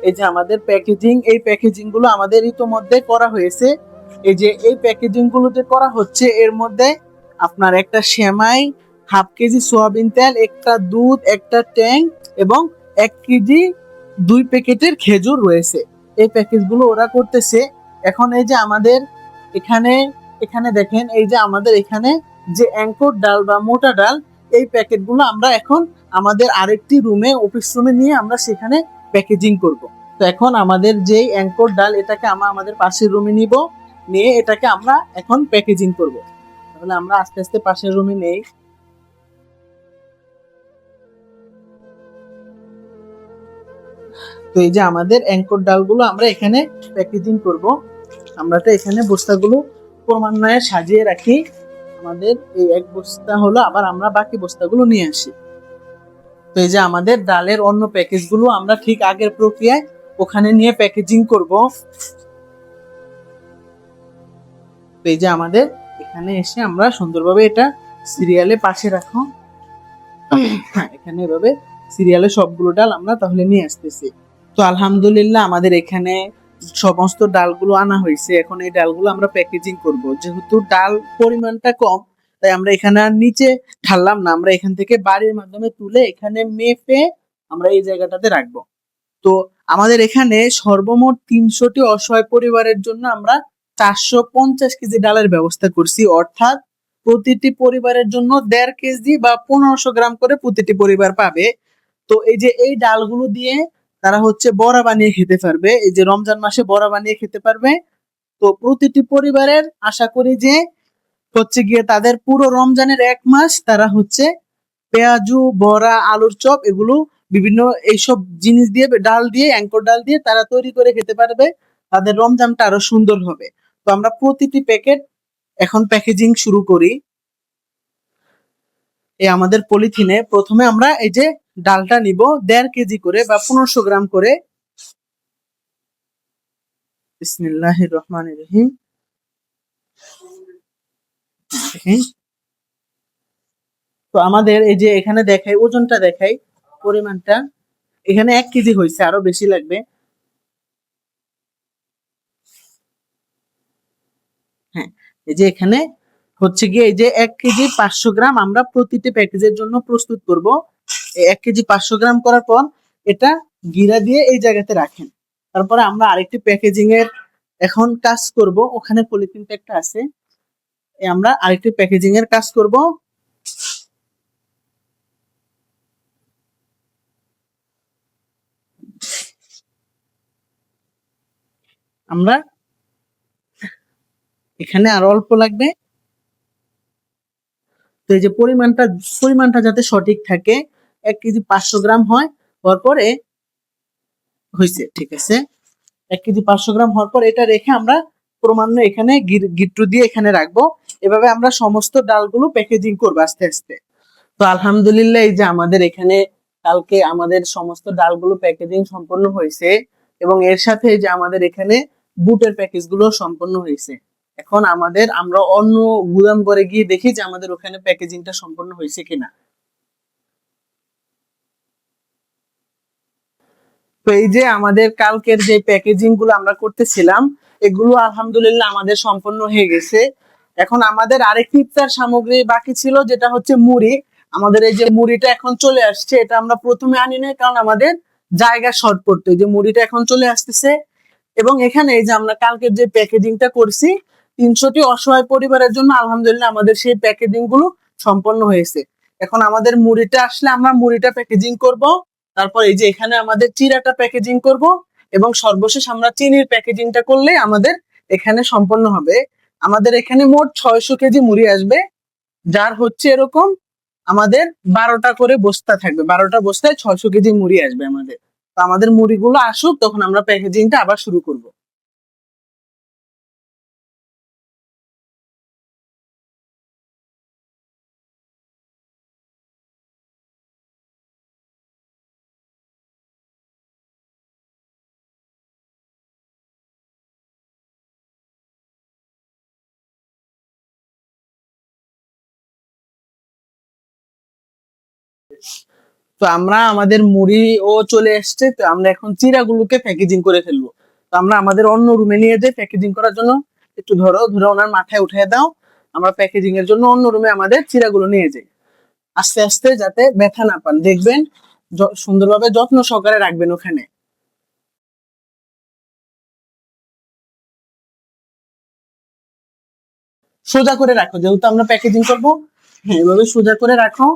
এই যে আমাদের প্যাকেজিং, এই প্যাকেজিং গুলো আমাদের ইতোমধ্যে করা হয়েছে। এই যে এই প্যাকেজিং গুলো যে করা হচ্ছে, এর মধ্যে আপনার একটা সেমাই, হাফ কেজি সয়াবিন তেল, একটা দুধ, একটা ট্যাং এবং 1 কেজি 2 প্যাকেটের খেজুর রয়েছে। এই প্যাকেজগুলো ওরা করতেছে। এখন এই যে আমাদের এখানে দেখেন, এই যে আমাদের এখানে যে অ্যাঙ্কর ডাল বা মোটা ডাল, এই প্যাকেটগুলো আমরা এখন আমাদের আরেকটি রুমে, অফিস রুমে নিয়ে আমরা সেখানে প্যাকেজিং করব। তো এখন আমাদের যেই অ্যাঙ্কর ডাল, এটাকে আমরা আমাদের পাশের রুমে নিব, নিয়ে এটাকে আমরা এখন প্যাকেজিং করব। তাহলে আমরা আস্তে আস্তে পাশের রুমে নেই। তো এই যে আমাদের অ্যাঙ্কর ডালগুলো আমরা এখানে প্যাকেজিং করব। আমরা তো এখানে বস্তাগুলো ক্রমান্বয়ে সাজিয়ে রাখি। আমাদের এই 1 বস্তা হলো, আবার আমরা বাকি বস্তাগুলো নিয়ে আসি। তো এই যে আমাদের ডালের অন্য প্যাকেজগুলো আমরা ঠিক আগের প্রক্রিয়ায় ওখানে নিয়ে প্যাকেজিং করব। তো এই যে আমাদের এখানে এসে আমরা সুন্দরভাবে এটা সিরিয়ালে পাশে রাখো। এখানে এভাবে সিরিয়ালে সবগুলো ডাল আমরা তাহলে নিয়ে আসতেছি। তো আলহামদুলিল্লাহ আমাদের এখানে সমস্ত ডালগুলো আনা হয়েছে। এখন এই ডালগুলো আমরা প্যাকেজিং করব। যেহেতু ডাল পরিমাণটা কম, তাই আমরা এখানে আর নিচে ঢাললাম না, আমরা এখান থেকে বাড়ির মাধ্যমে তুলে এখানে মেপে আমরা এই জায়গাটাতে রাখবো। তো আমাদের এখানে সর্বমোট 300টি অসহায় পরিবারের জন্য আমরা 450 কেজি ডালের ব্যবস্থা করছি, অর্থাৎ প্রতিটি পরিবারের জন্য 1.5 কেজি বা 1500 গ্রাম করে প্রতিটি পরিবার পাবে। তো এই যে এই ডালগুলো দিয়ে তারা হচ্ছে বড়া বানিয়ে খেতে পারবে, এই যে রমজান মাসে বড়া বানিয়ে খেতে পারবে। তো প্রতিটি পরিবারের আশা করি যে হচ্ছে গিয়ে তাদের পুরো রমজানের 1 মাস তারা হচ্ছে পেঁয়াজু, বড়া, আলুর চপ, এগুলো বিভিন্ন এইসব জিনিস দিয়ে, ডাল দিয়ে, অ্যাঙ্কর ডাল দিয়ে তারা তৈরি করে খেতে পারবে। তাদের রমজানটা আরো সুন্দর হবে। তো আমরা প্রতিটি প্যাকেট এখন প্যাকেজিং শুরু করি। এই আমাদের পলিথিনে প্রথমে আমরা এই যে ডালটা নিব 1.5 কেজি করে বা 1500 গ্রাম করে। বিসমিল্লাহির রহমানির রহিম। তো আমাদের এই যে এখানে দেখাই, ওজনটা দেখাই, পরিমাণটা এখানে 1 কেজি হয়েছে, আরো বেশি লাগবে। হ্যাঁ, এই যে এখানে হচ্ছে গিয়ে এই যে 1 কেজি 500 গ্রাম আমরা প্রতিটি প্যাকেজের জন্য প্রস্তুত করব। 1 কেজি 500 গ্রাম করার পর এটা গিরা দিয়ে এই জায়গাতে রাখেন। তারপরে আমরা আরেকটি প্যাকেজিং এর এখন কাজ করব, ওখানে পলিথিন প্যাকটা আছে, আমরা আরেকটি প্যাকেজিং এর কাজ করব। আমরা এখানে আরো অল্প লাগবে, তো এই যে পরিমাণটা যাতে সঠিক থাকে, 1 কেজি 500 গ্রাম হয়, হওয়ার পরে হয়েছে, ঠিক আছে। 1 কেজি 500 গ্রাম হওয়ার পর এটা রেখে আমরা ক্রমান্বয়ে এখানে গিট্টু দিয়ে এখানে রাখবো। এভাবে আমরা সমস্ত ডালগুলো প্যাকেজিং করবো আস্তে আস্তে। তো আলহামদুলিল্লাহ এই যে আমাদের এখানে কালকে আমাদের সমস্ত ডালগুলো প্যাকেজিং সম্পন্ন হয়েছে, এবং এর সাথে যে আমাদের এখানে বুটের প্যাকেজ গুলো সম্পন্ন হয়েছে। এখন আমরা অন্য গুদাম করে গিয়ে দেখি যে আমাদের ওখানে প্যাকেজিংটা সম্পন্ন হয়েছে কিনা। তো এই যে আমাদের কালকের যে প্যাকেজিং গুলো আমরা করতেছিলাম, এগুলো আলহামদুলিল্লাহ আমাদের সম্পন্ন হয়ে গেছে। এখন আমাদের আরেকটি ইফতার সামগ্রী বাকি ছিল, যেটা হচ্ছে মুড়ি। আমাদের এই যে মুড়িটা এখন চলে আসছে, এটা আমরা প্রথমে আনি নাই কারণ আমাদের জায়গা শর্ট পড়তো। এই যে মুড়িটা এখন চলে আসতেছে, এবং এখানে এই যে আমরা কালকের যে প্যাকেজিংটা করছি 300টি অসহায় পরিবারের জন্য, আলহামদুলিল্লাহ আমাদের সেই প্যাকেজিং গুলো সম্পন্ন হয়েছে। এখন আমাদের মুড়িটা আসলে আমরা মুড়িটা প্যাকেজিং করব, তারপর এই যে এখানে আমাদের চিড়াটা প্যাকেজিং করব, এবং সর্বশেষ আমরা চিনির প্যাকেজিংটা করলে আমাদের এখানে সম্পন্ন হবে। আমাদের এখানে মোট 600 কেজি মুড়ি আসবে, যার হচ্ছে এরকম আমাদের 12টা করে বস্তা থাকবে, 12টা বস্তায় 600 কেজি মুড়ি আসবে আমাদের। তো আমাদের মুড়িগুলো আসুক, তখন আমরা প্যাকেজিংটা আবার শুরু করব। তো আমরা আমাদের মুড়ি ও চলে এসছে, তো আমরা এখন চিড়াগুলোকে প্যাকেজিং করে ফেলবো। তো আমরা আমাদের অন্য রুমে নিয়ে যাই প্যাকেজিং করার জন্য। একটু ধরো ধরো ওনার মাথায় উঠিয়ে দাও, আমরা প্যাকেজিং এর জন্য অন্য রুমে আমাদের চিড়াগুলো নিয়ে যাই। আস্তে আস্তে যাতে ব্যথা না পান, দেখবেন সুন্দরভাবে যত্ন সহকারে রাখবেন ওখানে। সোজা করে রাখো, যেহেতু আমরা প্যাকেজিং করবো। হ্যাঁ, এভাবে সোজা করে রাখো।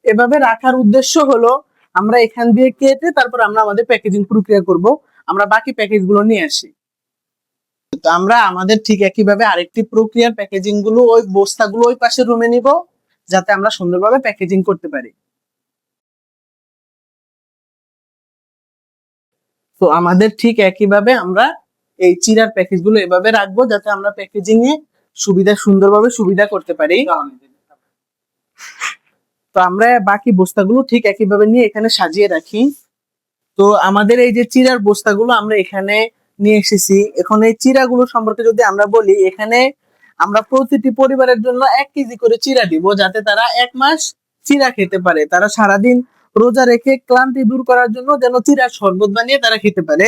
এভাবে রাখার উদ্দেশ্য হলো আমরা এখান দিয়ে কেটে তারপর আমরা আমাদের প্যাকেজিং প্রক্রিয়া করব, আমরা বাকি প্যাকেজ গুলো নিয়ে আসি। তো আমরা আমাদের ঠিক একইভাবে আরেকটি প্রক্রিয়ার প্যাকেজিং গুলো ওই বস্তাগুলো ওই পাশের রুমে নিব, যাতে আমরা সুন্দরভাবে প্যাকেজিং করতে পারি। তো আমাদের ঠিক একইভাবে আমরা এই চিড়ার প্যাকেজ গুলো এভাবে রাখবো, যাতে আমরা প্যাকেজিং এ সুন্দরভাবে সুবিধা করতে পারি। তো আমরা বাকি বস্তাগুলো ঠিক একইভাবে নিয়ে এখানে সাজিয়ে রাখি। তো আমাদের এই যে চিড়ার বস্তাগুলো আমরা এখানে নিয়ে এসেছি। এখন এই চিড়াগুলো সম্পর্কে যদি আমরা বলি, এখানে আমরা প্রতিটি পরিবারের জন্য 1 কেজি করে চিড়া দিব, যাতে তারা 1 মাস চিড়া খেতে পারে। তারা সারাদিন রোজা রেখে ক্লান্তি দূর করার জন্য যেন চিড়ার শরবত বানিয়ে তারা খেতে পারে।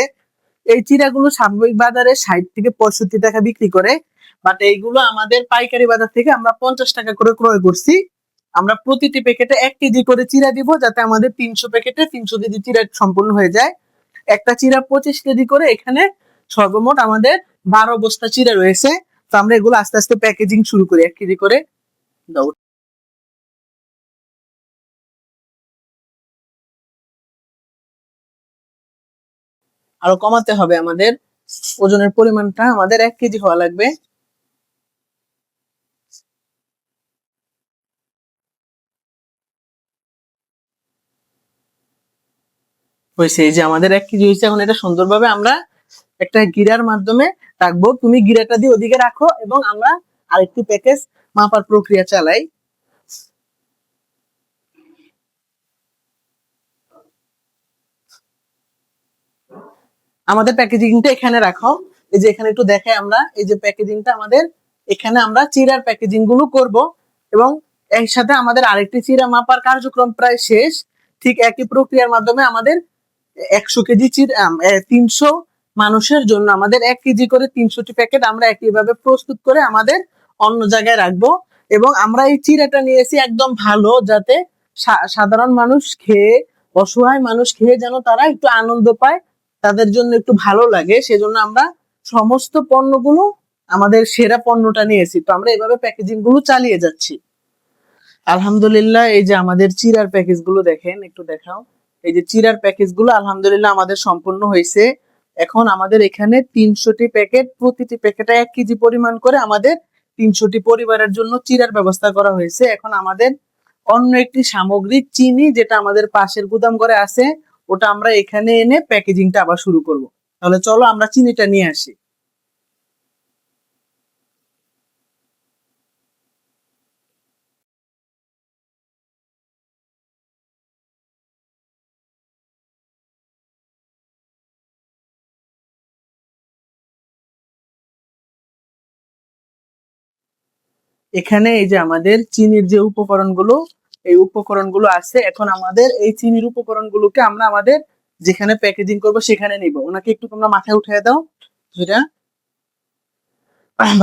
এই চিড়াগুলো স্বাভাবিক বাজারে 60 থেকে 65 টাকা বিক্রি করে, বাট এইগুলো আমাদের পাইকারি বাজার থেকে আমরা 50 টাকা করে ক্রয় করছি। আমরা প্রতিটি প্যাকেটে 1 কেজি করে চিড়া দিব, যাতে আমাদের 300 প্যাকেটে 300 কেজি চিড়া সম্পূর্ণ হয়ে যায়। একটা চিড়া 25 কেজি করে, এখানে সর্বমোট আমাদের 12 বস্তা চিড়া রয়েছে। তো আমরা এগুলো আস্তে আস্তে প্যাকেজিং শুরু করি 1 কেজি করে দাও। আরো কমাতে হবে, আমাদের ওজনের পরিমাণটা আমাদের 1 কেজি হওয়া লাগবে। হয়েছে, এই যে আমাদের 1 কেজি হয়েছে। এখন এটা সুন্দরভাবে আমরা একটা গিরার মাধ্যমে রাখবো। তুমি গিরাটা দিয়ে ওদিকে রাখো, এবং আমরা আরেকটি প্যাকেজ মাপার প্রক্রিয়া চালাই। আমাদের প্যাকেজিংটা এখানে রাখো। এই যে এখানে একটু দেখাই, আমরা এই যে প্যাকেজিংটা আমাদের এখানে আমরা চিড়ার প্যাকেজিং গুলো করব, এবং এর সাথে আমাদের আরেকটি চিড়া মাপার কার্যক্রম প্রায় শেষ। ঠিক একই প্রক্রিয়ার মাধ্যমে আমাদের 100 কেজি চিড়া 300 মানুষের জন্য আমাদের 1 কেজি করে 300টি প্যাকেট আমরা একইভাবে প্রস্তুত করে আমাদের অন্য জায়গায় রাখবো। এবং আমরা এই চিড়াটা নিয়েছি একদম ভালো, যাতে সাধারণ মানুষ খেয়ে, অসহায় মানুষ খেয়ে যেন তারা একটু আনন্দ পায়, তাদের জন্য একটু ভালো লাগে, সেজন্য আমরা সমস্ত পণ্যগুলো আমাদের সেরা পণ্যটা নিয়েছি। তো আমরা এভাবে প্যাকেজিং গুলো চালিয়ে যাচ্ছি। আলহামদুলিল্লাহ, এই যে আমাদের চিড়ার প্যাকেজ গুলো দেখেন, একটু দেখাও। এই যে চিড়ার প্যাকেজ গুলো আলহামদুলিল্লাহ আমাদের সম্পূর্ণ হয়েছে। এখন আমাদের এখানে 300টি প্যাকেট, প্রতিটি প্যাকেটে 1 কেজি পরিমাণ করে আমাদের 300টি পরিবারের জন্য চিড়ার ব্যবস্থা করা হয়েছে। এখন আমাদের অন্য একটি সামগ্রিক চিনি, যেটা আমাদের পাশের গুদাম ঘরে আছে, ওটা আমরা এখানে এনে প্যাকেজিংটা আবার শুরু করব। তাহলে চলো আমরা চিনিটা নিয়ে আসি। এখানে এই যে আমাদের চিনির যে উপকরণগুলো, এই উপকরণগুলো আছে। এখন আমাদের এই চিনির উপকরণগুলোকে আমরা আমাদের যেখানে প্যাকেজিং করব সেখানে নিব। ওনাকে একটু তোমরা মাথায় উঠিয়ে দাও, যেটা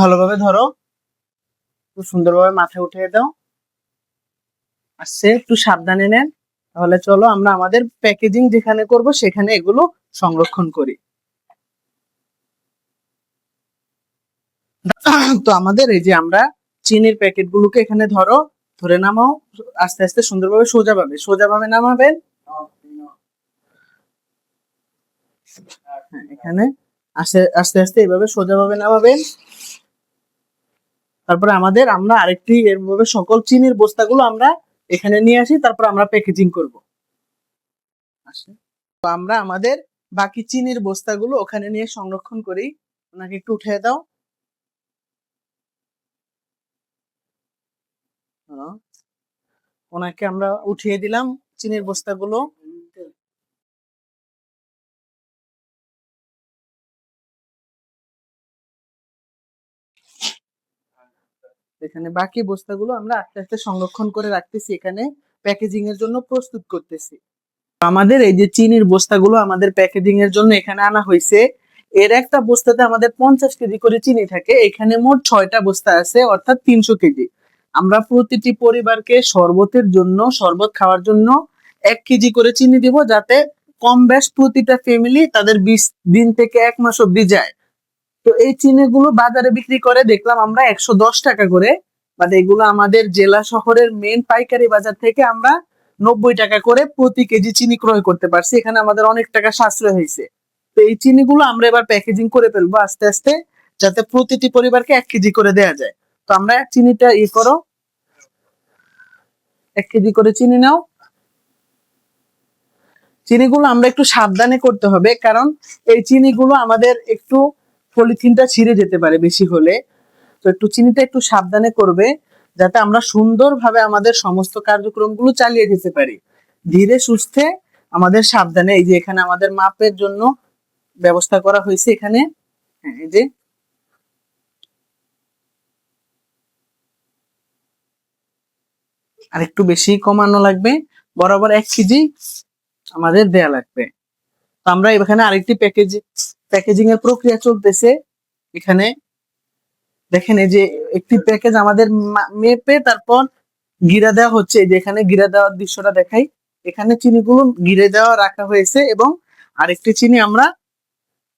ভালোভাবে ধরো, খুব সুন্দরভাবে মাথায় উঠিয়ে দাও। আসছে, একটু সাবধানে নেন। তাহলে চলো আমরা আমাদের প্যাকেজিং যেখানে করব সেখানে এগুলো সংরক্ষণ করি। তো আমাদের এই যে আমরা চিনির প্যাকেট গুলোকে এখানে ধরো, ধরে নামাও, আস্তে আস্তে সুন্দরভাবে সোজাভাবে নামাবেন। এখানে আস্তে আস্তে আস্তে এইভাবে সোজাভাবে নামাবেন। তারপরে আমরা আরেকটি এরভাবে সকল চিনির বস্তাগুলো আমরা এখানে নিয়ে আসি, তারপর আমরা প্যাকেজিং করব। তো আমরা আমাদের বাকি চিনির বস্তাগুলো ওখানে নিয়ে সংরক্ষণ করি। ওনাকে একটু উঠিয়ে দাও। ওনাকে আমরা উঠিয়ে দিলাম চিনির বস্তাগুলো। এখানে বাকি বস্তাগুলো আমরা আস্তে আস্তে সংরক্ষণ করে রাখতেছি, এখানে প্যাকেজিং এর জন্য প্রস্তুত করতেছি। আমাদের এই যে চিনির বস্তাগুলো আমাদের প্যাকেজিং এর জন্য এখানে আনা হয়েছে। এর একটা বস্তাতে আমাদের 50 কেজি করে চিনি থাকে। এখানে মোট 6টা বস্তা আছে, অর্থাৎ 300 কেজি। আমরা প্রতিটি পরিবারকে শরবতের জন্য, শরবত খাওয়ার জন্য 1 কেজি করে চিনি দিব, যাতে কম বেশ প্রতিটা ফ্যামিলি তাদের 20 দিন থেকে 1 মাস অব্দি যায়। তো এই চিনিগুলো বাজারে বিক্রি করে দেখলাম আমরা 110 টাকা করে, বাট এগুলো আমাদের জেলা শহরের মেন পাইকারি বাজার থেকে আমরা 90 টাকা করে প্রতি কেজি চিনি ক্রয় করতে পারছি। এখানে আমাদের অনেক টাকা সাশ্রয় হয়েছে। তো এই চিনিগুলো আমরা এবার প্যাকেজিং করে ফেলবো আস্তে আস্তে, যাতে প্রতিটি পরিবারকে 1 কেজি করে দেওয়া যায়। তো আমরা চিনিটা করো, 1 কেজি করে চিনি নাও। চিনিগুলো আমরা একটু সাবধানে করতে হবে, কারণ এই চিনিগুলো আমাদের একটু পলিথিনটা ছিঁড়ে যেতে পারে বেশি হলে। তো একটু চিনিটা একটু সাবধানে করবে, যাতে আমরা সুন্দরভাবে আমাদের সমস্ত কার্যক্রমগুলো চালিয়ে যেতে পারি ধীরে সুস্থে, আমাদের সাবধানে। এই যে এখানে আমাদের মাপের জন্য ব্যবস্থা করা হয়েছে এখানে, এই যে আর একটু বেশি কমানো লাগবে, বরাবর 1 কেজি আমাদের দেয়া লাগবে। তো আমরা এখানে আরেকটি প্যাকেজিং এর প্রক্রিয়া চলতেছে। এখানে দেখেন, এই যে একটি প্যাকেজ আমাদের মেপে তারপর গিরা দেওয়া হচ্ছে। এই যে এখানে গিরা দেওয়ার দৃশ্যটা দেখাই। এখানে চিনিগুলো গিরে দেওয়া রাখা হয়েছে এবং আরেকটি চিনি আমরা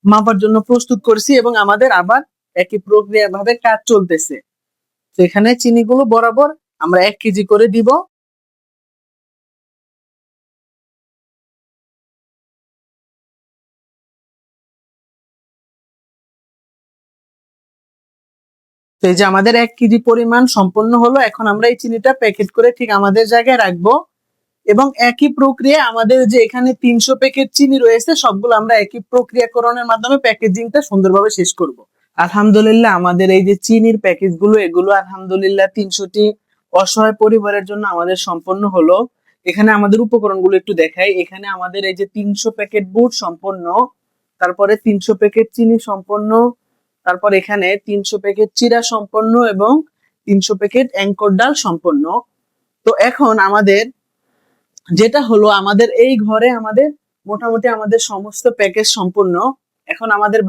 মাপার জন্য প্রস্তুত করছি, এবং আমাদের আবার একই প্রক্রিয়া ভাবে কাজ চলতেছে। তো এখানে চিনিগুলো বরাবর আমরা 1 কেজি করে দিব। তো এই যে আমাদের 1 কেজি পরিমাণ সম্পন্ন হলো। এখন আমরা এই চিনিটা প্যাকেট করে ঠিক আমাদের জায়গায় রাখবো, এবং একই প্রক্রিয়া আমাদের যে এখানে 300 প্যাকেট চিনি রয়েছে সবগুলো আমরা একই প্রক্রিয়াকরণের মাধ্যমে প্যাকেজিংটা সুন্দরভাবে শেষ করব। আলহামদুলিল্লাহ, আমাদের এই যে চিনির প্যাকেজগুলো, এগুলো আলহামদুলিল্লাহ 300টি অসহায় পরিবারের জন্য আমাদের সম্পন্ন হলো। এখানে আমাদের উপকরণগুলো একটু দেখাই। এখানে আমাদের এই যে 300 প্যাকেট বুট সম্পন্ন, তারপরে 300 প্যাকেট চিনি সম্পন্ন, তারপর এখানে 300 প্যাকেট চিড়া সম্পন্ন এবং 300 প্যাকেট অ্যাঙ্কর ডাল সম্পন্ন। তো এখন আমাদের যেটা হলো, আমাদের এই ঘরে আমাদের মোটামুটি আমাদের সমস্ত প্যাকেজ সম্পূর্ণ। এখন আমাদের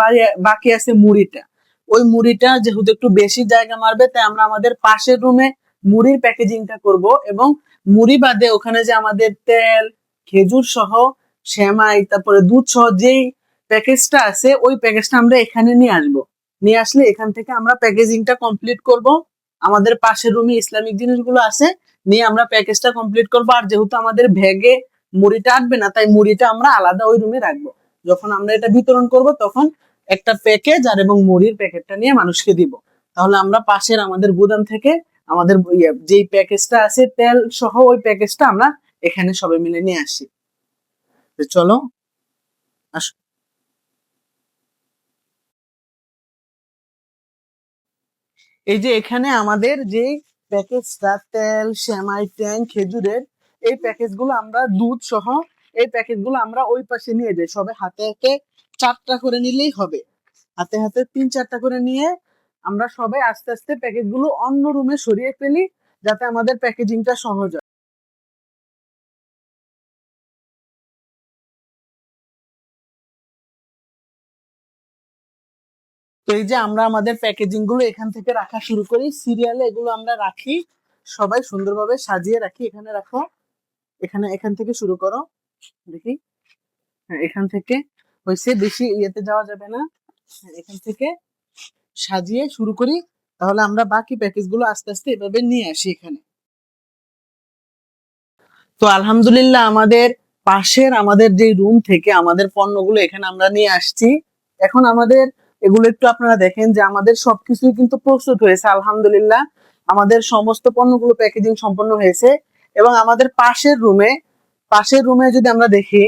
বাকি আছে মুড়িটা। ওই মুড়িটা যেহেতু একটু বেশি জায়গা মারবে, তাই আমরা আমাদের পাশের রুমে মুড়ির প্যাকেজিংটা করব, এবং মুড়ি বাদে ওখানে যে আমাদের তেল, খেজুর সহ, সেমাই, তারপরে দুধ সহ যেই প্যাকেজটা আছে, ওই প্যাকেজটা আমরা এখানে নিয়ে আসবো। নিয়ে আসলে এখান থেকে আমরা প্যাকেজিংটা কমপ্লিট করব। আমাদের পাশের রুমে ইসলামিক জিনিসগুলো আছে, নিয়ে আমরা প্যাকেজটা কমপ্লিট করবো। আর যেহেতু আমাদের ব্যাগে মুড়িটা আটবে না, তাই মুড়িটা আমরা আলাদা ওই রুমে রাখবো। যখন আমরা এটা বিতরণ করব তখন একটা প্যাকেজ আর এবং মুড়ির প্যাকেটটা নিয়ে মানুষকে দিব। তাহলে আমরা পাশের আমাদের গুদাম থেকে আমাদের যেই প্যাকেজটা আছে তেল সহ, ওই প্যাকেজটা আমরা এখানে সবাই মিলে নিয়ে আসি। তো চলো আসো। এই যে এখানে আমাদের যে প্যাকেজটা তেল, সেমাই, ট্যাং, খেজুরের, এই প্যাকেজগুলো আমরা দুধ সহ এই প্যাকেজগুলো আমরা ওই পাশে নিয়ে যাই। সবে হাতে হাতে 4টা করে নিলেই হবে। হাতে হাতে 3-4টা করে নিয়ে আমরা সবাই আস্তে আস্তে প্যাকেজগুলো অন্য রুমে সরিয়ে ফেলি, যাতে আমাদের প্যাকেজিংটা সহজ হয়। তো এই যে আমরা আমাদের প্যাকেজিং গুলো এখান থেকে রাখা শুরু করি, সিরিয়ালে এগুলো আমরা রাখি, সবাই সুন্দরভাবে সাজিয়ে রাখি। এখানে রাখো, এখান থেকে শুরু করো, দেখি। হ্যাঁ, এখান থেকে হয়েছে, বেশি ইয়েতে যাওয়া যাবে না। হ্যাঁ, এখান থেকে সাজিয়ে শুরু করি, তাহলে আমরা বাকি প্যাকেজ গুলো আস্তে আস্তে এভাবে নিয়ে আসি এখানে। তো আলহামদুলিল্লাহ আমাদের পাশের আমাদের যে রুম থেকে আমাদের পণ্যগুলো এখানে আমরা নিয়ে আসছি। এখন আমাদের এগুলো একটু আপনারা দেখেন যে আমাদের সবকিছুই কিন্তু প্রস্তুত হয়েছে আলহামদুলিল্লাহ। আমাদের সমস্ত পণ্যগুলো প্যাকেজিং সম্পন্ন হয়েছে, এবং আমাদের পাশের রুমে যদি আমরা দেখি,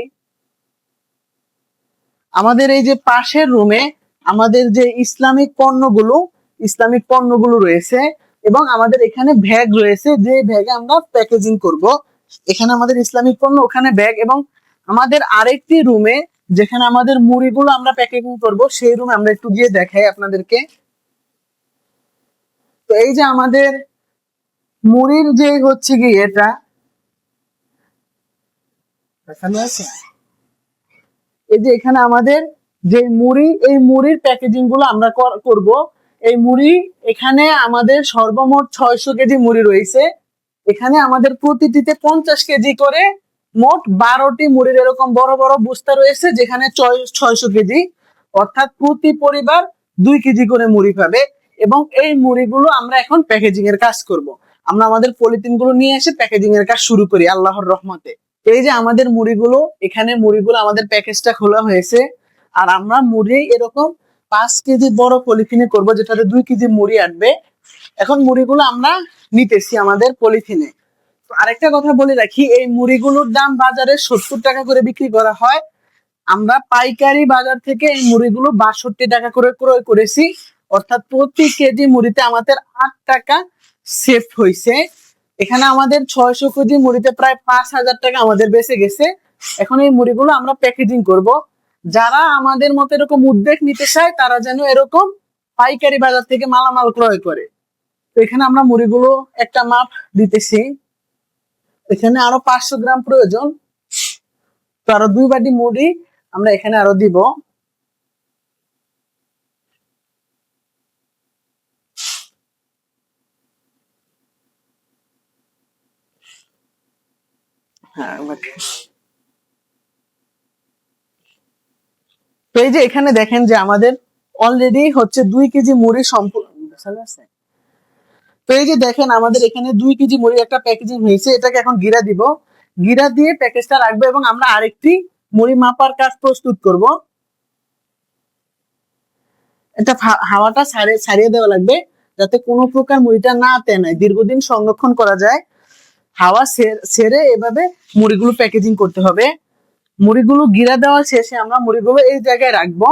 আমাদের এই যে পাশের রুমে আমাদের যে ইসলামিক পণ্যগুলো রয়েছে, এবং আমাদের এখানে ব্যাগ রয়েছে, যে ব্যাগে আমরা প্যাকেজিং করব। এখানে আমাদের ইসলামিক পণ্য, ওখানে ব্যাগ, এবং আমাদের আরেকটি রুমে যেখানে আমাদের মুড়িগুলো আমরা প্যাকেজিং করব, সেই রুমে আমরা একটু গিয়ে দেখাই আপনাদেরকে। তো এই যে আমাদের মুড়ির যে হচ্ছে কি এটা এখানে আছে, এই যে এখানে আমাদের যে মুড়ি, এই মুড়ির প্যাকেজিং গুলো আমরা করব। এই মুড়ি এখানে আমাদের সর্বমোট 600 কেজি মুড়ি রয়েছে। এখানে আমাদের প্রতিটিতে 50 কেজি করে, মোট 12টি মুড়ির এরকম বড় বড় বস্তা রয়েছে, যেখানে 600 কেজি, অর্থাৎ প্রতি পরিবার 2 কেজি করে মুড়ি পাবে। এবং এই মুড়িগুলো আমরা এখন প্যাকেজিং এর কাজ করব। আমরা আমাদের পলিথিন গুলো নিয়ে এসে প্যাকেজিং এর কাজ শুরু করি আল্লাহর রহমতে। এই যে আমাদের মুড়িগুলো, এখানে মুড়িগুলো আমাদের প্যাকেজটা খোলা হয়েছে। আর আমরা মুড়ি এরকম 5 কেজি বড় পলিথিনে করব, যেটাতে 2 কেজি মুড়ি আসবে। এখন মুড়িগুলো আমরা নিতেছি আমাদের পলিথিনে। তো আরেকটা কথা বলে রাখি, এই মুড়িগুলোর দাম বাজারে 70 টাকা করে বিক্রি করা হয়। আমরা পাইকারি বাজার থেকে এই মুড়িগুলো 62 টাকা করে ক্রয় করেছি, অর্থাৎ প্রতি কেজি মুড়িতে আমাদের 8 টাকা সেভ হয়েছে। এখানে আমাদের 600 কেজি মুড়িতে প্রায় 5,000 টাকা আমাদের বেঁচে গেছে। এখন এই মুড়িগুলো আমরা প্যাকেজিং করব। যারা আমাদের মতো এরকম উদ্যোগ নিতে চায়, তারা যেন এরকম পাইকারি বাজার থেকে মালামাল ক্রয় করে। তো এখানে আমরা মুড়িগুলো একটা মাপ দিতেছি। এখানে আরো 500 গ্রাম প্রয়োজন, তো আরো 2 বাটি মুড়ি আমরা এখানে আরো দিব। হ্যাঁ, তো এই যে এখানে দেখেন যে আমাদের অলরেডি হচ্ছে 2 কেজি মুড়ি সম্পূর্ণ। তো এই যে দেখেন আমাদের এখানে 2 কেজি মুড়ির একটা প্যাকেজিং হয়েছে। এটাকে এখন গিরা দিব, গিরা দিয়ে প্যাকেজটা রাখবো, এবং আমরা আরেকটি মুড়ি মাপার কাজ প্রস্তুত করব। এটা হাওয়াটা ছাড়িয়ে দেওয়া লাগবে, যাতে কোনো প্রকার মুড়িটা না তেনায়, দীর্ঘদিন সংরক্ষণ করা যায়। হাওয়া ছেড়ে এভাবে মুড়িগুলো প্যাকেজিং করতে হবে। মুড়িগুলো গিরা দেওয়া শেষে আমরা মুড়িগুলো এই জায়গায় রাখবো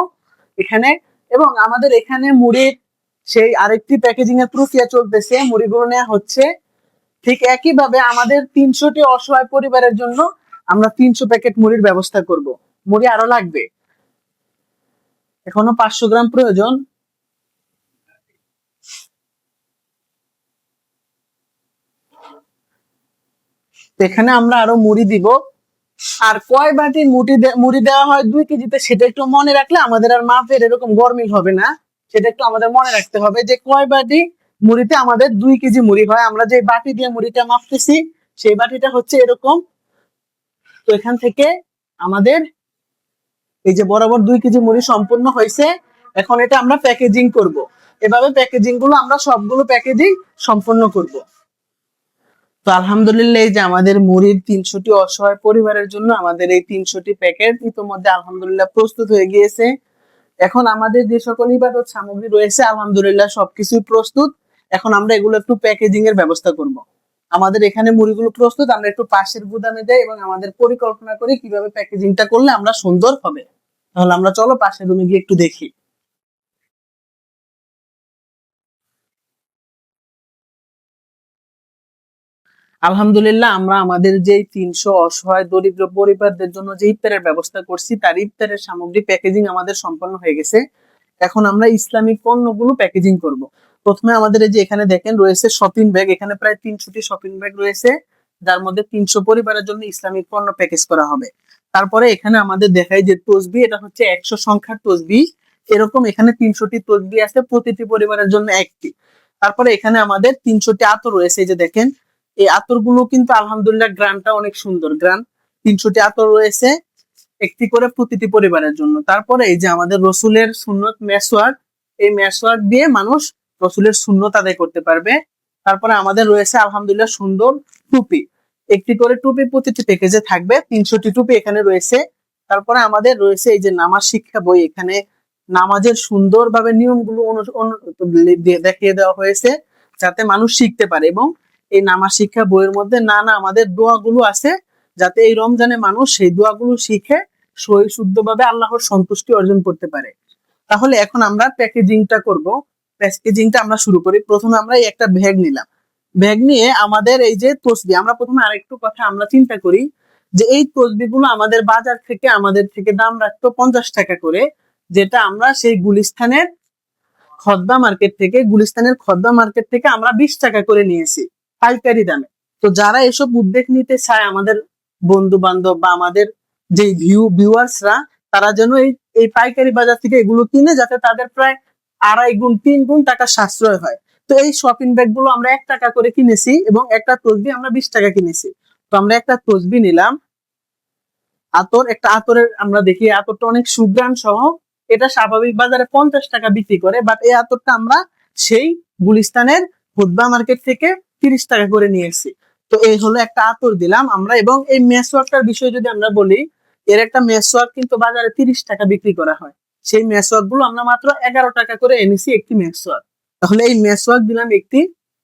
এখানে, এবং আমাদের এখানে মুড়ির সেই আরেকটি প্যাকেজিং এর প্রক্রিয়া চলতেছে, মুড়িগুলো নেওয়া হচ্ছে। ঠিক একইভাবে আমাদের 300টি অসহায় পরিবারের জন্য আমরা 300 প্যাকেট মুড়ির ব্যবস্থা করব। মুড়ি আরো লাগবে, এখনো 500 গ্রাম প্রয়োজন। এখানে আমরা আরো মুড়ি দিব, আর কয় বাটি মুড়ি দেওয়া হয় 2 কেজিতে, সেটা একটু মনে রাখলে আমাদের আর মাপের এরকম গরমিল হবে না। সেটা একটু আমাদের মনে রাখতে হবে যে কয় বাটি মুড়িতে আমাদের 2 কেজি মুড়ি হয়। আমরা যে বাটি দিয়ে মুড়িটা মাপতেছি সেই বাটিটা হচ্ছে এরকম। তো এখান থেকে আমাদের এই যে বরাবর 2 কেজি মুড়ি সম্পূর্ণ হয়েছে। এখন এটা আমরা প্যাকেজিং করব। এভাবে প্যাকেজিং গুলো আমরা সবগুলো প্যাকেজিং সম্পূর্ণ করব। তো আলহামদুলিল্লাহ, এই যে আমাদের মুড়ির 300টি অসহায় পরিবারের জন্য আমাদের এই 300টি প্যাকেট ইতোমধ্যে আলহামদুলিল্লাহ প্রস্তুত হয়ে গিয়েছে। এখন আমাদের যে সকল ইবাদত সামগ্রী রয়েছে আলহামদুলিল্লাহ সবকিছুই প্রস্তুত। এখন আমরা এগুলো একটু প্যাকেজিং এর ব্যবস্থা করব। আমাদের এখানে মুড়িগুলো প্রস্তুত, আমরা একটু পাশের গুদামে যাই এবং আমাদের পরিকল্পনা করি কিভাবে প্যাকেজিংটা করলে আমরা সুন্দর হবে। তাহলে আমরা চলো পাশের রুমে গিয়ে একটু দেখি। আলহামদুলিল্লাহ, আমরা আমাদের যে 300 অসহায় দরিদ্র পরিবারদের জন্য যে ইফতারের ব্যবস্থা করছি তার ইফতারের সামগ্রী প্যাকেজিং আমাদের সম্পন্ন হয়ে গেছে। এখন আমরা ইসলামিক পণ্যগুলো প্যাকেজিং করব। প্রথমে আমাদের এই যে এখানে দেখেন রয়েছে শপিং ব্যাগ, এখানে প্রায় 300টি শপিং ব্যাগ রয়েছে, যার মধ্যে 300 পরিবারের জন্য ইসলামিক পণ্য প্যাকেজ করা হবে। তারপরে এখানে আমাদের দেখায় যে তসবি, এটা হচ্ছে 100 সংখ্যার তসবি। এরকম এখানে 300টি তসবি আছে, প্রতিটি পরিবারের জন্য একটি। তারপরে এখানে আমাদের 300টি আতর রয়েছে, এই যে দেখেন এই আতরগুলো কিন্তু আলহামদুলিল্লাহ গ্রানটা অনেক সুন্দর গ্রান। 300টি আতর রয়েছে, একটি করে প্রতিটি পরিবারের জন্য। তারপরে এই যে আমাদের রসুলের সুন্নত মেসওয়াক, এই মেসওয়াক দিয়ে মানুষ রসুলের সুন্নত আদায় করতে পারবে। তারপরে আমাদের রয়েছে আলহামদুলিল্লাহ সুন্দর টুপি, একটি করে টুপি প্রতিটি প্যাকেজে থাকবে, 300টি টুপি এখানে রয়েছে। তারপরে আমাদের রয়েছে এই যে নামাজ শিক্ষা বই, এখানে নামাজের সুন্দরভাবে নিয়মগুলো দেখিয়ে দেওয়া হয়েছে যাতে মানুষ শিখতে পারে। এবং এই নামাজ শিক্ষা বইয়ের মধ্যে নানা আমাদের দোয়াগুলো আছে, যাতে এই রমজানে মানুষ সেই দোয়াগুলো শিখে সহি শুদ্ধভাবে আল্লাহর সন্তুষ্টি অর্জন করতে পারে। তাহলে এখন আমরা প্যাকেজিংটা করব। প্যাকেজিংটা আমরা শুরু করি। প্রথমে আমরা এই একটা ব্যাগ নিলাম, ব্যাগ নিয়ে আমাদের এই যে তসবি, আমরা প্রথমে আরেকটু কথা আমরা চিন্তা করি যে এই তসবিগুলো আমাদের বাজার থেকে আমাদের থেকে দাম রাখতো 50 টাকা করে, যেটা আমরা সেই গুলিস্তানের খদ্দা মার্কেট থেকে আমরা 20 টাকা করে নিয়েছি পাইকারি দামে। তো যারা এসব উদ্যোগ নিতে চায়, আমাদের বন্ধু বান্ধব বা আমাদের যে ভিউয়ার্সরা, তারা যেন এই পাইকারি বাজার থেকে এগুলো কিনে, যাতে তাদের প্রায় 2.5 গুণ 3 গুণ টাকা সাশ্রয় হয়। তো এই শপিং ব্যাগ গুলো আমরা 1 টাকা করে কিনেছি এবং একটা তসবি আমরা 20 টাকা কিনেছি। তো আমরা একটা তসবি নিলাম, একটা আতরের আমরা দেখি আতরটা অনেক সুঘ্রাণ সহ, এটা স্বাভাবিক বাজারে 50 টাকা বিক্রি করে, বাট এই আতরটা আমরা সেই গুলিস্তানের খুদবা মার্কেট থেকে 30 টাকা করে নিয়ে এসেছি। তো এই হলো একটা আতর দিলাম আমরা। এবং এই মেসওয়াকটার বিষয়ে যদি আমরা বলি, এর একটা মেসওয়াক কিন্তু বাজারে 30 টাকা বিক্রি করা হয়, সেই মেসওয়াক গুলো আমরা মাত্র 11 টাকা করে এনেছি একটি মেসওয়াক। তাহলে এই মেসওয়াক দিলাম একটি,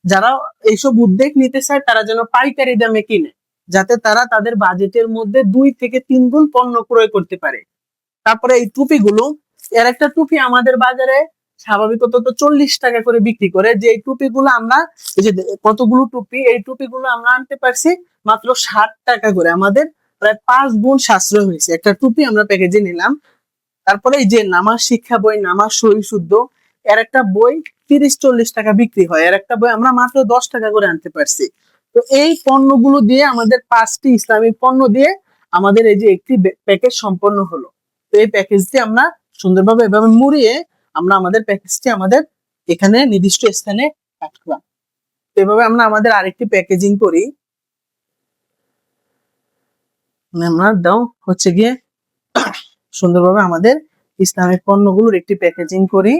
যারা এইসব উদ্যোগ নিতে চায় তারা যেন পাইকারি দামে কিনে, যাতে তারা তাদের বাজেটের মধ্যে 2 থেকে 3 গুণ পণ্য ক্রয় করতে পারে। তারপরে এই টুপিগুলো, এর একটা টুপি আমাদের বাজারে স্বাভাবিকত তো 40 টাকা করে বিক্রি করে, যে এই টুপিগুলো আমরা এই যে কতগুলো টুপি, এই টুপিগুলো আমরা আনতে পারছি মাত্র 60 টাকা করে, আমাদের প্রায় 5 গুণ সাশ্রয় হয়েছে। একটা টুপি আমরা প্যাকেজে নিলাম। তারপরে এই যে নামাজ শিক্ষা বই, নামাজ সহি শুদ্ধ, এর একটা বই 30-40 টাকা বিক্রি হয়, এর একটা বই আমরা মাত্র 10 টাকা করে আনতে পারছি। তো এই পণ্যগুলো দিয়ে, আমাদের 5টি ইসলামিক পণ্য দিয়ে আমাদের এই যে একটি প্যাকেজ সম্পন্ন হলো। তো এই প্যাকেজটি আমরা সুন্দরভাবে এভাবে মুড়িয়ে আমরা আমাদের প্যাকেজটি আমাদের এখানে নির্দিষ্ট স্থানে রাখলাম। এভাবে আমরা আমাদের আরেকটি প্যাকেজিং করি। আমরা দাও হচ্ছে গিয়ে সুন্দরভাবে আমাদের ইসলামিক পণ্যগুলোর একটি প্যাকেজিং করি।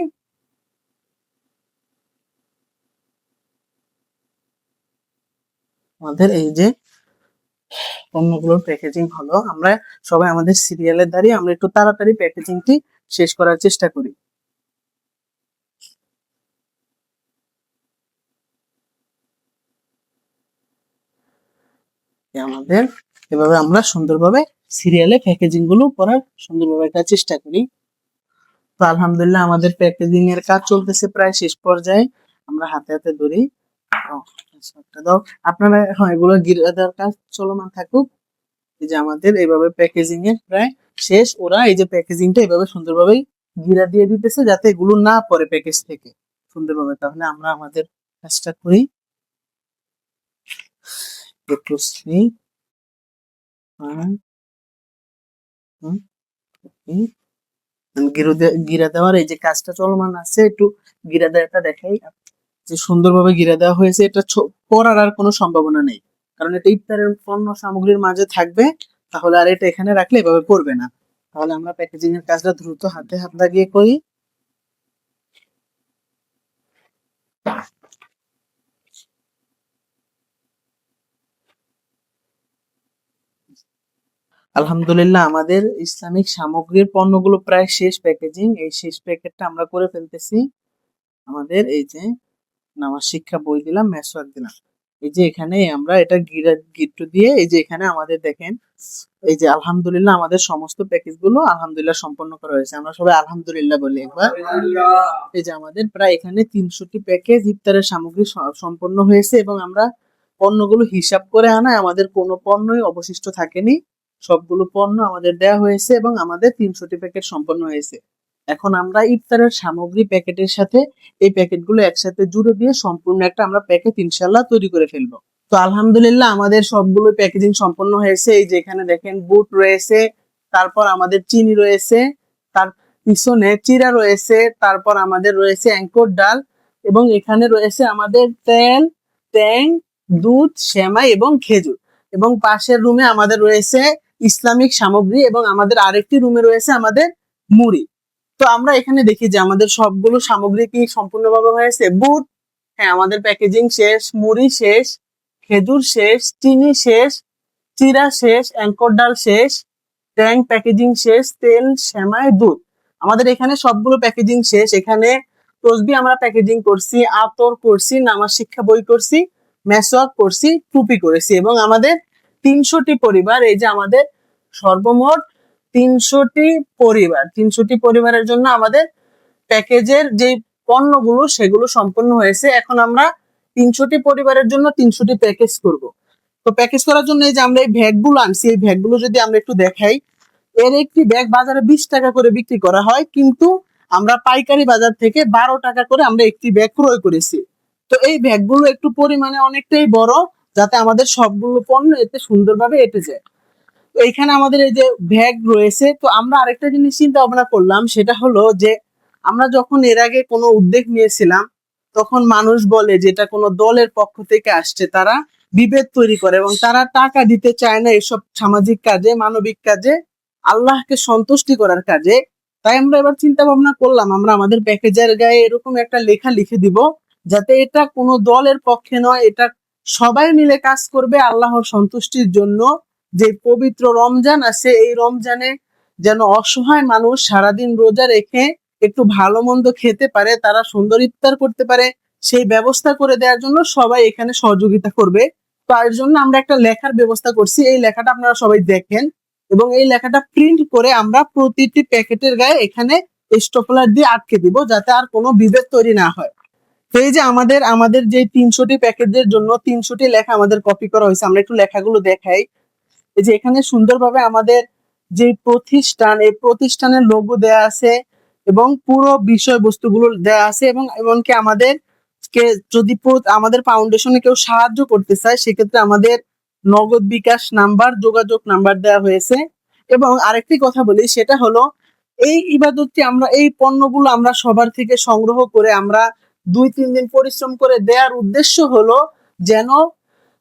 আমাদের এই যে পণ্যগুলোর প্যাকেজিং হলো, আমরা সবাই আমাদের সিরিয়ালের দাঁড়িয়ে আমরা একটু তাড়াতাড়ি প্যাকেজিংটি শেষ করার চেষ্টা করি। আমাদের এভাবে আমরা সুন্দরভাবে সিরিয়ালে প্যাকেজিং গুলো করার সুন্দরভাবে একটা চেষ্টা করি। তো আলহামদুলিল্লাহ আমাদের প্যাকেজিং এর কাজ চলতেছে প্রায় শেষ পর্যায়ে, আমরা হাতে হাতে ধরি। দাও আপনারা, হ্যাঁ, এগুলো গিরাদার কাজ চলমান থাকুক। এই যে আমাদের এইভাবে প্যাকেজিং এর প্রায় শেষ, ওরা এই যে প্যাকেজিংটা এইভাবে সুন্দরভাবে গিরা দিয়ে দিতেছে যাতে এগুলো না পড়ে প্যাকেজ থেকে সুন্দরভাবে। তাহলে আমরা আমাদের কাজটা করি। হুম, হুম। গিরা দেওয়ার এই যে কাজটা চলমান আছে, একটু গিরা দেওয়াটা দেখাই। যে সুন্দরভাবে গিরা দেওয়া হয়েছে, এটা পড়ার আর কোনো সম্ভাবনা নেই, কারণ এটা ইফতারের পণ্য সামগ্রীর মাঝে থাকবে। তাহলে আর এটা এখানে রাখলে এভাবে পড়বে না। তাহলে আমরা প্যাকেজিং এর কাজটা দ্রুত হাতে হাত লাগিয়ে করি। আলহামদুলিল্লাহ, আমাদের ইসলামিক সামগ্রীর পণ্যগুলো প্রায় শেষ প্যাকেজিং। এই শেষ প্যাকেটটা আমরা করে ফেলতেছি। আমাদের এই যে নামাজ শিক্ষা বই দিলাম, মেসওয়াক দিলাম, এই যে এখানে আমরা এটা গিট্টু দিয়ে এই যে এখানে আমাদের দেখেন এই যে আলহামদুলিল্লাহ আমাদের সমস্ত প্যাকেজ গুলো আলহামদুলিল্লাহ সম্পন্ন করা হয়েছে। আমরা সবাই আলহামদুলিল্লাহ বলি একবার। এই যে আমাদের প্রায় এখানে 300টি প্যাকেজ ইফতারের সামগ্রী সম্পন্ন হয়েছে, এবং আমরা পণ্যগুলো হিসাব করে আনায় আমাদের কোনো পণ্যই অবশিষ্ট থাকেনি। সবগুলো পণ্য আমাদের দেয়া হয়েছে এবং আমাদের 300টি প্যাকেট সম্পন্ন হয়েছে। এখন আমরা ইফতারের সামগ্রী প্যাকেটের সাথে এই প্যাকেটগুলো একসাথে জুড়ে দিয়ে সম্পূর্ণ একটা আমরা প্যাকেট ইনশাল্লাহ তৈরি করে ফেলবো। তো আলহামদুলিল্লাহ আমাদের সবগুলো প্যাকেজিং সম্পন্ন হয়েছে। এই যে এখানে দেখেন বুট রয়েছে, তারপর আমাদের চিনি রয়েছে, তার পিছনে চিরা রয়েছে, তারপর আমাদের রয়েছে অ্যাঙ্কর ডাল, এবং এখানে রয়েছে আমাদের তেল, ট্যাং, দুধ, সেমাই এবং খেজুর, এবং পাশের রুমে আমাদের রয়েছে ইসলামিক সামগ্রী, এবং আমাদের আরেকটি রুমে রয়েছে আমাদের মুড়ি। তো আমরা এখানে দেখি যে আমাদের সবগুলো সামগ্রী কি সম্পূর্ণভাবে হয়েছে। বুট, হ্যাঁ আমাদের প্যাকেজিং শেষ, মুড়ি শেষ, খেজুর শেষ, চিনি শেষ, চিরা শেষ, অ্যাঙ্কর ডাল শেষ, ট্যাং প্যাকেজিং শেষ, তেল, সেমাই, দুধ, আমাদের এখানে সবগুলো প্যাকেজিং শেষ। এখানে তসবি আমরা প্যাকেজিং করছি, আতর করছি, নামাজ শিক্ষা বই করছি, মেসওয়াক করছি, টুপি করেছি, এবং আমাদের 300টি পরিবার, এই যে আমাদের সর্বমোট 300টি পরিবার, 300টি পরিবারের জন্য আমাদের প্যাকেজের যে পণ্যগুলো সেগুলো সম্পন্ন হয়েছে। এখন আমরা 300টি পরিবারের জন্য 300টি প্যাকেজ করব। তো প্যাকেজ করার জন্য এই যে আমরা এই ব্যাগগুলো আনছি, এই ব্যাগগুলো যদি আমরা একটু দেখাই, এর একটি ব্যাগ বাজারে 20 টাকা করে বিক্রি করা হয়, কিন্তু আমরা পাইকারি বাজার থেকে 12 টাকা করে আমরা একটি ব্যাগ ক্রয় করেছি। তো এই ব্যাগগুলো একটু পরিমাণে অনেকটাই বড়, যাতে আমাদের সবগুলো পণ্য এতে সুন্দরভাবে এঁটে যায়। তো এখানে আমাদের এই যে ব্যাগ রয়েছে, তো আমরা আরেকটা জিনিস চিন্তা ভাবনা করলাম, সেটা হলো যে আমরা যখন এর আগে কোনো উদ্যোগ নিয়েছিলাম, তখন মানুষ বলে যে এটা কোনো দলের পক্ষ থেকে আসছে, তারা বিভেদ তৈরি করে এবং তারা টাকা দিতে চায় না এসব সামাজিক কাজে, মানবিক কাজে, আল্লাহকে সন্তুষ্টি করার কাজে। তাই আমরা এবার চিন্তা ভাবনা করলাম আমরা আমাদের প্যাকেজের গায়ে এরকম একটা লেখা লিখে দিব, যাতে এটা কোনো দলের পক্ষে নয়, এটা সবাই মিলে কাজ করবে আল্লাহর সন্তুষ্টির জন্য। যে পবিত্র রমজান আছে, এই রমজানে যেন অসহায় মানুষ সারাদিন রোজা রেখে একটু ভালো মন্দ খেতে পারে, তারা সুন্দর ইফতার করতে পারে, সেই ব্যবস্থা করে দেওয়ার জন্য সবাই এখানে সহযোগিতা করবে। তার জন্য আমরা একটা লেখার ব্যবস্থা করছি, এই লেখাটা আপনারা সবাই দেখেন, এবং এই লেখাটা প্রিন্ট করে আমরা প্রতিটি প্যাকেটের গায়ে এখানে স্টেপলার দিয়ে আটকে দিব, যাতে আর কোনো বিভেদ তৈরি না হয়। তো এই যে আমাদের আমাদের যে 300টি প্যাকেজের জন্য 300টি লেখা আমাদের কপি করা হয়েছে, আমরা একটু লেখাগুলো দেখাই। এই যে এখানে সুন্দরভাবে আমাদের যে প্রতিষ্ঠান, এই প্রতিষ্ঠানের লোগো দেয়া আছে, এবং পুরো বিষয়বস্তুগুলো দেয়া আছে, এবং এমনকি আমাদের কে যদি আমাদের ফাউন্ডেশনে কেউ সাহায্য করতে চায়, সেক্ষেত্রে আমাদের নগদ বিকাশ নাম্বার, যোগাযোগ নাম্বার দেওয়া হয়েছে। এবং আরেকটি কথা বলি, সেটা হলো এই ইবাদতটি আমরা, এই পণ্যগুলো আমরা সবার থেকে সংগ্রহ করে আমরা 2-3 দিন পরিশ্রম করে দেওয়ার উদ্দেশ্য হলো যেন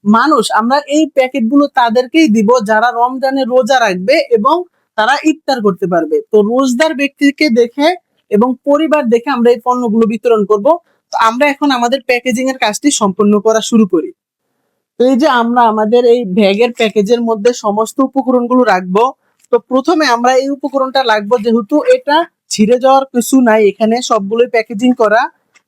মানুষ, আমরা এই প্যাকেটগুলো তাদেরকেই দিব যারা রমজানে রোজা রাখবে এবং তারা ইফতার করতে পারবে। তো রোজদার ব্যক্তিকে দেখে এবং পরিবার দেখে আমরা এই পণ্যগুলো বিতরণ করব। তো আমরা এখন আমাদের প্যাকেজিং এর কাজটি সম্পন্ন করা শুরু করি। তো এই যে আমরা আমাদের এই ব্যাগের প্যাকেজের মধ্যে সমস্ত উপকরণগুলো রাখবো। তো প্রথমে আমরা এই উপকরণটা রাখবো, যেহেতু এটা ছিঁড়ে যাওয়ার কিছু নাই, এখানে সবগুলোই প্যাকেজিং করা।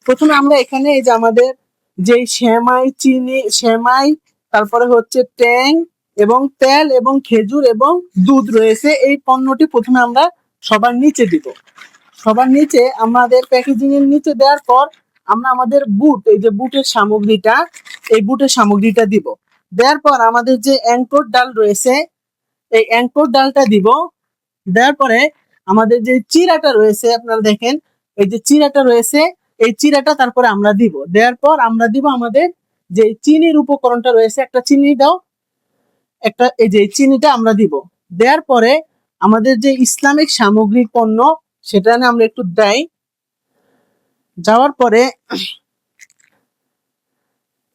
প্রথমে আমরা এখানে এই যে আমাদের যে সেমাই, চিনি, সেমাই, তারপরে হচ্ছে ট্যাং এবং তেল এবং খেজুর এবং দুধ রয়েছে, এই পণ্যটি প্রথমে আমরা সবার নিচে দিব। সবার নিচে আমাদের প্যাকেজিং এর নিচে দেওয়ার পর আমরা আমাদের বুট, এই যে বুটের সামগ্রীটা, এই বুটের সামগ্রীটা দিব। দেওয়ার পর আমাদের যে অ্যাঙ্কর ডাল রয়েছে, এই অ্যাঙ্কর ডালটা দিব। দেওয়ার পরে আমাদের যে চিরাটা রয়েছে, আপনারা দেখেন এই যে চিরাটা রয়েছে, এই চিরাটা তারপরে আমরা দিব। দেওয়ার পর আমরা দিব আমাদের যে চিনির উপকরণটা রয়েছে, একটা চিনি দাও, একটা, এই যে চিনিটা আমরা দিব। দেওয়ার পরে আমাদের যে ইসলামিক সামগ্রিক পণ্য সেটা নিয়ে আমরা একটু দেই। যাওয়ার পরে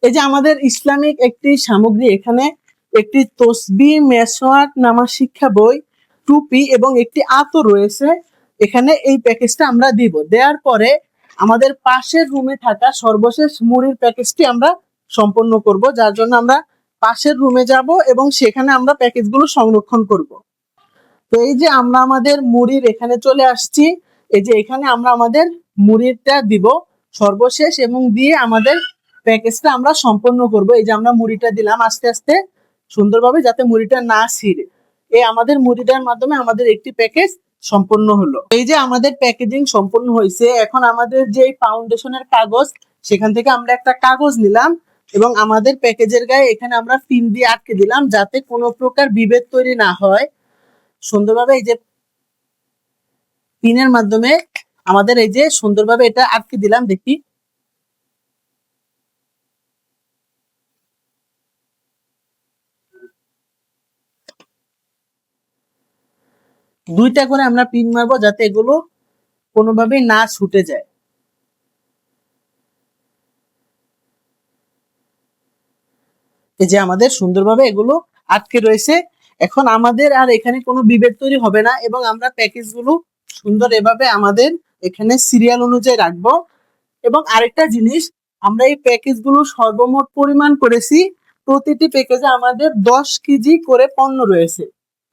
এই যে আমাদের ইসলামিক একটি সামগ্রী, এখানে একটি তসবিহ, মেসওয়াক, নামাজ শিক্ষা বই, টুপি এবং একটি আতর রয়েছে। এখানে এই প্যাকেজটা আমরা দিব। দেওয়ার পরে আমাদের পাশের রুমে থাকা সর্বশেষ মুড়ির প্যাকেজটি আমরা সম্পন্ন করব, যার জন্য আমরা পাশের রুমে যাব এবং সেখানে আমরা প্যাকেজগুলো সংরক্ষণ করব। তো এই যে আমরা আমাদের মুড়ির এখানে চলে আসছি, এই যে এখানে আমরা আমাদের মুড়িটা দিব সর্বশেষ এবং দিয়ে আমাদের প্যাকেজটা আমরা সম্পন্ন করব। এই যে আমরা মুড়িটা দিলাম আস্তে আস্তে সুন্দরভাবে, যাতে মুড়িটা না ছিঁড়ে। এই আমাদের মুড়িটার মাধ্যমে আমাদের একটি প্যাকেজ সম্পন্ন হলো। এই যে আমাদের প্যাকেজিং সম্পন্ন হয়েছে। এখন আমাদের যে ফাউন্ডেশনের কাগজ, সেখান থেকে আমরা একটা কাগজ নিলাম এবং আমাদের প্যাকেজের গায়ে এখানে আমরা পিন দিয়ে আটকে দিলাম, যাতে কোনো প্রকার বিভেদ তৈরি না হয়। সুন্দরভাবে এই যে পিনের মাধ্যমে আমাদের এই যে সুন্দরভাবে এটা আটকে দিলাম। দেখি দুইটা করে আমরা পিন মারবো, যাতে এগুলো কোনোভাবেই না ছুটে যায়। এই যে আমাদের সুন্দরভাবে এগুলো আটকে রয়েছে। এখন আমাদের আর এখানে কোনো বিভেদ তৈরি হবে না এবং আমরা প্যাকেজগুলো সুন্দর এভাবে আমাদের এখানে সিরিয়াল অনুযায়ী রাখবো। এবং আরেকটা জিনিস, আমরা এই প্যাকেজগুলো সর্বমোট পরিমাণ করেছি, প্রতিটি প্যাকেজে আমাদের 10 কেজি করে পণ্য রয়েছে।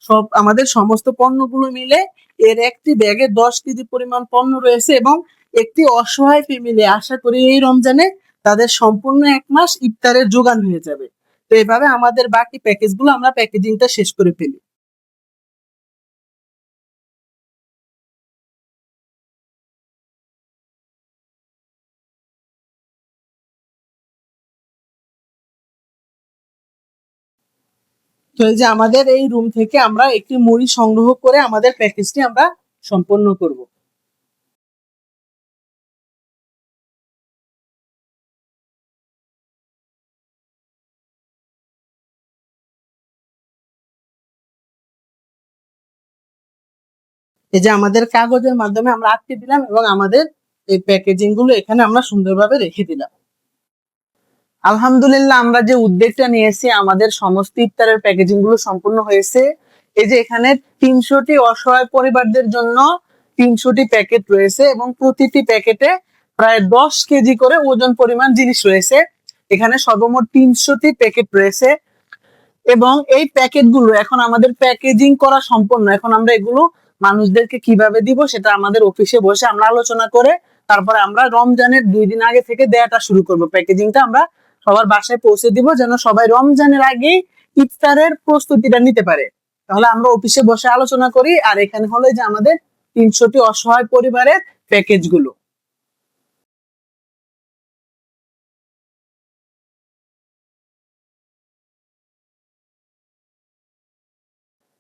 সব আমাদের সমস্ত পণ্যগুলো মিলে এর একটি ব্যাগে 10 কেজি পরিমাণ পণ্য রয়েছে এবং একটি অসহায় ফ্যামিলি আশা করি এই রমজানে তাদের সম্পূর্ণ 1 মাস ইফতারের জোগান হয়ে যাবে। তো এইভাবে আমাদের বাকি প্যাকেজগুলো আমরা প্যাকেজিংটা শেষ করে ফেলি। তো এই যে আমাদের এই রুম থেকে আমরা একটি মুড়ি সংগ্রহ করে আমাদের প্যাকেজটি আমরা সম্পন্ন করব। এই যে আমাদের কাগজের মাধ্যমে আমরা আটকে দিলাম এবং আমাদের এই প্যাকেজিং গুলো এখানে আমরা সুন্দরভাবে রেখে দিলাম। আলহামদুলিল্লাহ, আমরা যে উদ্যোগটা নিয়েছি আমাদের সমস্ত ইফতারের প্যাকেজিং গুলো সম্পূর্ণ হয়েছে। এই যে এখানে 300টি অসহায় পরিবারদের জন্য 300টি প্যাকেট রয়েছে এবং প্রতিটি প্যাকেটে প্রায় 10 কেজি করে ওজন পরিমাণ জিনিস রয়েছে। এখানে সর্বমোট 300টি প্যাকেট রয়েছে এবং এই প্যাকেটগুলো এখন আমাদের প্যাকেজিং করা সম্পন্ন। এখন আমরা এগুলো মানুষদেরকে কিভাবে দিব সেটা আমাদের অফিসে বসে আমরা আলোচনা করে তারপরে আমরা রমজানের 2 দিন আগে থেকে দেয়াটা শুরু করব। প্যাকেজিংটা আমরা সবার বাসায় পৌঁছে দিব, যেন সবাই রমজানের আগে ইফতারের প্রস্তুতিটা নিতে পারে। তাহলে আমরা অফিসে বসে আলোচনা করি। আর এখানে হলো যে আমাদের 300টি অসহায় পরিবারের প্যাকেজগুলো।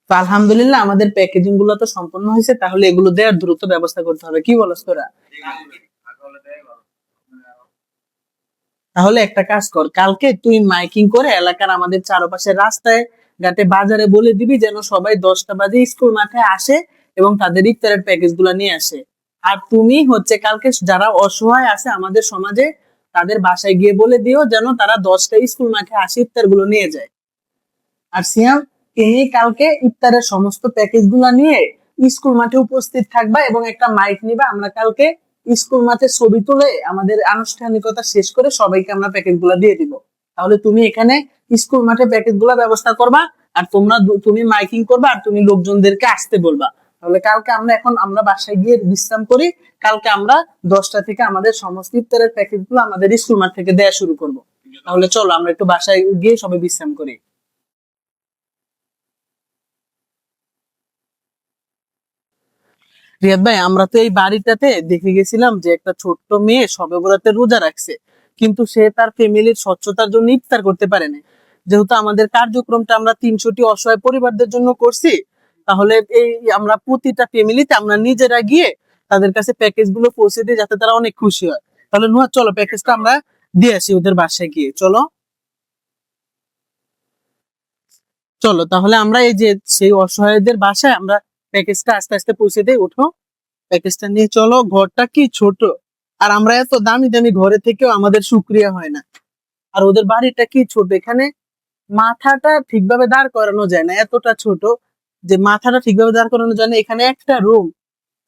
তো আলহামদুলিল্লাহ আমাদের প্যাকেজিং গুলো তো সম্পূর্ণ হয়েছে, তাহলে এগুলো দেওয়ার দ্রুত ব্যবস্থা করতে হবে। কি বলস তোরা? তাহলে একটা কাজ কর, কালকে তুই মাইকিং করে এলাকার আমাদের চারপাশে রাস্তায় ঘাটে বাজারে বলে দিবি যেন সবাই 10টা বাজে স্কুল মাঠে আসে এবং তাদের ইফতারের প্যাকেজ গুলা নিয়ে আসে। আর তুমি হচ্ছে কালকে যারা অসহায় আছে আমাদের সমাজে তাদের বাসায় গিয়ে বলে দিও যেন তারা 10টা স্কুল মাঠে আসে ইফতার গুলো নিয়ে যায়। আর সিয়াম, তুমি কালকে ইফতারের সমস্ত প্যাকেজ গুলা নিয়ে স্কুল মাঠে উপস্থিত থাকবা এবং একটা মাইক নিবা। আমরা কালকে স্কুল মাঠে ছবি তুলে আমাদের আনুষ্ঠানিকতা শেষ করে সবাইকে আমরা প্যাকেট গুলা দিয়ে দিব। তাহলে তুমি এখানে স্কুল মাঠে প্যাকেট গুলা ব্যবস্থা করবা আর তুমি মাইকিং করবা আর তুমি লোকজনদেরকে আসতে বলবা। তাহলে কালকে আমরা বাসায় গিয়ে বিশ্রাম করি। কালকে আমরা 10টা থেকে আমাদের সমস্ত ইফতারের প্যাকেট গুলো আমাদের স্কুল মাঠ থেকে দেয়া শুরু করব। তাহলে চলো আমরা একটু বাসায় গিয়ে সবাই বিশ্রাম করি। রিয়াদ ভাই, আমরা তো এই বাড়িটাতে দেখে গেছিলাম যে একটা ছোট্ট মেয়ে শবে বরাতে রোজা রাখছে, কিন্তু সে তার ফ্যামিলির স্বচ্ছতার জন্য ইফতার করতে পারে না। যেহেতু আমাদের কার্যক্রমটা আমরা 300টি অসহায় পরিবারদের জন্য করছি, তাহলে এই আমরা প্রতিটা ফ্যামিলিতে আমরা নিজেরা গিয়ে তাদের কাছে প্যাকেজ গুলো পৌঁছে দিই যাতে তারা অনেক খুশি হয়। তাহলে নুহাদ, চলো প্যাকেজটা আমরা দিয়ে আসি ওদের বাসায় গিয়ে। চলো চলো তাহলে আমরা এই যে সেই অসহায়দের বাসায় আমরা প্যাকেজটা আস্তে আস্তে পৌঁছে দেয়। উঠো, প্যাকেজটা নিয়ে চলো। ঘরটা কি ছোট, আর আমরা এত দামি দামি ঘরে থেকেও আমাদের শুক্রিয়া হয় না। আর ওদের বাড়িটা কি ছোট, এখানে মাথাটা ঠিকভাবে দাঁড় করানো যায় না, এতটা ছোট যে মাথাটা ঠিকভাবে দাঁড় করানো যায় না। এখানে একটা রুম,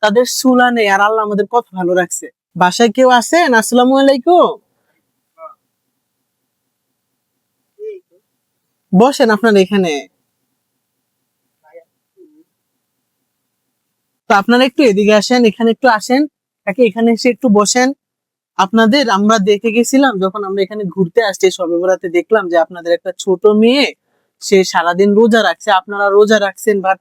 তাদের চুলা নেই। আর আল্লাহ আমাদের কত ভালো রাখছে। বাসায় কেউ আছেন? আসসালামু আলাইকুম। বসেন আপনারা এখানে। তো আপনারা একটু এদিকে আসেন, এখানে একটু আসেন, তাকে এখানে এসে একটু বসেন। আপনাদের আমরা দেখে গেছিলাম যখন আমরা এখানে ঘুরতে আসছি সবে বরাতে, দেখলাম যে আপনাদের একটা ছোট মেয়ে, সে সারাদিন রোজা রাখছে। আপনারা রোজা রাখছেন, বাট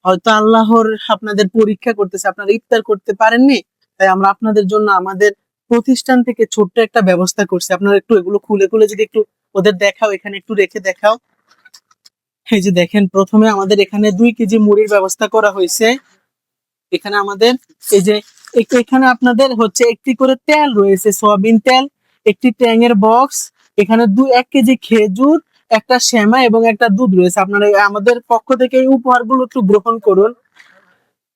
হয়তো আল্লাহর আপনাদের পরীক্ষা করতেছে, আপনারা ইফতার করতে পারেননি। তাই আমরা আপনাদের জন্য আমাদের প্রতিষ্ঠান থেকে ছোট্ট একটা ব্যবস্থা করছি। আপনারা একটু এগুলো খুলে খুলে যদি একটু ওদের দেখাও, এখানে একটু রেখে দেখাও। এই যে দেখেন, প্রথমে আমাদের এখানে 2 কেজি মুড়ির ব্যবস্থা করা হয়েছে। এখানে আমাদের এই যে এখানে আপনাদের হচ্ছে একটি করে তেল রয়েছে, সয়াবিন তেল, একটি ট্যাংয়ের বক্স, এখানে 1 কেজি খেজুর, একটা সেমাই এবং একটা দুধ রয়েছে। আপনারা আমাদের পক্ষ থেকে এই উপহারগুলো একটু গ্রহণ করুন।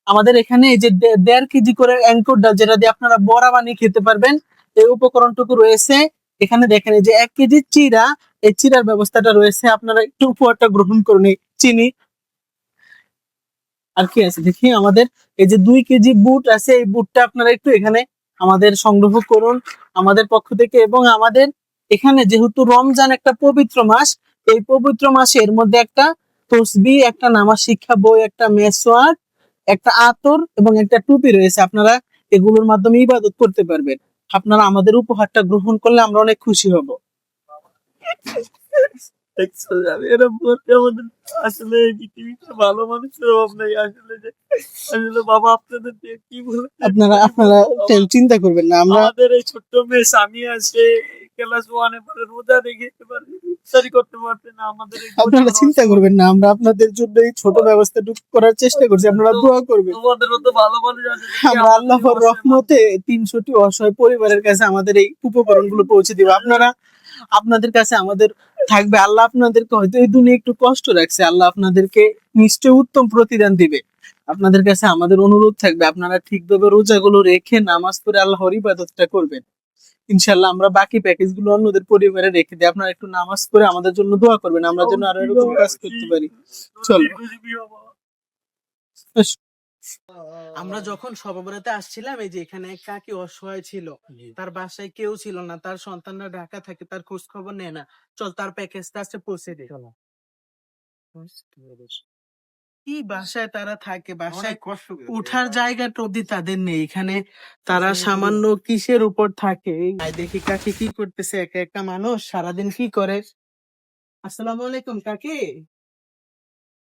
আমাদের এখানে এই যে 1.5 কেজি করে অ্যাঙ্কুর ডাল, যেটা দিয়ে আপনারা বড়া বানিয়ে খেতে পারবেন, এই উপকরণটুকু রয়েছে। এখানে দেখেন এই যে 1 কেজি চিড়া, এই চিড়ার ব্যবস্থাটা রয়েছে। আপনারা একটু উপহারটা গ্রহণ করুন। এই চিনি আর কি আছে দেখি, আমাদের এই যে 2 কেজি বুট আছে, এই বুটটা আপনারা একটু এখানে আমাদের সংগ্রহ করুন আমাদের পক্ষ থেকে। এবং আমাদের এখানে যেহেতু রমজান একটা পবিত্র মাস, এই পবিত্র মাসে এর মধ্যে একটা তসবিহ, একটা নামাজ শিক্ষা বই, একটা মেসওয়াক, একটা আতর এবং একটা টুপি রয়েছে। আপনারা এগুলোর মাধ্যমে ইবাদত করতে পারবেন। আপনারা আমাদের উপহারটা গ্রহণ করলে আমরা অনেক খুশি হব। দেখছো আমি এরকম করতে আমাদের আসলে এই পৃথিবীতে ভালো মানুষের অভাব নেই আসলে। যে আসলে বাবা আপনাদের দিয়ে কি বলে আপনারা চিন্তা করবেন না, আমরা আমাদের এই ছোট্ট মেয়ে স্বামী আছে, ক্লাস 1-এ পড়ে, রোজা রেখে ইফতারি করতে পারছে না। আমাদের এই আপনারা চিন্তা করবেন না, আমরা আপনাদের জন্য এই ছোট ব্যবস্থাটুকু করার চেষ্টা করছি। আপনারা দোয়া করবেন। তোমাদের মতো ভালো মানুষ আছে যে আমরা আল্লাহর রহমতে 300টি অসহায় পরিবারের কাছে আমাদের এই উপকরণগুলো পৌঁছে দিব। আপনাদের কাছে আমাদের থাকবে। আল্লাহ আপনাদেরকে হয়তো এই দুনিয়া একটু কষ্ট রাখছে, আল্লাহ আপনাদেরকে নিশ্চয়ই উত্তম প্রতিদান দিবে। আপনাদের কাছে আমাদের অনুরোধ থাকবে, আপনারা ঠিকভাবে রোজাগুলো রেখে নামাজ পড়ে আল্লাহর ইবাদতটা করবেন। ইনশাআল্লাহ আমরা বাকি প্যাকেজ গুলো অন্যদের পরিবারে রেখে দিই। আপনারা একটু নামাজ পড়ে আমাদের জন্য দোয়া করবেন, আমরা যেন আরো এরকম কাজ করতে পারি। চলো। আমরা যখন সবেবরাতে আসছিলাম, এই যে এখানে এক কাকি অসহায় ছিল, তার বাসায় কেউ ছিল না, তার সন্তানরা ঢাকা থাকে, তার খোঁজ খবর নেয় না। চল তার প্যাকেজটা আজকে পৌঁছে দিই। কি বাসায় তারা থাকে, বাসায় উঠার জায়গাটা অব্দি তাদের নেই। এখানে তারা সামান্য কিসের উপর থাকে। এই দেখি কাকি কি করতেছে, একা একটা মানুষ সারাদিন কি করে। আসসালামু আলাইকুম কাকি।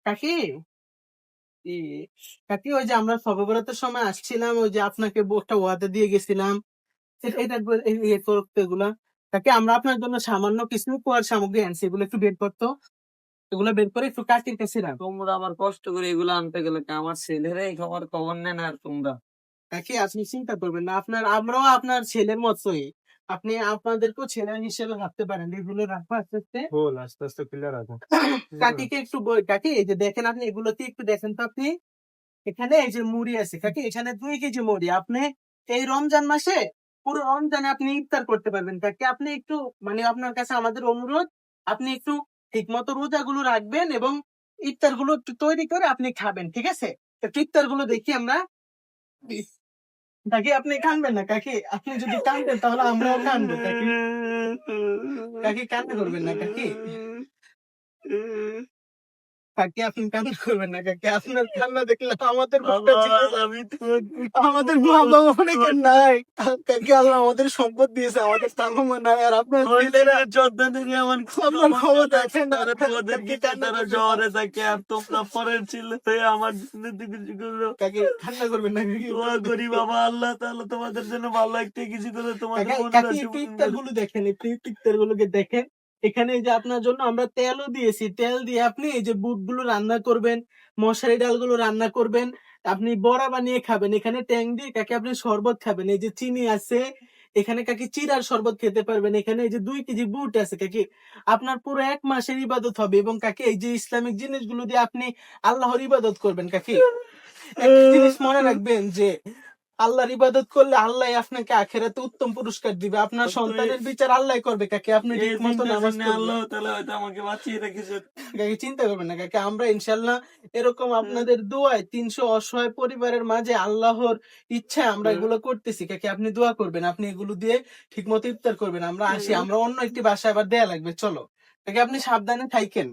কাকি, ই, কাকি ওই যে আমরা সবেবরাতের সময় আসছিলাম, ওই যে আপনাকে একটা ওয়াদা দিয়ে গেছিলাম, এটা এগুলা কাকি, আমরা আপনার জন্য সামান্য কিছু উপহার সামগ্রী আনছি, এগুলো একটু বের করতো। এগুলো বের করে একটু কাকির কাছে রাখ। তোমরা আমার কষ্ট করে এগুলো আনতে গেলে কি আমার ছেলেরা এই খবর নেন? আর তোমরা কাকি আপনি চিন্তা করবেন না, আমরাও আপনার ছেলের মতোই। আপনি আপনাদেরকেও ছেলে হিসেবে ভাবতে পারেন। এগুলো রাখবো আস্তে আস্তে। আস্তে আস্তে খুলে রাখো। কাকিকে একটু কাকি এই যে দেখেন, আপনি এগুলোতে একটু দেখেন তো। আপনি এখানে এই যে মুড়ি আছে কাকি, এখানে 2 কেজি মুড়ি। আপনি এই রমজান মাসে পুরো রমজানে আপনি ইফতার করতে পারবেন কাকি। আপনি একটু আপনার কাছে আমাদের অনুরোধ, আপনি একটু ঠিক মতো রোজাগুলো রাখবেন এবং ইফতার গুলো একটু তৈরি করে আপনি খাবেন, ঠিক আছে? একটু ইফতার গুলো দেখি আমরা। কাকি আপনি কানবেন না কাকি, আপনি যদি কানবেন তাহলে আমরাও কানবো কাকি। কাকি কান্না করবেন না কাকি। কাকি আপনি কান্না করবেন না কাকি, আপনার কান্না দেখলে আমাদের আমাদের মা বাবা অনেকের নাই কাকি। আল্লাহ আমাদের সম্পদ দিয়েছে, আমাদের বাবা মা নাই। আর আপনার ছেলেরা আপনার খবর দেখেন না, তোমাদেরকে তারা জ্বরে থাকে আর তোমরা পরের ছেলে হয়ে আমার জন্য কিছু করো। কাকি কান্না করবেন না কাকি। দোয়া করি বাবা আল্লাহ তাআলা তোমাদের জন্য ভালো একটা কিছু করে তোমাদের কাকি একটু ইফতার গুলো দেখেন, একটু ইফতার গুলোকে দেখেন। এখানে এই যে আপনার জন্য আমরা তেলও দিয়েছি, তেল দিয়ে আপনি এই যে বুট গুলো রান্না করবেন, মশারি ডাল গুলো রান্না করবেন, আপনি বড়া বানিয়ে খাবেন। এখানে ট্যাং দিয়ে কাকে আপনি শরবত খাবেন। এই যে চিনি আছে, এখানে কাকি চিরার শরবত খেতে পারবেন, এখানে এই যে 2 কেজি বুট আছে কাকি, আপনার পুরো 1 মাসের ইবাদত হবে। এবং কাকি এই যে ইসলামিক জিনিসগুলো দিয়ে আপনি আল্লাহর ইবাদত করবেন কাকি। একটা জিনিস মনে রাখবেন যে আল্লাহর ইবাদত করলে আল্লাহ আপনাকে আখেরাতে উত্তম পুরস্কার দিবে, আপনার সন্তানের বিচার আল্লাহ করবে কাকি। আপনি ঠিক মতো নামাজ পড়লে আল্লাহ তাআলা হয়তো আমাকে বাঁচিয়ে রেখেছে। কাকি চিন্তা করবেন না কাকি, আমরা ইনশাল্লাহ এরকম আপনাদের দোয়ায় 300 অসহায় পরিবারের মাঝে আল্লাহর ইচ্ছায় আমরা এগুলো করতেছি কাকি। আপনি দোয়া করবেন, আপনি এগুলো দিয়ে ঠিক মতো ইফতার করবেন। আমরা আসি, আমরা অন্য একটি বাসায় আবার দেয়া লাগবে। চলো কাকি, আপনি সাবধানে থাকেন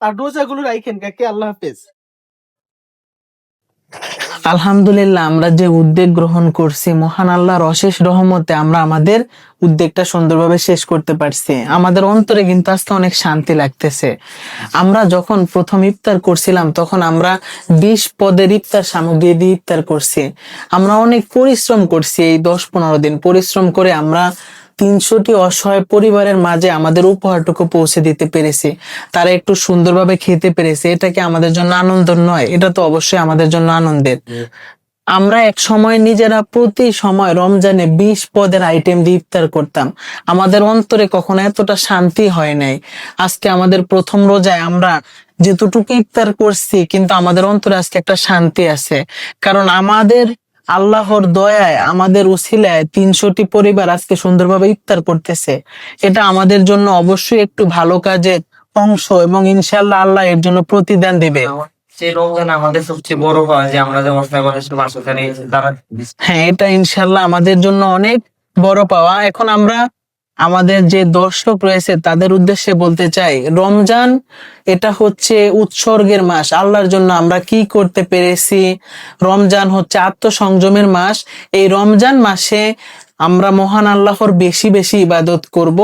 আর রোজাগুলো রাখেন কাকি। আল্লাহ হাফেজ। আলহামদুলিল্লাহ, আমরা যে উদ্যোগ গ্রহণ করছি, মহান আল্লাহর অশেষ রহমতে আমরা আমাদের উদ্যোগটা সুন্দরভাবে শেষ করতে পারছি। আমাদের অন্তরে কিন্তু আজকে অনেক শান্তি লাগতেছে। আমরা যখন প্রথম ইফতার করছিলাম তখন আমরা 20 পদের ইফতার সামগ্রী দিয়ে ইফতার করছি। আমরা অনেক পরিশ্রম করছি, এই 10-15 দিন পরিশ্রম করে আমরা 300টি অসহায় পরিবারের মাঝে আমাদের উপহারটুকু পৌঁছে দিতে পেরেছি, তারা একটু সুন্দরভাবে খেতে পেরেছে। এটা কি আমাদের জন্য আনন্দ নয়? এটা তো অবশ্যই আমাদের জন্য আনন্দের। আমরা এক সময় নিজেরা প্রতি সময় রমজানে 20 পদের আইটেম দিয়ে ইফতার করতাম, আমাদের অন্তরে কখনো এতটা শান্তি হয় নাই। আজকে আমাদের প্রথম রোজায় আমরা যেতটুকু ইফতার করছি, কিন্তু আমাদের অন্তরে আজকে একটা শান্তি আছে, কারণ আমাদের আল্লাহর দয়ায়, আমাদের উসিলায় 300টি পরিবার আজকে সুন্দরভাবে ইফতার করতেছে। এটা আমাদের জন্য অবশ্যই একটু ভালো কাজের অংশ, এবং ইনশাআল্লাহ আল্লাহ এর জন্য প্রতিদান দিবে। সেই রমজান আমাদের সবচেয়ে বড় হয় যে আমরা যে অসহায় মানুষের মাঝখানে তারা হ্যাঁ, এটা ইনশাআল্লাহ আমাদের জন্য অনেক বড় পাওয়া। এখন আমরা আমাদের যে দর্শক রয়েছে তাদের উদ্দেশ্যে বলতে চাই, রমজান এটা হচ্ছে উৎসর্গের মাস। আল্লাহর জন্য আমরা কি করতে পেরেছি? রমজান হচ্ছে আত্মসংযমের মাস। এই রমজান মাসে আমরা মহান আল্লাহর বেশি বেশি ইবাদত করব,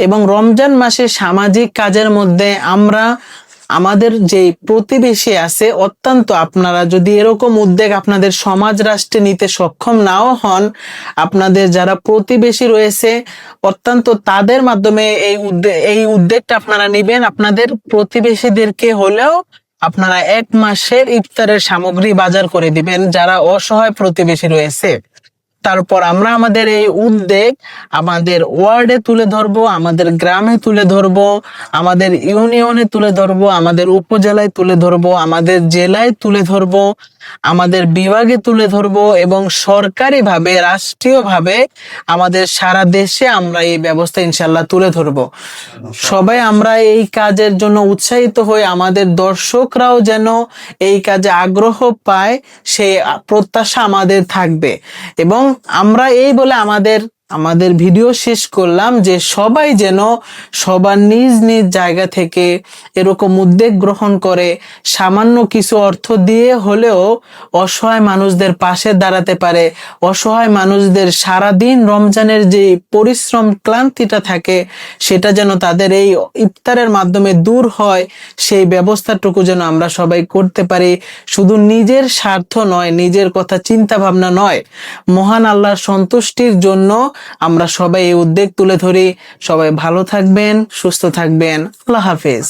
এবং রমজান মাসে সামাজিক কাজের মধ্যে আমরা আমাদের যে প্রতিবেশী আছে, অত্যন্ত আপনারা যদি এরকম উদ্যোগ আপনাদের সমাজ রাষ্ট্রে নিতে সক্ষম নাও হন, আপনাদের যারা প্রতিবেশী রয়েছে অত্যন্ত তাদের মাধ্যমে এই উদ্যোগটা আপনারা নেবেন। আপনাদের প্রতিবেশীদেরকে হলেও আপনারা 1 মাসের ইফতারের সামগ্রী বাজার করে দিবেন যারা অসহায় প্রতিবেশী রয়েছে। তারপর আমরা আমাদের এই উদ্যোগ আমাদের ওয়ার্ডে তুলে ধরবো, আমাদের গ্রামে তুলে ধরবো, আমাদের ইউনিয়নে তুলে ধরবো, আমাদের উপজেলায় তুলে ধরবো, আমাদের জেলায় তুলে ধরবো, আমাদের বিভাগে তুলে ধরবো, এবং সরকারিভাবে, রাষ্ট্রীয়ভাবে আমাদের সারা দেশে আমরা এই ব্যবস্থা ইনশাল্লাহ তুলে ধরবো। সবাই আমরা এই কাজের জন্য উৎসাহিত হয়ে আমাদের দর্শকরাও যেন এই কাজে আগ্রহ পায়, সেই প্রত্যাশা আমাদের থাকবে। এবং আমরা এই বলে আমাদের ভিডিও শেষ করলাম যে সবাই যেন সবার নিজ নিজ জায়গা থেকে এরকম উদ্যোগ গ্রহণ করে সামান্য কিছু অর্থ দিয়ে হলেও অসহায় মানুষদের পাশে দাঁড়াতে পারে। অসহায় মানুষদের সারাদিন রমজানের যে পরিশ্রম ক্লান্তিটা থাকে সেটা যেন তাদের এই ইফতারের মাধ্যমে দূর হয়, সেই ব্যবস্থাটুকু যেন আমরা সবাই করতে পারি। শুধু নিজের স্বার্থ নয়, নিজের কথা চিন্তা ভাবনা নয়, মহান আল্লাহর সন্তুষ্টির জন্য আমরা সবাই এই উদ্যোগ তুলে ধরি। সবাই ভালো থাকবেন, সুস্থ থাকবেন। আল্লাহ হাফেজ।